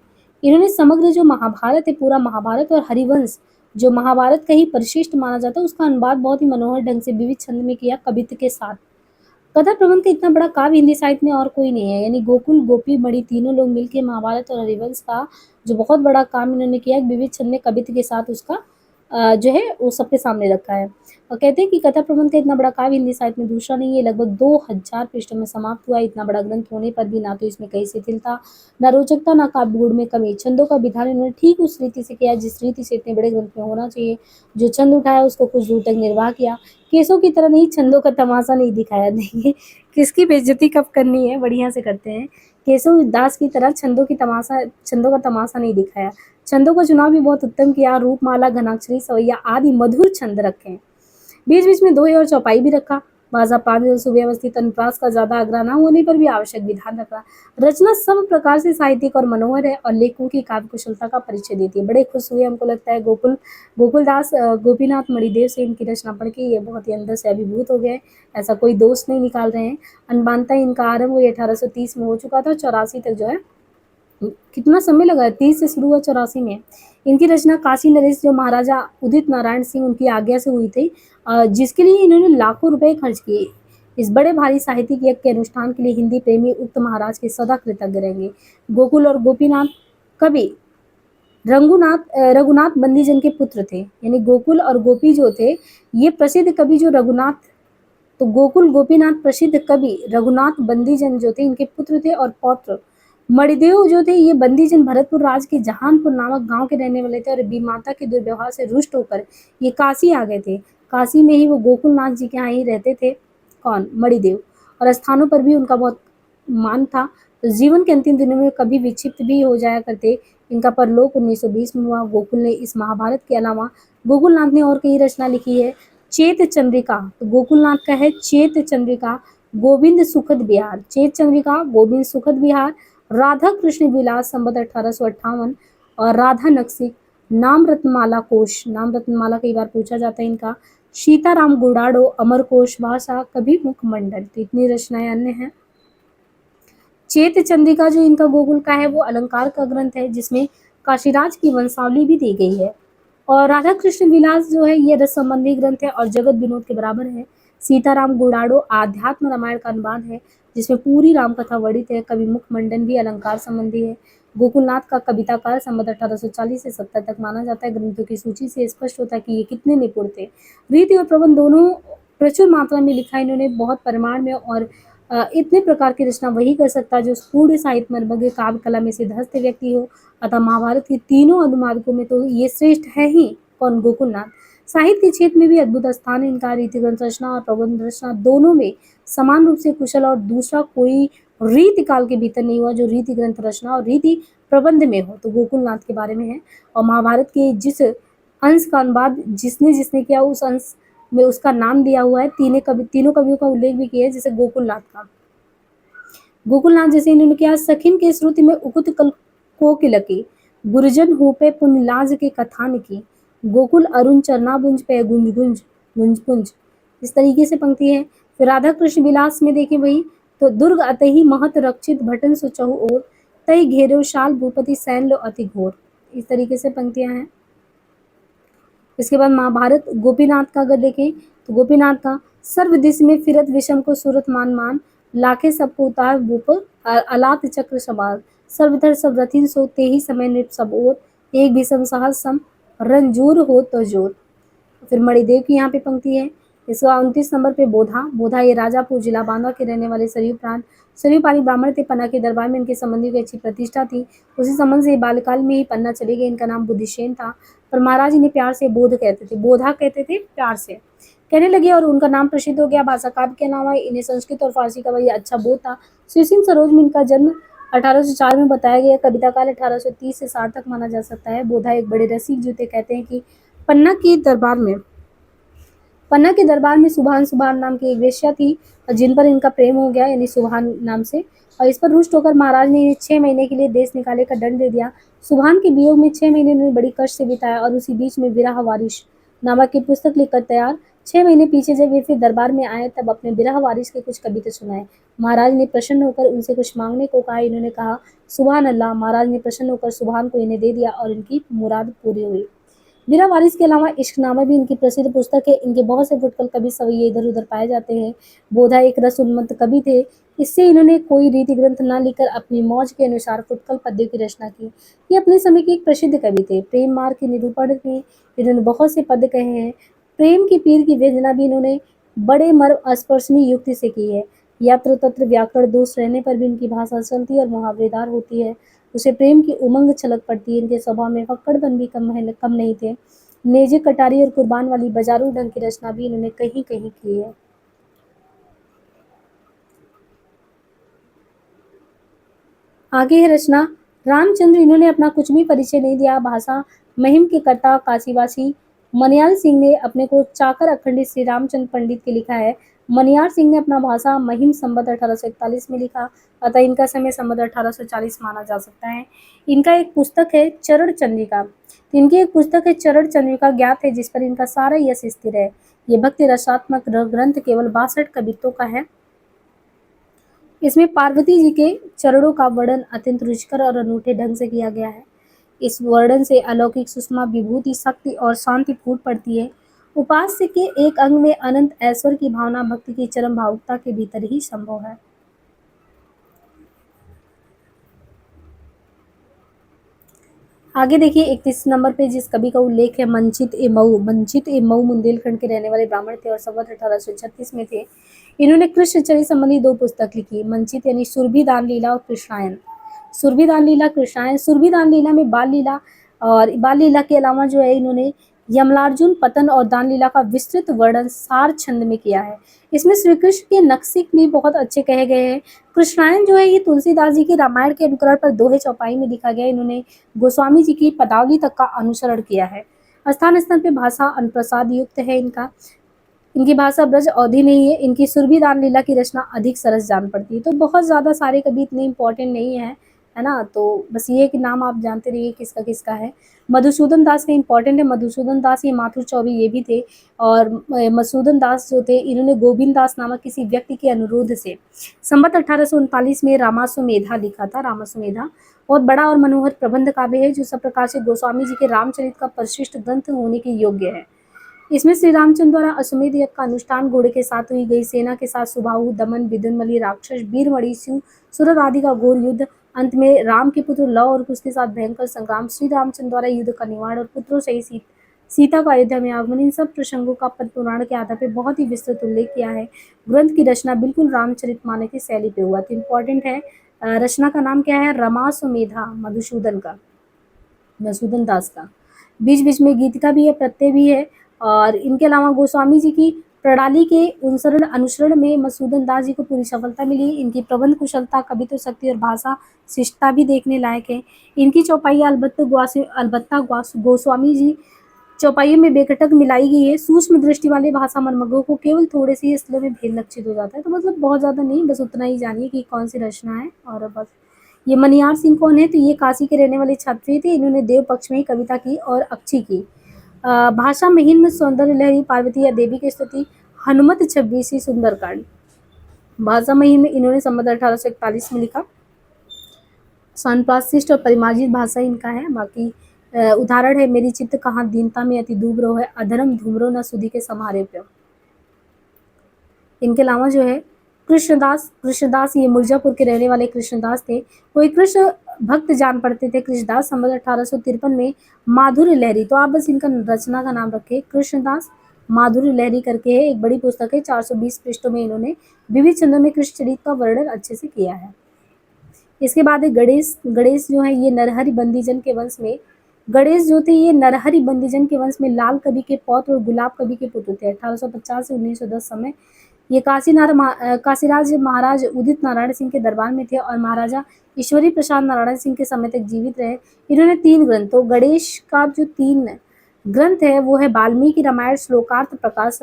इन्होंने समग्र जो महाभारत है, पूरा महाभारत और हरिवंश जो महाभारत का ही परिशिष्ट माना जाता है, उसका अनुवाद बहुत ही मनोहर ढंग से विविध छंद में किया, कवित्व के साथ। कथा प्रबंध का इतना बड़ा काव्य हिंदी साहित्य में और कोई नहीं है। यानी गोकुल, गोपी, मणि तीनों लोग मिलकर महाभारत और हरिवंश का जो बहुत बड़ा काम इन्होंने किया, विविध छंद में कवित्व के साथ उसका जो है वो सबके सामने रखा है। और कहते हैं कि कथा प्रबंध का इतना बड़ा काव्य हिंदी साहित्य में दूसरा नहीं है। लगभग 2000 पृष्ठों में समाप्त हुआ। इतना बड़ा ग्रंथ होने पर भी ना तो इसमें कहीं शिथिलता, न रोचकता, न काव्य गुण में कमी। छंदों का विधान इन्होंने ठीक उस रीति से किया जिस रीति से इतने बड़े ग्रंथ में होना चाहिए। जो छंद उठाया उसको कुछ दूर तक निर्वाह किया। केसों की तरह नहीं, छंदों का तमाशा नहीं दिखाया। देखिए किसकी बेइज्जती कब करनी है, बढ़िया से करते हैं। केशव दास की तरह छंदों का तमाशा नहीं दिखाया। छंदों का चुनाव भी बहुत उत्तम किया। रूपमाला, घनाक्षरी, सवैया आदि मधुर छंद रखे। बीच बीच में दोहे और चौपाई भी रखा। भाषा पाठ सुव्यवस्थित, अनुप्रास का ज्यादा आग्रह न होने पर भी आवश्यक विधान रखा। रचना सब प्रकार से साहित्यिक और मनोहर है और लेखकों की काव्य कुशलता का परिचय देती है। बड़े खुश हुए हमको लगता है गोकुलदास गोपीनाथ मणिदेव से इनकी रचना पढ़ के ये बहुत ही अंदर से अभिभूत हो गए। ऐसा कोई दोष नहीं निकाल रहे हैं। अनबानता इनका आरंभ वो 1830 में हो चुका था। 84 तक जो है, कितना समय लगा, 30 से शुरू हुआ, 84 में। इनकी रचना काशी नरेश जो महाराजा उदित नारायण सिंह उनकी आज्ञा से हुई थी, जिसके लिए इन्होंने लाखों रुपए खर्च किए। इस बड़े भारी साहित्यिक यज्ञ के अनुष्ठान के लिए हिंदी प्रेमी उक्त महाराज के सदा कृतज्ञ रहेंगे। गोकुल और गोपीनाथ कवि रघुनाथ बंदीजन के पुत्र थे। यानी गोकुल और गोपी जो थे, ये प्रसिद्ध कवि जो रघुनाथ, तो गोकुल गोपीनाथ प्रसिद्ध कवि रघुनाथ बंदीजन जो थे, इनके पुत्र थे। और पौत्र मणिदेव जो थे, ये बंदीजन भरतपुर राज के जहानपुर नामक गांव के रहने वाले थे और बीमाता के दुर्व्यवहार से रुष्ट होकर ये काशी आ गए थे। काशी में ही वो गोकुलनाथ जी के यहाँ ही रहते थे। कौन? मणिदेव। और स्थानों पर भी उनका बहुत मान था। तो जीवन के अंतिम दिनों में कभी विक्षिप्त भी हो जाया करते। इनका परलोक 1920 में हुआ। गोकुल ने इस महाभारत के अलावा गोकुलनाथ ने और कई रचना लिखी है। चेत चंद्रिका, तो गोकुलनाथ का है चेत चंद्रिका, गोविंद सुखद विहार, चेत चंद्रिका, गोविंद सुखद विहार, राधा कृष्ण विलास संवत 1858, और राधा नक्सिक, नाम रत्नमाला कोश, नाम रत्नमाला कई बार पूछा जाता है इनका, सीताराम गुडाड़ो, अमरकोश भाषा, कवि मुखमंडल, तो इतनी रचनाएं अन्य हैं। चेत चंद्रिका जो इनका गोकुल का है वो अलंकार का ग्रंथ है जिसमें काशीराज की वंशावली भी दी गई है। और राधा कृष्ण विलास जो है ये रस संबंधी ग्रंथ है और जगत विनोद के बराबर है। सीताराम गुडाड़ो आध्यात्म रामायण का अनुवाद है जिसमें पूरी राम कथा वर्णित है। कवि मुखमंडन भी अलंकार संबंधी है। गोकुलनाथ का कविताकाल संबत 1840 से 70 तक माना जाता है। ग्रंथों की सूची से स्पष्ट होता है कि ये कितने निपुण थे। रीति और प्रबंध दोनों प्रचुर मात्रा में लिखा इन्होंने, बहुत परिमाण में, और इतने प्रकार की रचना वही कर सकता है जो पूर्ण साहित्य मर्मज्ञ काव्य कला में सिद्धहस्त व्यक्ति हो। अतः महाभारत के तीनों अनुवादकों में तो ये श्रेष्ठ है ही। कौन? गोकुलनाथ। साहित्य के क्षेत्र में भी अद्भुत स्थान है इनका। रीति ग्रंथ रचना और प्रबंध रचना दोनों में समान रूप से कुशल, और दूसरा कोई रीति काल के भीतर नहीं हुआ जो रीति ग्रंथ रचना और रीति प्रबंध में हो, तो गोकुलनाथ के बारे में है। और महाभारत के जिस अंश का अनुवाद जिसने जिसने किया उस अंश में उसका नाम दिया हुआ है। तीनों कवियों का उल्लेख भी किया है, जैसे गोकुलनाथ का। गोकुलनाथ जैसे इन्होंने किया, सखिन के श्रुति में उकुत कल कोकिलकी, गुरजन होपे पुण्य लाज के कथान की, गोकुल अरुण चरनाबुंज पे गुंज गुंज गुंज गुंज। इस तरीके से पंक्ति है। फिर राधा कृष्ण विलास में देखें वही, तो दुर्ग अतहि महत रक्षित भटन सुचहु ओर, तई घेरो शाल भूपति सैन लो अति घोर। इस तरीके से पंक्तियां हैं। इसके बाद महाभारत गोपीनाथ का अगर देखें तो गोपीनाथ का, सर्व दिश में फिरत विषम को सूरत मान मान, लाखे सबको उतार भूप अलात चक्र सवार, सर्वधर सब रथिन सो ते ही समय नृप सब ओर, एक भीषम साहस सम रंजूर हो तो जोर। फिर मणिदेव की यहाँ पे पंक्ति है। इसका 29 नंबर पे बोधा। बोधा ये राजापुर जिला बांदा के रहने वाले सरयू प्रांत सरयू पानी ब्राह्मण थे। पन्ना के दरबार में इनके संबंधियों की अच्छी प्रतिष्ठा थी। उसी संबंध से बाल्यकाल में ही पन्ना चले गए। इनका नाम बुद्धिसेन था, पर महाराज इन्हें प्यार से बोध कहते थे, बोधा कहते थे प्यार से कहने लगे, और उनका नाम प्रसिद्ध हो गया। भाषा काव्य के अलावा इन्हें संस्कृत और फारसी का वही अच्छा बोध था। सुसिन सरोज में इनका जन्म 1804 में बताया गया। कविता काल 1830 से 60 तक माना जा सकता है। बोधा एक बड़े रसिक जो थे। कहते हैं कि पन्ना के दरबार में सुभान नाम की एक वेश्या थी जिन पर इनका प्रेम हो गया, यानी सुभान नाम से। और इस पर रुष्ट होकर महाराज ने इन्हें 6 महीने के लिए देश निकाले का दंड दे दिया। सुभान के वियोग में 6 महीने इन्होंने बड़ी कष्ट से बिताया, और उसी बीच में विरह वारिश नामक की पुस्तक लिखकर तैयार। 6 महीने पीछे जब वे फिर दरबार में आए तब अपने विरह वारिश के कुछ कविता सुनाए। महाराज ने प्रसन्न होकर उनसे कुछ मांगने को कहा। इन्होंने कहा सुभान अल्लाह। महाराज ने प्रसन्न होकर सुभान को इन्हें दे दिया और इनकी मुराद पूरी हुई। मीरा वारिस के अलावा इश्कनामा भी इनकी प्रसिद्ध पुस्तक है। इनके बहुत से फुटकल कवि सवैये इधर उधर पाए जाते हैं। बोधा एक रस उन्मत्त कवि थे। इससे इन्होंने कोई रीति ग्रंथ न लिखकर अपनी मौज के अनुसार फुटकल पद्यों की रचना की। ये अपने समय के एक प्रसिद्ध कवि थे। प्रेम मार्ग के निरूपण में इन्होंने बहुत से पद कहे हैं। प्रेम की पीर की वेदना भी इन्होंने बड़े मर्म स्पर्शनीय युक्ति से की है। यत्र तत्र व्याकरण दोष रहने पर भी इनकी भाषा चलती और मुहावरेदार होती है। उसे प्रेम की उमंग छलक पड़ती है। इनके स्वभाव में फक्कड़पन भी कम नहीं थे। नेजे कटारी और कुर्बान वाली बाजारू ढंग की रचना भी इन्होंने कहीं कहीं की है। आगे है रचना रामचंद्र। इन्होंने अपना कुछ भी परिचय नहीं दिया। भाषा महिम के कर्ता काशीवासी मनियाल सिंह ने अपने को चाकर अखंडित श्री रामचंद्र पंडित के लिखा है। मनियार सिंह ने अपना भाषा महिम संबत 1841 में लिखा, अतः इनका समय संबत 1840 माना जा सकता है। इनका एक पुस्तक है चरण चंद्रिका। तो इनकी एक पुस्तक है चरण चंद्रिका ज्ञात है, जिस पर इनका सारा यश स्थिर है। ये भक्ति रसात्मक ग्रंथ केवल 62 कवित्तों का है। इसमें पार्वती जी के चरणों का वर्णन अत्यंत रुचिकर और अनूठे ढंग से किया गया है। इस वर्णन से अलौकिक सुषमा विभूति शक्ति और शांति फूट पड़ती है। उपास्य के एक अंग में अनंत ऐश्वर्य की भावना भक्ति की चरम भावुकता के भीतर ही संभव है। आगे देखिए 31 नंबर पे जिस कवि का उल्लेख है मंचित ए मऊ बुंदेलखंड के रहने वाले ब्राह्मण थे और संवत 1836 में थे। इन्होंने कृष्ण चरित संबंधी 2 पुस्तक लिखी। मंचित यानी सुरभि दान लीला और कृष्णायन। सुरभि दान लीला कृष्णायन। सुरभि दान लीला में बाल लीला, और बाल लीला के अलावा जो है इन्होंने यमलार्जुन पतन और दान लीला का विस्तृत वर्णन सार छंद में किया है। इसमें श्री कृष्ण के नक्सिक भी बहुत अच्छे कहे गए हैं। कृष्णायन जो है ये तुलसीदास जी के रामायण के अनुकरण पर दोहे चौपाई में लिखा गया। इन्होंने गोस्वामी जी की पदावली तक का अनुसरण किया है। स्थान स्थान पे भाषा अनुप्रसाद युक्त है। इनकी भाषा ब्रज अवधि नहीं है। इनकी सुरभि दान लीला की रचना अधिक सरस जान पड़ती है। तो बहुत ज़्यादा सारे कवि इतने इंपॉर्टेंट नहीं है, है ना। तो बस ये है कि नाम आप जानते रहिए किसका किसका है। मधुसूदन दास का इंपॉर्टेंट है, मधुसूदन दास ये माथुर चौबे ये भी थे। और मधुसूदन दास जो थे इन्होंने गोविंद दास नामक किसी व्यक्ति के अनुरोध से संवत 1839 में रामाश्वमेधा लिखा था। रामाश्वमेधा बहुत बड़ा और मनोहर प्रबंध काव्य है जो सब प्रकार से गोस्वामी जी के रामचरित का परिशिष्ट ग्रंथ होने के योग्य है। इसमें श्री रामचंद्र द्वारा अश्वमेध यज्ञ का अनुष्ठान घोड़े के साथ हुई गई सेना के साथ सुबाहु, दमन, विदुनमली, राक्षस, बीरमणि, शिव, सुरथ आदि का घोर युद्ध, अंत में राम के पुत्र लव और कुश के साथ भयंकर संग्राम, श्री रामचंद्र द्वारा युद्ध का निवारण और पुत्रों सहित सीता का अयोध्या में आगमन, इन सब प्रसंगों का पद्म पुराण के आधार पर बहुत ही विस्तृत उल्लेख किया है। ग्रंथ की रचना बिल्कुल रामचरितमानस की शैली पे हुआ। तो इम्पोर्टेंट है, रचना का नाम क्या है? रमाश्वमेधा, मधुसूदन दास का। बीच बीच में गीतिका भी है, प्रत्यय भी है। और इनके अलावा गोस्वामी जी की प्रणाली के अनुसरण में मधुसूदन दास जी को पूरी सफलता मिली। इनकी प्रबंध कुशलता, कवित्व शक्ति और भाषा शिष्टता भी देखने लायक है। इनकी चौपाई अलबत्ता गोस्वामी जी चौपाइयों में बेखटक मिलाई गई है। सूक्ष्म दृष्टि वाले भाषा मर्मज्ञों को केवल थोड़े से ही स्लो में भेद लक्षित हो जाता है। तो मतलब बहुत ज़्यादा नहीं, बस उतना ही जानिए कि कौन सी रचना है। और बस ये मनियार सिंह कौन है? तो ये काशी के रहने वाले क्षत्रिय थे। इन्होंने देव पक्ष में ही कविता की और अच्छी की। भाषा महिम सौंदर्य लहरी, पार्वती या देवी की स्तुति, हनुमत 26 सुंदरकांड। भाषा महिम में इन्होंने संवत 1841 में लिखा। संप्राशिष्ट और परिमार्जित भाषा इनका है। बाकी उदाहरण है, मेरी चित्त कहाँ दीनता में अति दूबरो है, अधर्म धूमरो न सुधि के समारे प्यो। इनके अलावा जो है कृष्णदास ये मिर्जापुर के रहने वाले कृष्णदास थे। वो एक कृष्ण भक्त जान पड़ते थे कृष्णदास। संवत 1853 में माधुर्य लहरी, तो आप बस इनका रचना का नाम रखें कृष्णदास। माधुर्य लहरी करके है, एक बड़ी पुस्तक है, 420 पृष्ठों में इन्होंने विविध छंदों में कृष्ण चरित्र का वर्णन अच्छे से किया है। इसके बाद है गणेश जो है ये नरहरि बंदीजन के वंश में, गणेश जो थे ये नरहरि बंदीजन के वंश में लाल कवि के पौत्र और गुलाब कवि के पुत्र थे। 1850 से 1910 समय ये काशीराज महाराज उदित नारायण सिंह के दरबार में थे और महाराजा ईश्वरी प्रसाद नारायण सिंह के समय तक जीवित रहे। इन्होंने 3 ग्रंथ, तो गणेश का जो 3 ग्रंथ है वो है वाल्मीकि रामायण, श्लोकार्थ प्रकाश,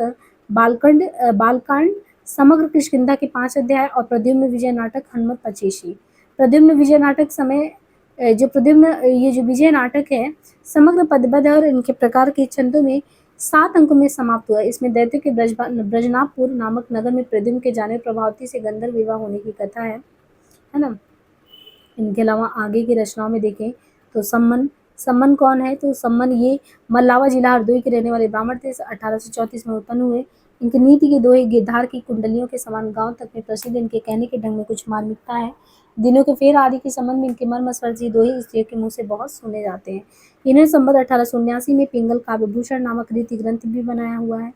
बालकांड, समग्र किष्किंधा के 5 अध्याय और प्रद्युम्न विजय नाटक हनुमत 25। प्रद्युम्न विजय नाटक ये जो विजय नाटक है समग्र पदबद्ध और इनके प्रकार के छंदों में 7 अंकों में समाप्त हुआ। इसमें दैत्य के ब्रजनाभपुर नामक नगर में प्रद्युम्न के जाने प्रभावती से गंधर्व विवाह होने की कथा है ना। इनके अलावा आगे की रचनाओं में देखें तो सम्मन कौन है? तो सम्मन ये मल्लावा जिला हरदोई के रहने वाले ब्राह्मण थे। 1834 में उत्पन्न हुए। इनकी नीति के दोहे गिरधार की कुंडलियों के समान गांव तक में प्रसिद्ध। इनके कहने के ढंग में कुछ मार्मिकता है। दिनों के फेर आदि के संबंध में इनके मर्म स्पर्शी दोहे स्त्रियों के मुंह से बहुत सुने जाते हैं। इन्हें संवत 1879 में पिंगल काव्यभूषण नामक रीति ग्रंथ भी बनाया हुआ है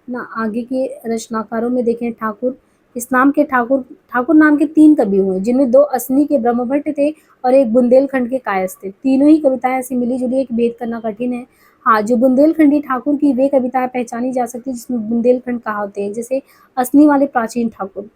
ना। आगे के रचनाकारों में देखें ठाकुर, इस नाम के ठाकुर नाम के 3 कवि हुए जिनमें 2 असनी के ब्रह्मभट्ट थे और एक बुंदेलखंड के कायस्थ थे। तीनों ही कविताएं ऐसी मिली जुली एक भेद करना कठिन है। हाँ, जो बुंदेलखंडी ठाकुर की वे कविताएं पहचानी जा सकती जिसमें बुंदेलखंड कहा होते हैं, जैसे असनी वाले प्राचीन ठाकुर।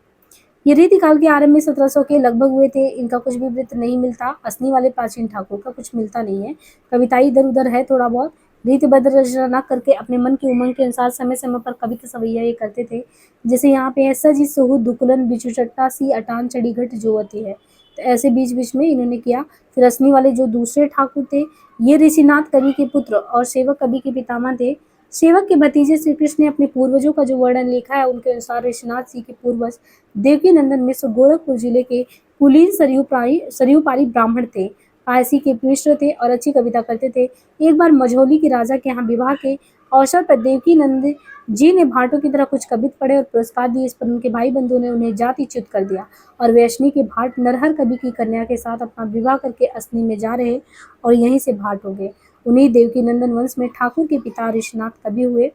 ये रीतिकाल के आरंभ में 1700 के लगभग हुए थे। इनका कुछ भी वृत्त नहीं मिलता। असनी वाले प्राचीन ठाकुर का कुछ मिलता नहीं है। कविताई इधर उधर है थोड़ा बहुत। रीतिबद्ध रचना न करके अपने मन की उमंग के अनुसार समय समय पर कविता सवैया ये करते थे। जैसे यहाँ पे है सजी सोहू दुकुलन बिचू चट्टा सी अटान चढ़ी घट जोवती है। तो ऐसे बीच बीच में इन्होंने किया। फिर असनी वाले जो दूसरे ठाकुर थे ये ऋषिनाथ कवि के पुत्र और सेवक कवि के पितामह थे। सेवक के भतीजे श्री कृष्ण ने अपने पूर्वजों का जो वर्णन लिखा है उनके अनुसार ऋषिनाथ जी के पूर्वज देवकी नंदन मिश्र गोरखपुर जिले के कुलीन सरयूपारी ब्राह्मण थे। पारसी के मिश्र थे और अच्छी कविता करते थे। एक बार मझौली के राजा के यहाँ विवाह के अवसर पर देवकी नंद जी ने भाटों की तरह कुछ कवित पढ़े और पुरस्कार दिए। इस पर उनके भाई बंधुओं ने उन्हें जातिच्युत कर दिया और वैष्णी के भाट नरहर कवि की कन्या के साथ अपना विवाह करके असनी में जा रहे और यहीं से भाट हो गए। उन्हीं देवकी नंदन वंश में ठाकुर के पिता ऋषिनाथ कवि हुए।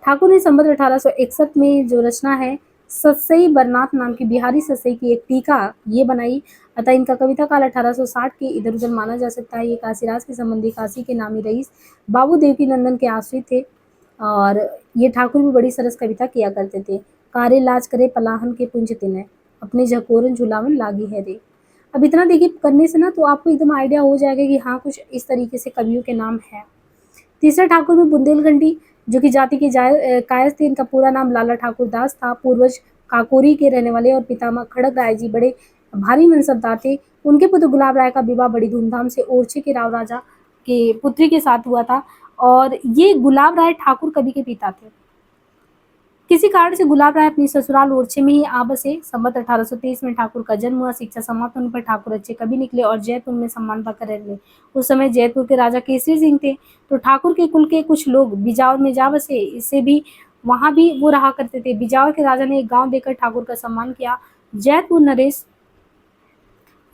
ठाकुर ने संवत 1861 में जो रचना है सत्सई बरनाथ नाम की बिहारी सत्सई की एक टीका ये बनाई। अतः इनका कविता काल 1860 के इधर उधर माना जा सकता है। ये काशीराज के संबंधी काशी के नामी रईस बाबू देवकी नंदन के आश्रित थे और ये ठाकुर भी बड़ी सरस कविता किया करते थे। कारे लाज करे पलाहन के पुंज तिने अपने झकोरन झुलावन लागी है रे। अब इतना देखिए करने से ना तो आपको एकदम आइडिया हो जाएगा कि हाँ कुछ इस तरीके से कवियों के नाम है। तीसरा ठाकुर में बुंदेलखंडी जो कि जाति के कायस्थ थे। इनका पूरा नाम लाला ठाकुर दास था। पूर्वज काकोरी के रहने वाले और पितामह खड़ग राय जी बड़े भारी मनसबदार थे। उनके पुत्र गुलाब राय का विवाह बड़ी धूमधाम से ओरछे के राव राजा के पुत्री के साथ हुआ था और ये गुलाब राय ठाकुर कवि के पिता थे। किसी कारण से गुलाब राय अपनी ससुराल ओरछे में ही आ बसे। संवत 1823 में ठाकुर का जन्म हुआ। शिक्षा समाप्त होने पर ठाकुर अच्छे कवि निकले और जयपुर में सम्मान पाकर रह गए। उस समय जयपुर के राजा केसरी सिंह थे, तो ठाकुर के कुल के कुछ लोग बिजावर में जा बसे। इससे भी वहां भी वो रहा करते थे। बिजावर के राजा ने एक गांव देकर ठाकुर का सम्मान किया। जयपुर नरेश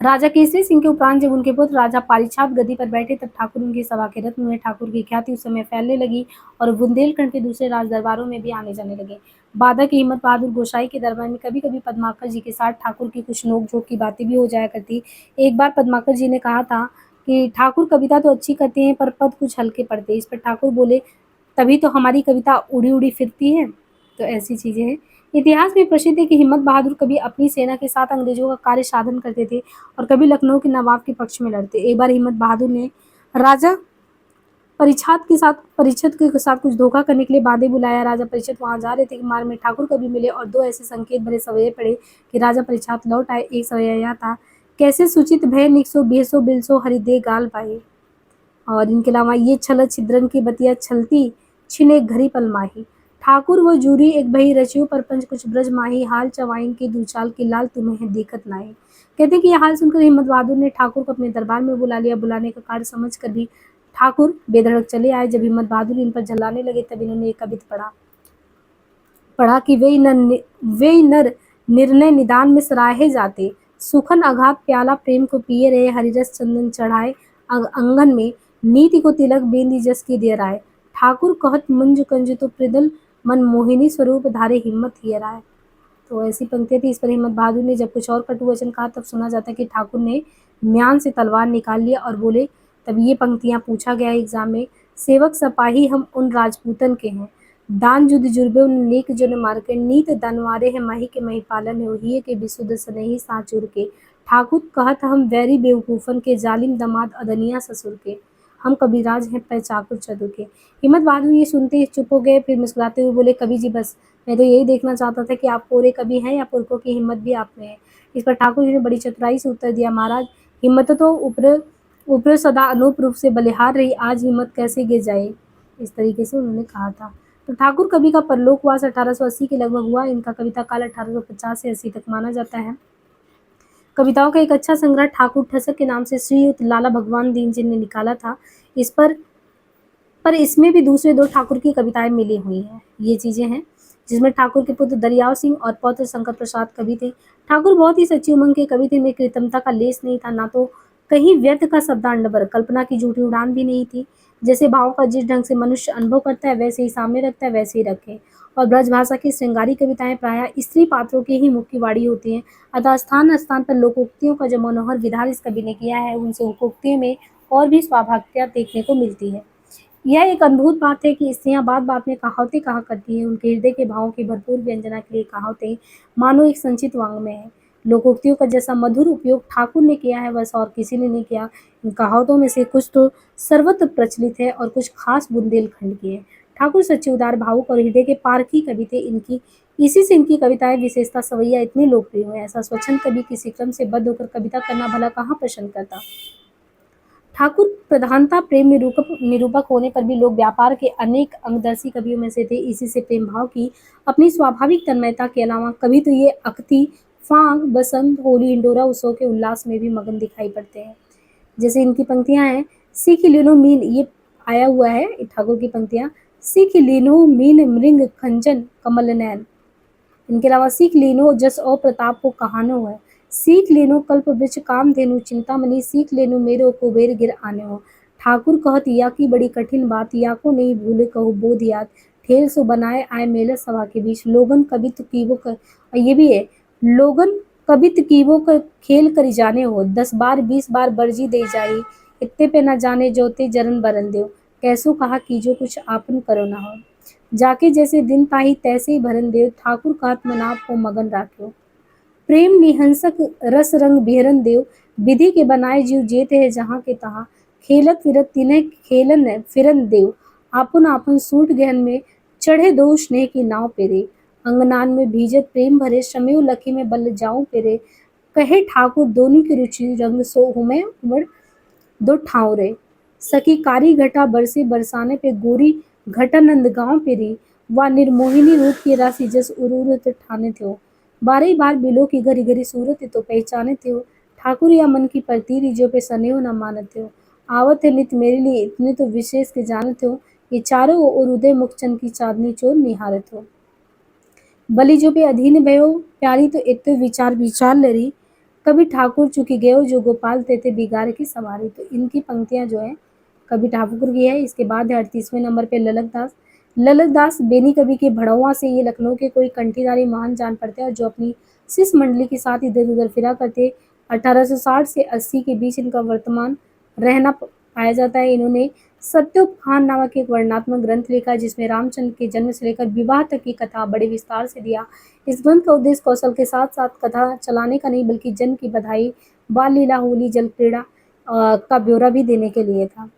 राजा केसरी सिंह के उपरांत जब उनके पुत्र राजा पारीछात गद्दी पर बैठे, तब ठाकुर उनकी सभा के रत्न हुए। ठाकुर की ख्याति उस समय फैलने लगी और बुंदेलखंड के दूसरे राज दरबारों में भी आने जाने लगे। बादक हिम्मत बहादुर गोसाई के दरबार में कभी कभी पद्माकर जी के साथ ठाकुर की कुछ नोक-झोंक की बातें भी हो जाया करती। एक बार पद्माकर जी ने कहा था कि ठाकुर कविता तो अच्छी करते हैं पर पद कुछ हल्के पड़ते हैं। इस पर ठाकुर बोले, तभी तो हमारी कविता उड़ी उड़ी फिरती है। तो ऐसी चीजें हैं। इतिहास में प्रसिद्ध है कि हिम्मत बहादुर कभी अपनी सेना के साथ अंग्रेजों का कार्य साधन करते थे और कभी लखनऊ के नवाब के पक्ष में लड़ते। एक बार हिम्मत बहादुर ने राजा परीक्षित के साथ कुछ धोखा करने के लिए बादे बुलाया। राजा परीक्षित वहां जा रहे थे कि मार्ग में ठाकुर कभी मिले और दो ऐसे संकेत भरे सवये पड़े कि राजा परीक्षित लौट आए। एक सवैया यह था, कैसे सूचित भय निकसो बेसो बिलसो हरिदे गाल पाए। और इनके अलावा ये छल छिद्रन की बतिया छलती छिने घड़ी पल माही। ठाकुर व जूरी एक भई रचियो परपंच कुछ ब्रज माही। हाल चवाइन की दूचाल की लाल तुम्हें दिक्कत नाई। कहते हैं कि यह हाल सुनकर हिम्मत बहादुर ने ठाकुर को अपने दरबार में बुला लिया। बुलाने का कार्य समझ कर भी ठाकुर बेधड़क चले आए। जब हिम्मत बहादुर इन पर झल्लाने लगे तब इन्होंने एक कविता पढ़ा कि वे नर निर्णय निदान में सराहे जाते। सुखन अघात प्याला प्रेम को पिए रहे। हरिरस चंदन चढ़ाए अंगन में। नीति को तिलक बेंदी जस की देर आए। ठाकुर कहत मुंज कंज तो प्रिदल मन मोहिनी स्वरूप धारे हिम्मत हियर आए। तो ऐसी पंक्तियां थी। इस पर हिम्मत बहादुर ने जब कुछ और कटु वचन कहा तब सुना जाता है कि ठाकुर ने म्यान से तलवार निकाल लिया और बोले, तब ये पंक्तियां पूछा गया एग्जाम में, सेवक सपाही हम उन राजपूतन के हैं। दान जुद जुर्बे उन नेक जन मार के। नीत दनवारे हैं माही के मही पालन है। ओहिए के बिसुद सनहि साचुर के। ठाकुर कहत हम वैरी बेवकूफन के। जालिम दमाद अदनिया ससुर के। हम कबीराज हैं पै चाकुर चतुर के। हिम्मत बहादुर ये सुनते ही चुप हो गए, फिर मुस्कुराते हुए बोले, कवि जी बस, मैं तो यही देखना चाहता था कि आप कोरे कवि हैं या पुरखों की हिम्मत भी आप में है। इस पर ठाकुर जी ने बड़ी चतुराई से उत्तर दिया, महाराज हिम्मत तो ऊपर सदा अनूप रूप से बलिहार रही, आज हिम्मत कैसे गिर जाए। इस तरीके से उन्होंने कहा था। तो ठाकुर कवि का परलोकवास 1880 के लगभग हुआ। इनका कविता काल 1850 से 80 तक माना जाता है। कविताओं का एक अच्छा संग्रह ठाकुर ठसक के नाम से श्रीयुत लाला भगवान दीन जी ने निकाला था। इस पर इसमें भी दूसरे दो ठाकुर की कविताएं मिली हुई हैं। ये चीजें हैं जिसमें ठाकुर के पुत्र दरियाव सिंह और पौत्र शंकर प्रसाद कवि थे। ठाकुर बहुत ही सच्ची उमंग के कवि थे। में कृत्रिमता का लेस नहीं था, ना तो कहीं व्यर्थ का शब्दांडवर, कल्पना की झूठी उड़ान भी नहीं थी। जैसे भाव का जिस ढंग से मनुष्य अनुभव करता है वैसे ही सामने रखता है वैसे ही रखे। और ब्रज भाषा की श्रृंगारी कविताएं प्रायः स्त्री पात्रों की ही मुख्य वाणी होती हैं। अतः स्थान स्थान पर लोकोक्तियों का जो मनोहर विधान इस कवि ने किया है, उनसे उकोक्तियों में और भी स्वाभाविकता देखने को मिलती है। यह एक अद्भुत बात है कि स्त्रियां बात बात में कहावतें कहा करती हैं। उनके हृदय के भावों की भरपूर व्यंजना के लिए कहावतें मानो एक संचित वाङ्मय है। लोकोक्तियों का जैसा मधुर उपयोग ठाकुर ने किया है वैसा और किसी ने नहीं किया। इन कहावतों में से कुछ तो सर्वत्र प्रचलित है और कुछ खास बुंदेलखंड की है। ठाकुर सच्चे उदार भावुक और हृदय के पारखी कवि थे। इसी से इनकी कविताएं विशेषता सवैया इतनी लोकप्रिय हुई। ऐसा स्वच्छंद कवि किसी क्रम से बद्ध होकर कविता करना भला कहाँ पसंद करता। ठाकुर प्रधानता प्रेम निरूपक होने पर भी लोग व्यापार के अनेक अंगदर्शी कवियों में से थे। इसी से प्रेम भाव की अपनी स्वाभाविक तन्मयता के अलावा कभी तो ये अख्ती, फाग, बसंत, होली, हिंडोरा उत्सव के उल्लास में भी मगन दिखाई पड़ते हैं। जैसे इनकी पंक्तियां हैं, सीख लिनो मीन, ये आया हुआ है ठाकुर की पंक्तियां, सीख लिनो मीन मृंग खंजन कमल नैन। इनके अलावा सीख लेनो जस और प्रताप को कहानो है। सीख लेनो कल्प वृक्ष काम धेनु चिंतामणि। सीख लेनो मेरो कुबेर गिर आने हो। ठाकुर कहत या की बड़ी कठिन बात, या को नहीं भूले कहू बोध याद। ठेल सो बनाए आए मेले सभा के बीच। लोगन कबित कीवो कर, ये भी है, लोगन कबित कीवो कर खेल करी जाने हो। 10 बार 20 बार बरजी दे जाई। इत्ते पे न जाने जोते जरन बरन देव। कैसो कहा कीजो कुछ आपन करो ना हो। जाके जैसे दिन ताही तैसे ही भरन देव। ठाकुर कहत मन आप को मगन राख्यो। प्रेम निहंसक रस रंग बिहरन देव। विधि के बनाए जीव जेते है जहाँ के तहाँ। खेलत फिरत तिन्हें खेलन फिरन देव। आपन आपन सूट गहन में चढ़े दो स्नेह की नाव पेरे। अंगनान में भीजत प्रेम भरे। शमेउ लखी में बल जाऊं पेरे। कहे ठाकुर दोनों की रुचि रंग सो हुमे उमड़ दो ठाउरे। सखी कारी घटा बरसे बरसाने पे गोरी घटा नंदगांव पेरी वा निर्मोहिनी रूप की राशि जस उरूरत ठाने थे। बारही बार बिलो की घरी घरी सूरत तो पहचाने थे। ठाकुर या मन की परतीरी जो पे सनेहो न मानत थे। आवत है नित मेरे लिए इतने तो विशेष के जानत हो। ये चारों ओर उदय मुखचंद की चांदनी चोर निहारत हो। बलि जो पे अधीन भयो प्यारी तो इत्ते विचार विचार लरी। कभी ठाकुर चुकी गयो जो गोपाल तेते बिगाड़ की सवारी। तो इनकी पंक्तियां जो है कवि ठाकुर की है। इसके बाद है 38वें नंबर पे ललक दास। ललक दास बेनी कवि के भड़ौआ से ये लखनऊ के कोई कंठीधारी महान जान पड़ते हैं और जो अपनी शिष्य मंडली के साथ इधर उधर फिरा करते। 1860 से 80 के बीच इनका वर्तमान रहना पाया जाता है। इन्होंने सत्योपखान नामक एक वर्णनात्मक ग्रंथ लिखा जिसमें रामचंद्र के जन्म से लेकर विवाह तक की कथा बड़े विस्तार से दिया। इस ग्रंथ का उद्देश्य कौशल के साथ साथ कथा चलाने का नहीं बल्कि जन्म की बधाई, बाल लीला, होली, जल क्रीड़ा का ब्यौरा भी देने के लिए था।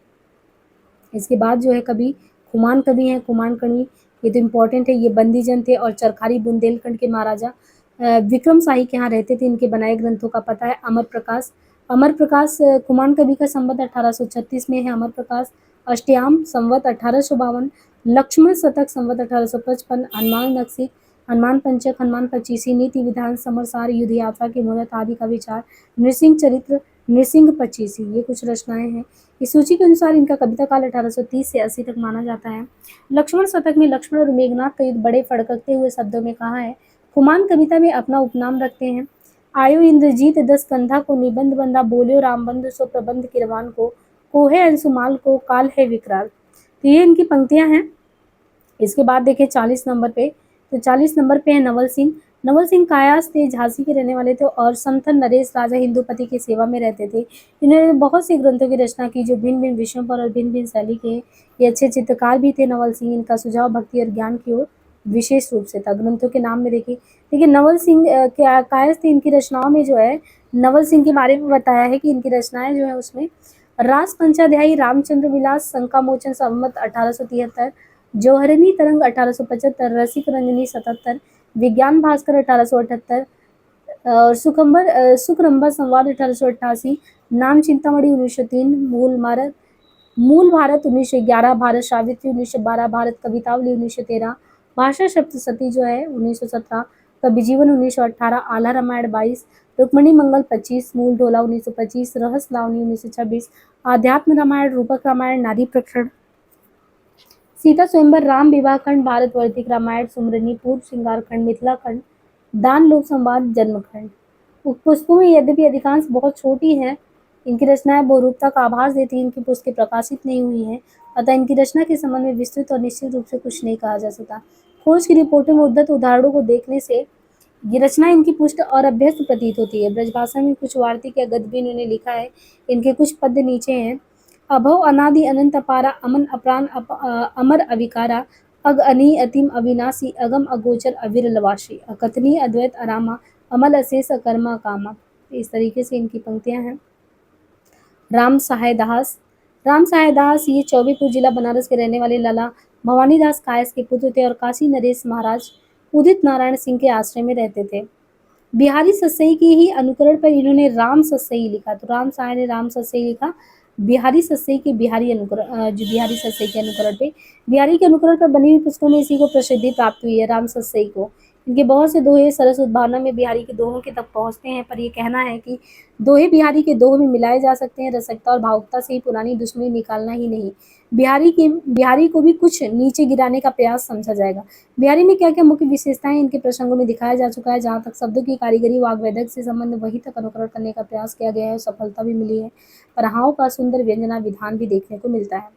इसके बाद जो है कवि खुमान कवि हैं। खुमान कवि ये तो इम्पोर्टेंट है। ये बंदी जन थे और चरखारी बुंदेलखंड के महाराजा विक्रम शाही के यहाँ रहते थे। इनके बनाए ग्रंथों का पता है अमर प्रकाश। अमर प्रकाश खुमान कवि का संवत 1836 में है। अमर प्रकाश अष्टयाम संवत 1852, लक्ष्मण शतक संवत 1855, हनुमान नक्शी, हनुमान पंचक, हनुमान पचीसी, नीति विधान, समरसार, युद्ध यात्रा के मुहूर्त आदि का विचार, नृसिंह चरित्र, नृसिंह पचीसी, ये कुछ रचनाएं हैं। इस सूची के अनुसार इनका कविता काल 1830 से 80 तक माना जाता है। लक्ष्मण शतक में लक्ष्मण और मेघनाथ का युद्ध बड़े फड़कते हुए शब्दों में कहा है। खुमान कविता में अपना उपनाम रखते हैं। आयो इंद्रजीत दस कंधा को निबंध बंधा बोलियो रामबंधु सो प्रबंध किरवान को है अंशुमाल को काल है विकराल। तो ये इनकी पंक्तियां हैं। इसके बाद देखें 40 नंबर पे। तो 40 नंबर पे है नवल सिंह। नवल सिंह कायास थे, झांसी के रहने वाले थे और संथन नरेश राजा हिंदुपति की सेवा में रहते थे। इन्होंने बहुत सी ग्रंथों की रचना की जो भिन्न भिन्न विषयों पर और भिन्न भिन्न शैली के। ये अच्छे चित्रकार भी थे नवल सिंह। इनका सुझाव भक्ति और ज्ञान की ओर विशेष रूप से था। ग्रंथों के नाम में देखिए नवल सिंह कायस्थ थे। इनकी रचनाओं में जो है नवल सिंह के बारे में बताया है कि इनकी रचनाएं जो है उसमें रास पंचाध्यायी, रामचंद्र विलास, शंकामोचन संवत 1873, जौहरनी तरंग 1875, रसिक रंजनी 77, विज्ञान भास्कर 1878 और सुखरंभा संवाद 1888, नाम चिंतामणि 1903, मूल भारत 1911, भारत सावित्री 1912, भारत कवितावली 1913, भाषा सप्तशती जो है 1917, कवि जीवन 1918, आला रामायण 22, रुक्मणी मंगल 25, मूल ढोला 1925, रहस्य लावनी 1926, आध्यात्म रामायण, रूपक रामायण, नारी प्रकरण, सीता स्वयंवर, राम विवाह खंड, भारत वर्तिक रामायण, सुमरनी, पूर्व श्रृंगार खंड, मिथिला खंड, दान लोक संवाद, जन्म खंड। पुस्तकों में यद्यपि अधिकांश बहुत छोटी हैं, इनकी रचनाएं बहुरूपता का आभास देती हैं। इनकी पुस्तकें प्रकाशित नहीं हुई हैं, अतः इनकी रचना के संबंध में विस्तृत और निश्चित रूप से कुछ नहीं कहा जा सकता। खोज की रिपोर्टों में उद्धत उदाहरणों को देखने से ये रचना इनकी पुष्ट और अभ्यस्त प्रतीत होती है। ब्रजभाषा में कुछ वार्तिक या गद्य भी इन्होंने लिखा है। इनके कुछ पद्य नीचे हैं। अभव अनादि अनंत अपारा, अमन अप्राण अमर अविकारा, अग अनी अतिम अविनाशी, अगम अगोचर अविरलवासी, अकथनीय अद्वैत अरामा, अमल अशेष अकर्मा कामा। इस तरीके से इनकी पंक्तियां हैं। राम सहाय दास। राम सहाय दास ये चौबेपुर जिला बनारस के रहने वाले लाला भवानी दास कायस के पुत्र थे और काशी नरेश महाराज उदित नारायण सिंह के आश्रय में रहते थे। बिहारी सस्सई की ही अनुकरण पर इन्होंने राम सस्सई लिखा। तो राम सहाय ने राम सस्सई लिखा। बिहारी सस्सई के बिहारी अनुकरण जो बिहारी सस्सई के अनुकरण पे बिहारी के अनुकरण पर बनी हुई पुस्तकों में इसी को प्रसिद्धि प्राप्त हुई है, राम सस्सई को। इनके बहुत से दोहे सरस उद्भावना में बिहारी के दोहों के तक पहुँचते हैं, पर ये कहना है कि दोहे बिहारी के दोहों में मिलाए जा सकते हैं। रसिकता और भावुकता से ही पुरानी दुश्मनी निकालना ही नहीं, बिहारी को भी कुछ नीचे गिराने का प्रयास समझा जाएगा। बिहारी में क्या क्या मुख्य विशेषताएं इनके प्रसंगों में दिखाया जा चुका है। जहाँ तक शब्दों की कारीगरी वाग्वेदक से संबंध वहीं तक अनुकरण करने का प्रयास किया गया है और सफलता भी मिली है। पराहाओं का सुंदर व्यंजना विधान भी देखने को मिलता है।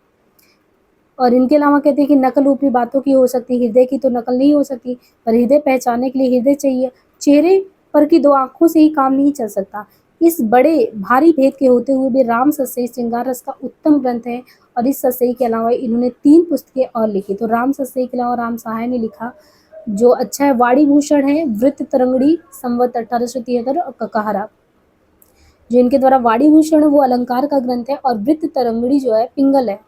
और इनके अलावा कहते हैं कि नकल ऊपरी बातों की हो सकती, हृदय की तो नकल नहीं हो सकती, पर हृदय पहचानने के लिए हृदय चाहिए। चेहरे पर की दो आंखों से ही काम नहीं चल सकता। इस बड़े भारी भेद के होते हुए भी राम सस्सई श्रृंगार रस का उत्तम ग्रंथ है। और इस सस्सई के अलावा इन्होंने 3 पुस्तकें और लिखी। तो राम सस्सई के अलावा राम सहाय ने लिखा जो अच्छा है वाणी भूषण है, वृत्त तरंगड़ी संवत 1873 और ककहरा। जो इनके द्वारा वाणी भूषण है वो अलंकार का ग्रंथ है और वृत्त तरंगड़ी जो है पिंगल है।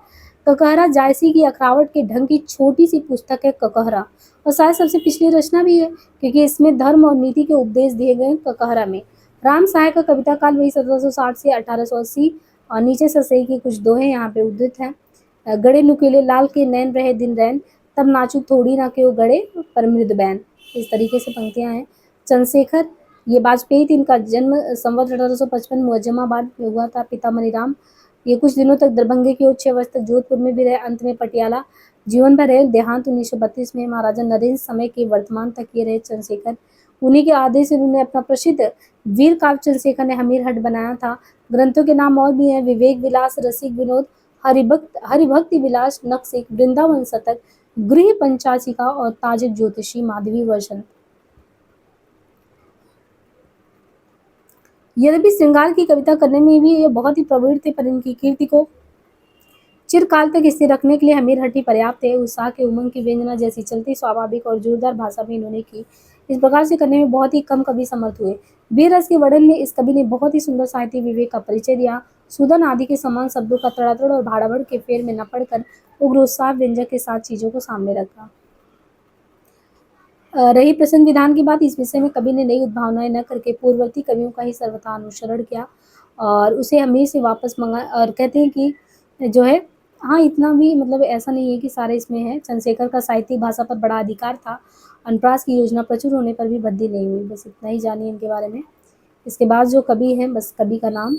ककहरा जायसी की अखरावट के ढंग की छोटी सी पुस्तक है ककहरा, और शायद सबसे पिछली रचना भी है क्योंकि इसमें धर्म और नीति के उपदेश दिए गए ककहरा में। राम सहाय का कविता काल वही 1760 से 1880 और नीचे से सही के कुछ दोहे यहाँ पे उद्धृत हैं। गड़े नुकीले लाल के नैन रहे दिन रैन, तब नाचू थोड़ी ना क्यों गड़े पर मृद बैन। इस तरीके से पंक्तियां हैं। चंद्रशेखर, ये वाजपेयी थे, इनका जन्म संवत 1855 मुअज्जमाबाद में हुआ था। पिता मनीराम, ये कुछ दिनों तक दरभंगे के उच्च वर्ष तक जोधपुर में भी रहे, अंत में पटियाला जीवन भर रहे। देहांत 1932 में महाराजा नरेंद्र समय के वर्तमान तक ये रहे चंद्रशेखर। उन्हीं के आदेश से उन्होंने अपना प्रसिद्ध वीर काव्य चंद्रशेखर ने हमीरहट बनाया था। ग्रंथों के नाम और भी हैं: विवेक विलास, रसिक विनोद, हरिभक्ति विलास, नखशिख, वृंदावन शतक, गृह पंचाशिका और ताजिक ज्योतिषी, माधवी वर्षन। यद्यपि श्रृंगार की कविता करने में भी ये बहुत ही प्रवीण थे, पर इनकी कीर्ति को चिरकाल तक स्थिर रखने के लिए हमीरहट्टी पर्याप्त है। उत्साह के उमंग की व्यंजना जैसी चलती, स्वाभाविक और जोरदार भाषा में इन्होंने की। इस प्रकार से करने में बहुत ही कम कवि समर्थ हुए। वीर रस के वर्णन में इस कवि ने बहुत ही सुंदर साहित्यिक विवेक का परिचय दिया। सुदन आदि के समान शब्दों का तड़ातड़ और भाड़ाभड़ के फेर में न पड़कर उग्र उत्साह व्यंजक के साथ चीजों को सामने रखा। रही प्रसंग विधान की बात, इस विषय में कवि ने नई उद्भावनाएं न करके पूर्ववर्ती कवियों का ही सर्वथा अनुसरण किया और उसे हमीर से वापस मंगा और कहते हैं कि जो है, हाँ, इतना भी मतलब ऐसा नहीं है कि सारे इसमें है। चंद्रशेखर का साहित्यिक भाषा पर बड़ा अधिकार था। अनप्रास की योजना प्रचुर होने पर भी बद्दी नहीं हुई। बस इतना ही जानिए इनके बारे में। इसके बाद जो कवि हैं, बस कवि का नाम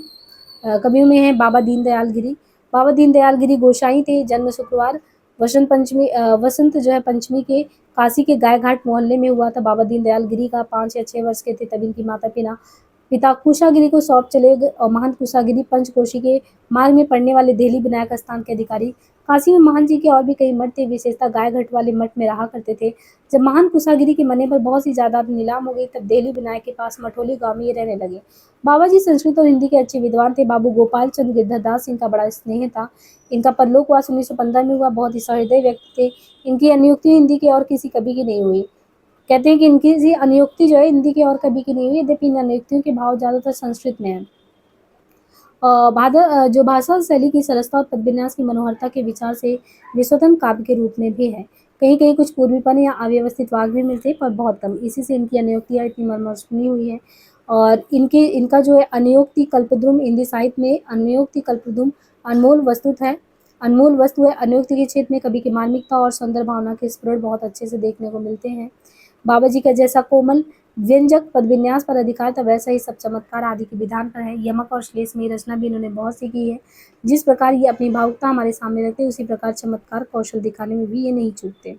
कवियों में है बाबा दीनदयाल गिरी। बाबा दीनदयाल गिरी गोसाई थे। जन्म शुक्रवार वसंत जो है पंचमी के काशी के गायघाट मोहल्ले में हुआ था। बाबा दीनदयाल गिरी का 5 या 6 वर्ष के थे तब इनकी माता पिता पिता कुशागिरी को सौंप चले गए और महंत कुशागिरी पंचकोशी के मार्ग में पड़ने वाले देहली विनायक स्थान के अधिकारी। काशी में महंत जी के और भी कई मठ थे, विशेषता गायघाट वाले मठ में रहा करते थे। जब महंत कुशागिरी के मरने पर बहुत सी जायदाद नीलाम हो गई, तब देहली विनायक के पास मठोली गांव में ये रहने लगे। बाबा जी संस्कृत और हिंदी के अच्छे विद्वान थे। बाबू गोपाल चंद्र गिरधरदास इनका बड़ा स्नेह था। इनका परलोकवास 1915 में हुआ। बहुत ही सहृदय व्यक्ति थे। इनकी अनुयुक्ति हिंदी के और किसी कवि की नहीं हुई। कहते हैं कि इनकी अनुयुक्ति जो है हिंदी के और कवि की नहीं हुई, यद्यपि इन अनुयुक्तियों के भाव ज्यादातर संस्कृत में है। जो भाषा शैली की सरसता और पदविन्यास की मनोहरता के विचार से वे स्वतंत्र काव्य के रूप में भी है। कहीं कहीं कुछ पूर्वीपन या अव्यवस्थित वाक भी मिलते, पर बहुत कम। इसी से इनकी अनुयुक्तियाँ इतनी मर्मस्पनी हुई है। और इनका जो है अनुयोक्ति कल्पद्रुम, हिंदी साहित्य में अनुयोक्ति कल्पद्रुम अनमोल वस्तु है। अनमोल वस्तु है। अनुयोक्ति के क्षेत्र में कवि की मार्मिकता और सुंदर भावना के स्फुरण बहुत अच्छे से देखने को मिलते हैं। बाबा जी का जैसा कोमल व्यंजक पदविन्यास पर अधिकार था, वैसा ही सब चमत्कार आदि के विधान पर है। यमक और श्लेष में रचना भी इन्होंने बहुत सी की है। जिस प्रकार ये अपनी भावुकता हमारे सामने रखते हैं, उसी प्रकार चमत्कार कौशल दिखाने में भी ये नहीं चूकते।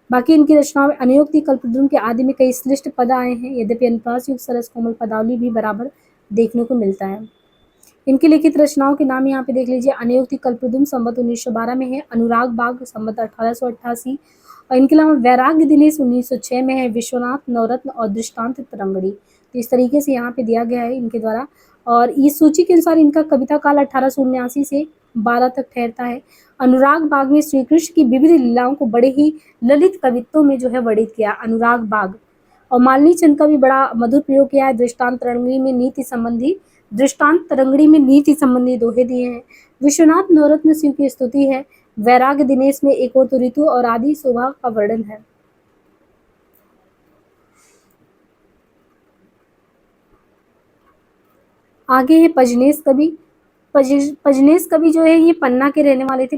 बाकी इनकी रचनाओं में अनुयोक्ति कल्पद्रुम के आदि में कई श्लिष्ट पद आए हैं, यद्यपि अनुप्रास युक्त सरस कोमल पदावली भी बराबर देखने को मिलता है। इनकी लिखित रचनाओं के नाम यहाँ पे देख लीजिए। अनुयोक्ति कल्पद्रुम संवत 1912 में है। अनुराग बाग संवत 1888 और इनके अलावा वैराग्य दिनेश 1906 में है। विश्वनाथ नवरत्न और दृष्टांत तरंगड़ी। तो इस तरीके से यहाँ पे दिया गया है इनके द्वारा। और इस सूची के अनुसार इनका कविता काल 1879 से 12 तक ठहरता है। अनुराग बाग में श्री कृष्ण की विविध लीलाओं को बड़े ही ललित कवित्वों में जो है वर्णित किया अनुराग बाग। और मालिनी चंद का भी बड़ा मधुर प्रयोग किया है। दृष्टांत तरंगड़ी में नीति संबंधी दोहे दिए हैं। विश्वनाथ नवरत्न शिव की स्तुति है। वैराग्य दिनेश में एक और तो ऋतु और आदि शोभा का वर्णन है। आगे है पजनेश कवि। पजनेश कवि जो है ये पन्ना के रहने वाले थे।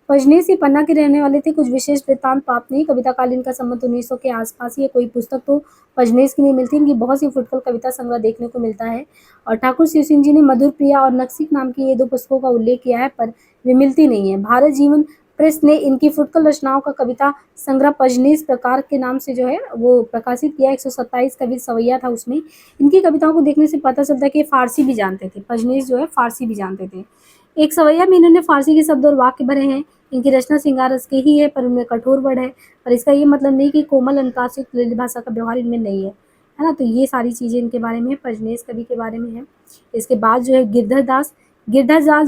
पजनेश ये पन्ना के रहने वाले थे। कुछ विशेष वृत्तांत प्राप्त नहीं। कविता काल इनका संवत 1900 के आसपास ही है। कोई पुस्तक तो पजनेश की नहीं मिलती। इनकी बहुत सी फुटकल कविता संग्रह देखने को मिलता है। और ठाकुर शिव सिंह जी ने मधुर प्रिया और नखशिख नाम की ये 2 पुस्तकों का उल्लेख किया है, पर वे मिलती नहीं है। भारत जीवन प्रेस ने इनकी फुटकल रचनाओं का कविता संग्रह पजनेश प्रकार के नाम से जो है वो प्रकाशित किया। 127 कवि सवैया था उसमें। इनकी कविताओं को देखने से पता चलता है कि फारसी भी जानते थे। पजनेश जो है फारसी भी जानते थे। एक सवैया में इन्होंने फारसी के शब्द और वाक्य भरे हैं। इनकी रचना श्रृंगार रस की ही है, पर उनमें कठोर वर्ड है। पर इसका ये मतलब नहीं कि कोमल अनुप्रासित ललित भाषा का व्यवहार इनमें नहीं है ना। तो ये सारी चीजें इनके बारे में है, पजनेश कवि के बारे में है। इसके बाद जो है गिरधर दास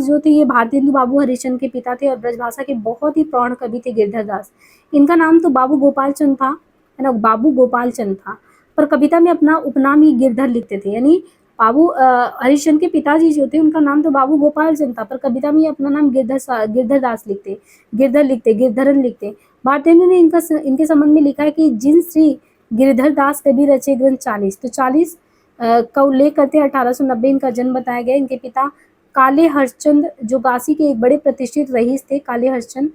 जो थे ये भारतेंदु बाबू हरिश्चंद्र के पिता थे और ब्रजभाषा के बहुत ही प्रौढ़ कवि थे गिरधर दास। इनका नाम तो बाबू गोपाल चंद था, है ना, बाबू गोपाल चंद था, पर कविता में अपना उपनाम ही गिरधर लिखते थे। यानी बाबू हरिश्चंद्र के पिताजी जो थे उनका नाम तो बाबू गोपाल चंद था, पर कविता में ये अपना नाम गिरधरन लिखते। भारतेंदु ने इनके संबंध में लिखा है कि जिन श्री गिरधर दास कवि रचे ग्रंथ 40। तो 40 का उल्लेख करते हैं। 1890 इनका जन्म बताया गया। इनके पिता काले हर्षचंद जो काशी के एक बड़े प्रतिष्ठित रईस थे, काले हर्षचंद,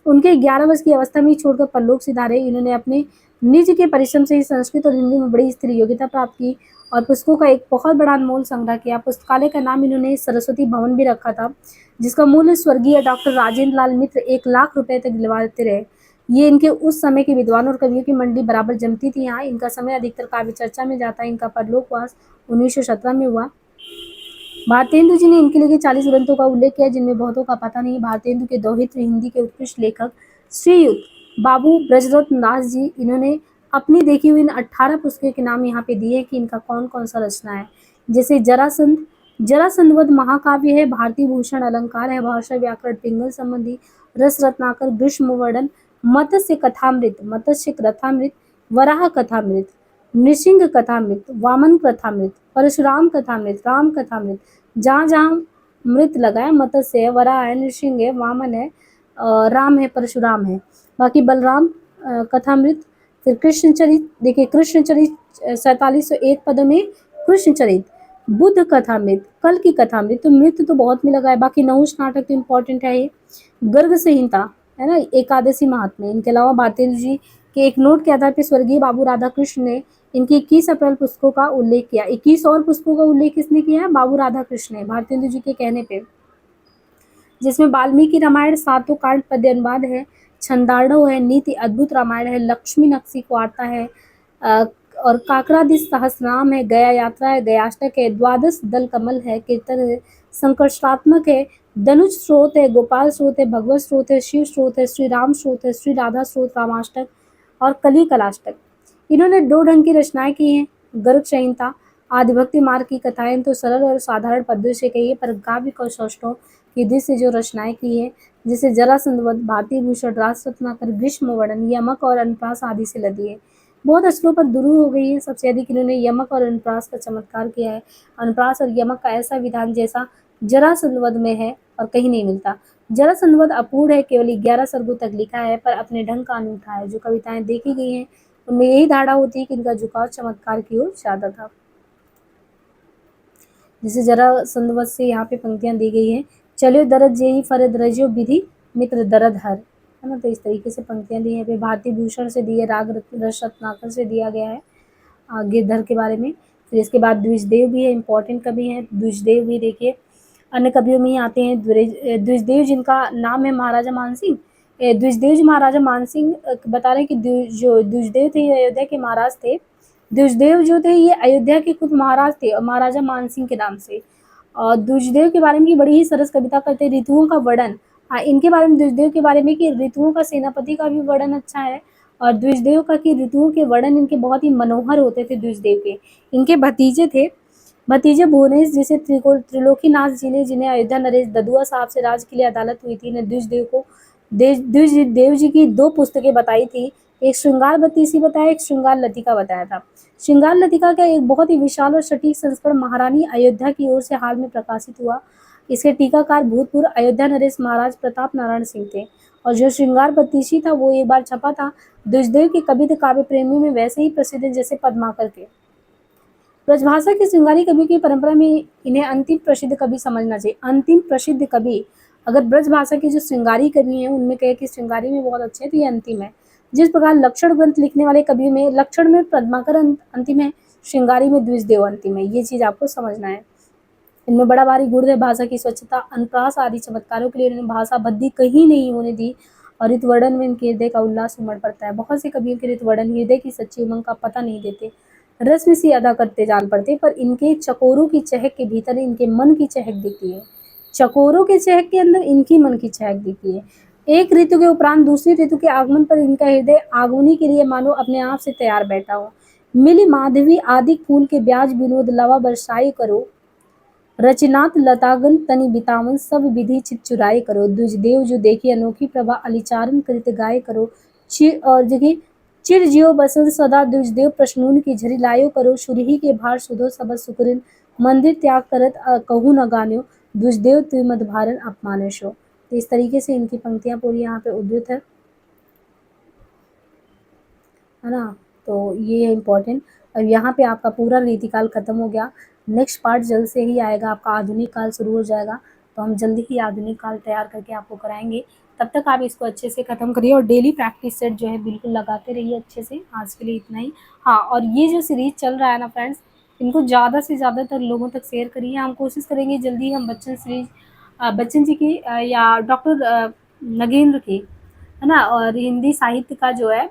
उनके 11 वर्ष की अवस्था में ही छोड़कर परलोक सिधारे। इन्होंने अपने निज के परिश्रम से ही संस्कृत और हिंदी में बड़ी स्थिर योग्यता प्राप्त की और पुस्तकों का एक बहुत बड़ा अनमोल संग्रह किया। पुस्तकालय का नाम इन्होंने सरस्वती भवन भी रखा था, जिसका मूल्य स्वर्गीय डॉक्टर राजेंद्र लाल मित्र 1 लाख रुपए तक दिलवाते रहे। ये इनके उस समय के विद्वान और कवियों की मंडली बराबर जमती थी यहाँ। इनका समय अधिकतर काव्य चर्चा में जाता है। इनका परलोकवास 1917 में हुआ। भारतेंदु जी ने इनके लिखे 40 ग्रंथों का उल्लेख किया, जिनमें बहुतों का पता नहीं। भारतेंदु के दोहित्र हिंदी के उत्कृष्ट लेखक श्रीयुक्त बाबू ब्रजरत्न दास जी, इन्होंने अपनी देखी हुई इन 18 पुस्तकों के नाम यहाँ पे दिए कि इनका कौन कौन सा रचना है। जैसे जरासंध, जरासंधवध महाकाव्य है, भारती भूषण अलंकार है, भाषा व्याकरण पिंगल संबंधी, रस रत्नाकर, ग्रीष्म वर्णन, मत्स्य कथामृत, मत्स्य कथामृत, वराह कथामृत, नृसिंह कथामृत, वामन कथामृत, परशुराम कथामृत, राम कथामृत, जहाँ जहाँ मृत लगा है, मत्स्य है, वराह है, नृसिंह है, वामन है, राम है, परशुराम है। बाकी बलराम कथामृत, फिर कृष्णचरित, देखिए कृष्णचरित 4701 पदों में कृष्णचरित, बुद्ध कथामृत, कल की कथामृत, तो मृत तो बहुत में लगा है। बाकी नहुष नाटक तो इम्पोर्टेंट है ये, गर्ग संहिता है ना, एकादशी महात्म्य। इनके अलावा भारतेंदु जी के एक नोट के आधार पर स्वर्गीय बाबू राधा कृष्ण ने इनकी 21 अप्रैल पुस्तकों का उल्लेख किया। 21 और पुस्तकों का उल्लेख किसने किया है? बाबू राधा कृष्ण ने, भारतेंदु जी के कहने पे, जिसमें वाल्मीकि रामायण 7 कांड पद्य अनुवाद है, छंदाढ़व है, नीति अद्भुत रामायण है, लक्ष्मी नक्सी वार्ता है, और काकरादिश सहस्रनाम है, गया यात्रा है, गयाष्टक है, द्वादश दल कमल है, कीर्तन है, संकर्षात्मक है, धनुष स्रोत है, गोपाल स्रोत है, भगवत स्रोत है, शिव स्रोत है, श्री राम स्रोत है, श्री राधा स्रोत, रामाष्टक और कली कलाष्टक। इन्होंने 2 ढंग की रचनाएं की हैं। गर्ग संहिता, आदिभक्ति मार्ग की कथाएं तो सरल और साधारण पद्यों से कही है, पर काव्य कौशोष्टों की दृष्टि से जो रचनाएं की है, जैसे जरासंधवध, भारती भूषण, रास रत्नाकर, ग्रीष्म वर्णन, यमक और अनुप्रास आदि से लदी है। बहुत स्थलों पर दुरू हो गई है। सबसे अधिक इन्होंने यमक और अनुप्रास का चमत्कार किया है। अनुप्रास और यमक का ऐसा विधान जैसा जरासंधवध में है और कहीं नहीं मिलता। जरासंधवध अपूर्ण है, केवल 11 सर्गों तक लिखा है, पर अपने ढंग का अनूठा है। जो कविताएं देखी गई हैं उनमें यही धारणा होती है कि इनका झुकाव चमत्कार की ओर ज्यादा था। जिसे जरासंधवध से यहाँ पे पंक्तियां दी गई हैं, चलो दरद जेही फरद रजो विधि मित्र दरद हर, है ना। तो इस तरीके से पंक्तियां दी है। भारती भूषण से दी है, राग रस रत्नाकर से दिया गया है गिरधर के बारे में। फिर इसके बाद द्विजदेव भी है, इंपॉर्टेंट कवि है द्विजदेव भी। देखिए अन्य कवियों में ही आते हैं द्विजदेव, जिनका नाम है महाराजा मानसिंह। द्विजदेव जी महाराजा मानसिंह बता रहे हैं कि जो द्विजदेव थे ये अयोध्या के महाराज थे। द्विजदेव जो थे ये अयोध्या के खुद महाराज थे महाराजा मानसिंह के नाम से। और द्विजदेव के बारे में बड़ी ही सरस कविता करते हैं, ऋतुओं का वर्णन। इनके बारे में द्विजदेव के बारे में कि ऋतुओं का सेनापति का भी वर्णन अच्छा है, और द्विजदेव का कि ऋतुओं के वर्णन इनके बहुत ही मनोहर होते थे। द्विजदेव के इनके भतीजे थे, भतीजे भुवनेश जिसे त्रिलोकीनाथ जी ने, जिन्हें अयोध्या नरेश ददुआ साहब से राज के लिए अदालत हुई थी, ने द्विजदेव को द्विजदेव जी की 2 पुस्तकें बताई थी। एक श्रृंगार बत्तीसी बताया, एक श्रृंगार लतिका बताया था। श्रृंगार लतिका का एक बहुत ही विशाल और सटीक संस्करण महारानी अयोध्या की ओर से हाल में प्रकाशित हुआ। इसके टीकाकार भूतपूर्व अयोध्या नरेश महाराज प्रताप नारायण सिंह थे, और जो श्रृंगार बत्तीसी था वो एक बार छपा था। द्विजदेव के कवि तो काव्य प्रेमियों में वैसे ही प्रसिद्ध हैं जैसे पद्माकर के। ब्रजभाषा के श्रृंगारी कवि की परंपरा में इन्हें अंतिम प्रसिद्ध कवि समझना चाहिए। अंतिम प्रसिद्ध कवि अगर ब्रजभाषा के जो श्रृंगारी कवि हैं उनमें कहे कि श्रृंगारी में बहुत अच्छे हैं तो ये अंतिम है। जिस प्रकार लक्षण ग्रंथ लिखने वाले कवियों में लक्षण में पद्माकर अंतिम है, श्रृंगारी में द्विजदेव अंतिम है। ये चीज आपको समझना है। इनमें बड़ा भारी गुण है भाषा की स्वच्छता, अनुप्रास आदि चमत्कारों के लिए इन्होंने भाषा बद्धी कहीं नहीं होने दी, और ऋतुवर्णन में इनके हृदय का उल्लास उमड़ पड़ता है। बहुत से कवियों के ऋतुवर्णन हृदय की सच्ची उमंग का पता नहीं देते, रस्म सी अदा करते जान पड़ते, पर इनके चकोरों की चहक के भीतर इनके मन की चहक दिखती है। चकोरों के चहक के अंदर इनकी मन की चहक दिखती है। एक ऋतु के उपरांत दूसरी ऋतु के आगमन पर इनका हृदय आगमनी के लिए मानो अपने आप से तैयार बैठा हो। मिली माधवी आदि फूल के ब्याज विनोद लवा बरसाई करो, रचनात लतागन तनि बितावन सब विधि चित चुराई करो। द्विजदेव जो देखी अनोखी प्रभा अलिचारण कृत गाय करो। और देखिए चिर जियो बसंत सदा द्विजदेव प्रश्नून की झरी लायो करो। सुरही के भार सुधो सब सुकरिन मंदिर त्याग करत कहूँ न गान्यो। द्विजदेव तुय मद भारन अपमानेशो। तो इस तरीके से इनकी पंक्तियां पूरी यहाँ पे उद्धृत है ना। तो ये है इम्पोर्टेंट। और यहाँ पे आपका पूरा रीतिकाल खत्म हो गया। नेक्स्ट पार्ट जल्द से ही आएगा, आपका आधुनिक काल शुरू हो जाएगा, तो हम जल्दी ही आधुनिक काल तैयार करके आपको कराएंगे। तब तक आप इसको अच्छे से ख़त्म करिए और डेली प्रैक्टिस सेट जो है बिल्कुल लगाते रहिए अच्छे से। आज के लिए इतना ही। हाँ, और ये जो सीरीज़ चल रहा है ना फ्रेंड्स, इनको ज़्यादा से ज़्यादातर लोगों तक शेयर करिए। हम कोशिश करेंगे जल्दी हम बच्चन सीरीज बच्चन जी की या डॉक्टर नगेंद्र की, है ना, और हिंदी साहित्य का जो है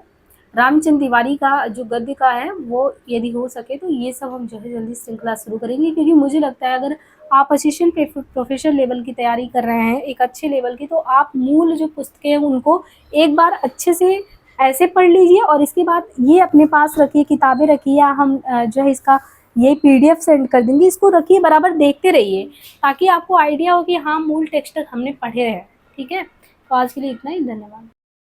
रामचंद्र तिवारी का जो गद्य का है वो यदि हो सके तो ये सब हम जो है जल्दी श्रृंखला शुरू करेंगे, क्योंकि मुझे लगता है अगर आप असिस्टेंट प्रोफेसर लेवल की तैयारी कर रहे हैं एक अच्छे लेवल की, तो आप मूल जो पुस्तकें हैं उनको एक बार अच्छे से ऐसे पढ़ लीजिए और इसके बाद ये अपने पास रखिए, किताबें रखिए, या हम जो है इसका ये पीडीएफ सेंड कर देंगे, इसको रखिए, बराबर देखते रहिए ताकि आपको आइडिया हो कि हाँ मूल टेक्स्ट हमने पढ़े हैं। ठीक है, तो आज के लिए इतना ही, धन्यवाद।